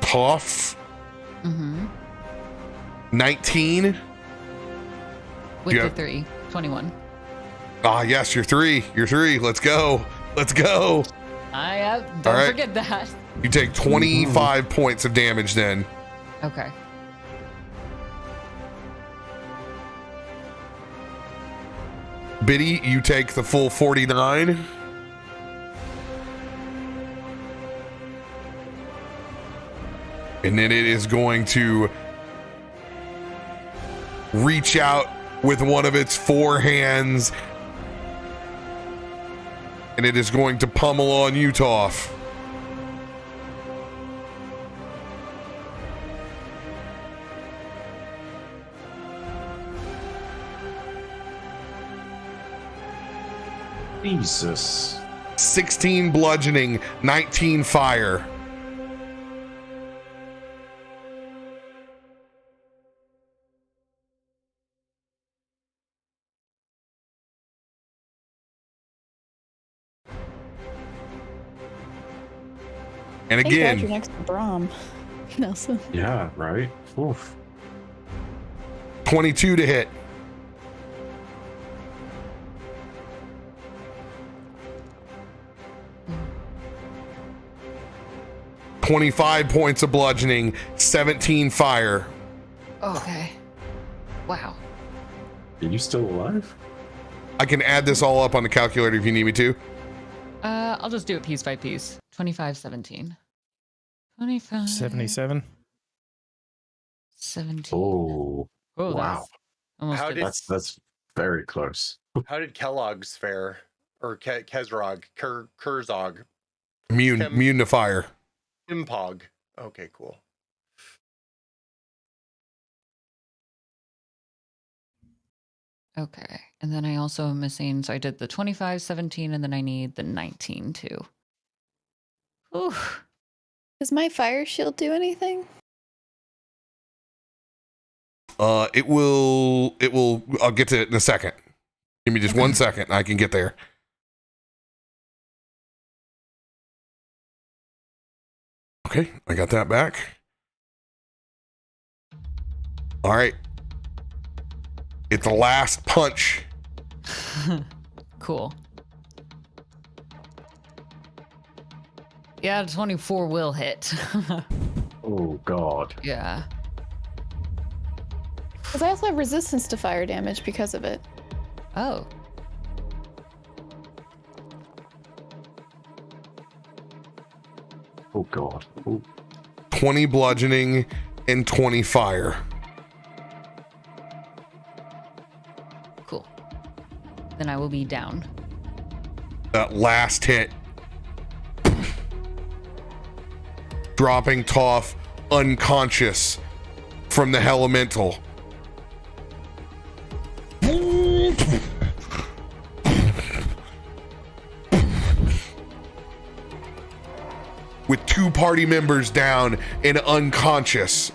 Toff. Mm-hmm. 19. With Yeah. the 3. 21. Ah, yes, you're 3. You're 3. Let's go. Let's go. Don't All right. forget that. You take 25 points of damage then. Okay. Biddy, you take the full 49. And then it is going to reach out with one of its 4 hands. And it is going to pummel on you, Toff. Jesus. 16 bludgeoning, 19 fire. And Thank God you're again, next to Brom, Nelson. Yeah, right? Oof. 22 to hit. $25 points of bludgeoning, 17 fire. Okay. Wow. Are you still alive? I can add this all up on the calculator if you need me to. I'll just do it piece by piece. 25, 17. 25. 77. 17. Oh, Oh, wow. that's almost How good. did- That's very close. How did Kellogg's fare? Or Kezrog? Kurzog? Immune to fire. Impog. Okay, cool. Okay. And then I also am missing, so I did the 25, 17, and then I need the 19 too. Ooh. Does my fire shield do anything? It will, I'll get to it in a second. Give me just 1 second. I can get there. Okay, I got that back. All right. It's the last punch. Cool. Yeah, 24 will hit. Oh, God. Yeah. Because I also have resistance to fire damage because of it. Oh. Oh, God. Oh, 20 bludgeoning and 20 fire. Cool. Then I will be down. That last hit. Dropping Toff unconscious from the elemental. with 2 party members down and unconscious.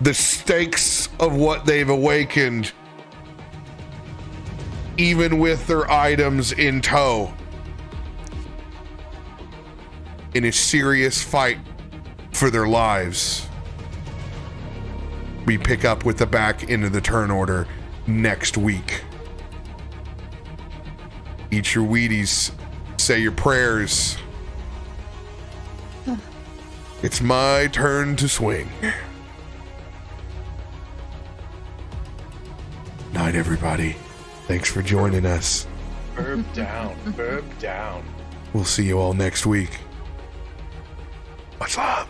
The stakes of what they've awakened, even with their items in tow, in a serious fight for their lives. We pick up with the back end of the turn order next week. Eat your Wheaties, say your prayers. It's my turn to swing. Night, everybody. Thanks for joining us. Burp down, burp down. We'll see you all next week. What's up?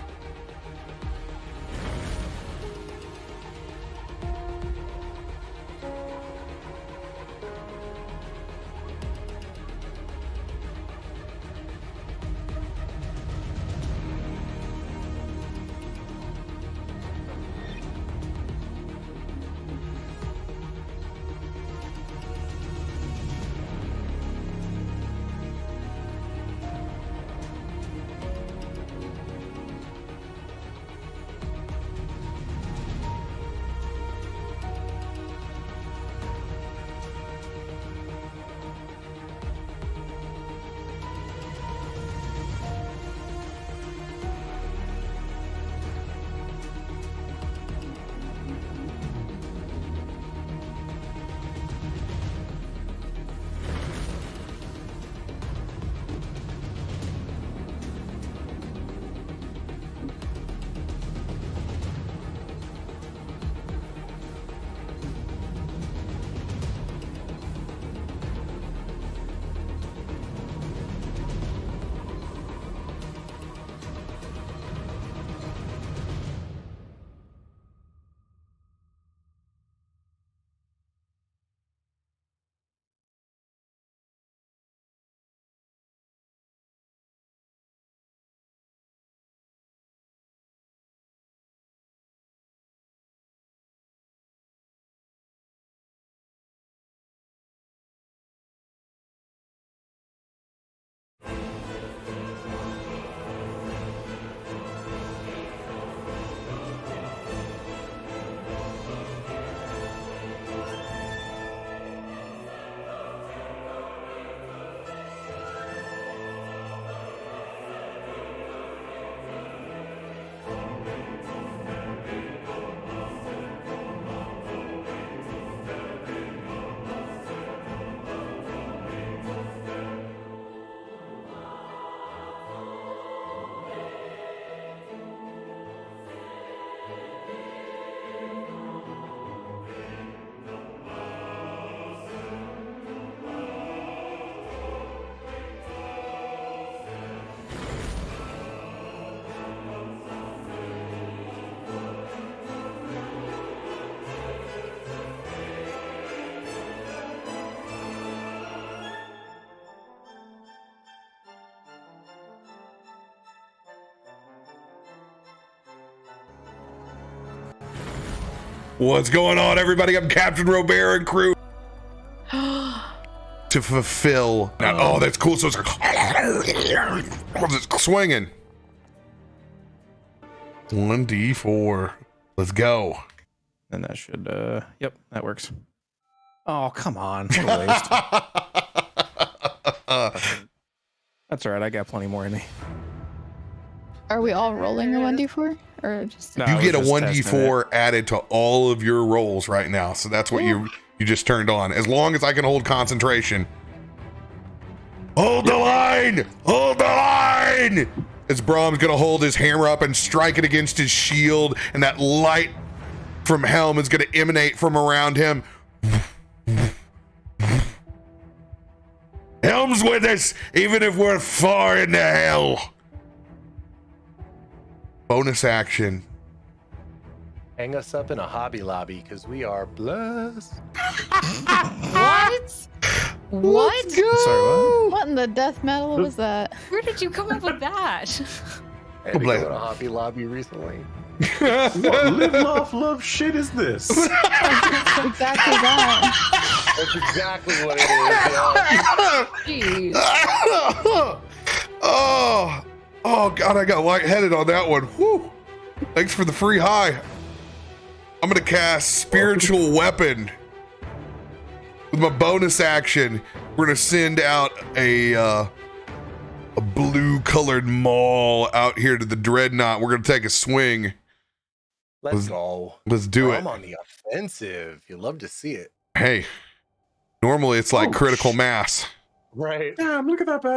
What's going on, everybody? I'm CaptainRoBear and crew. To fulfill. Oh, that's cool. So it's like swinging. 1d4. Let's go. And that should, yep, that works. Oh, come on. What a waste. That's all right. I got plenty more in me. Are we all rolling a 1d4? Or just No, You I get a was just testing 1d4 added to all of your rolls right now. So that's what you just turned on. As long as I can hold concentration. Hold the line! Hold the line! As Brom's going to hold his hammer up and strike it against his shield, and that light from Helm is going to emanate from around him. Helm's with us, even if we're far into hell. Bonus action. Hang us up in a Hobby Lobby because we are blessed. What? What? Sorry, what in the death metal was that? Where did you come up with that? I had to go to a Hobby Lobby recently. What live, laugh, love shit is this? Exactly that. That's exactly what it is. Yeah. Jeez. Oh god, I got lightheaded on that one. Whew. Thanks for the free high. I'm gonna cast Spiritual Weapon. With my bonus action, we're gonna send out a blue colored maul out here to the dreadnought. We're gonna take a swing. Let's go. Let's do it. I'm on the offensive. You love to see it. Hey, normally it's like critical mass. Right. Damn, look at that bad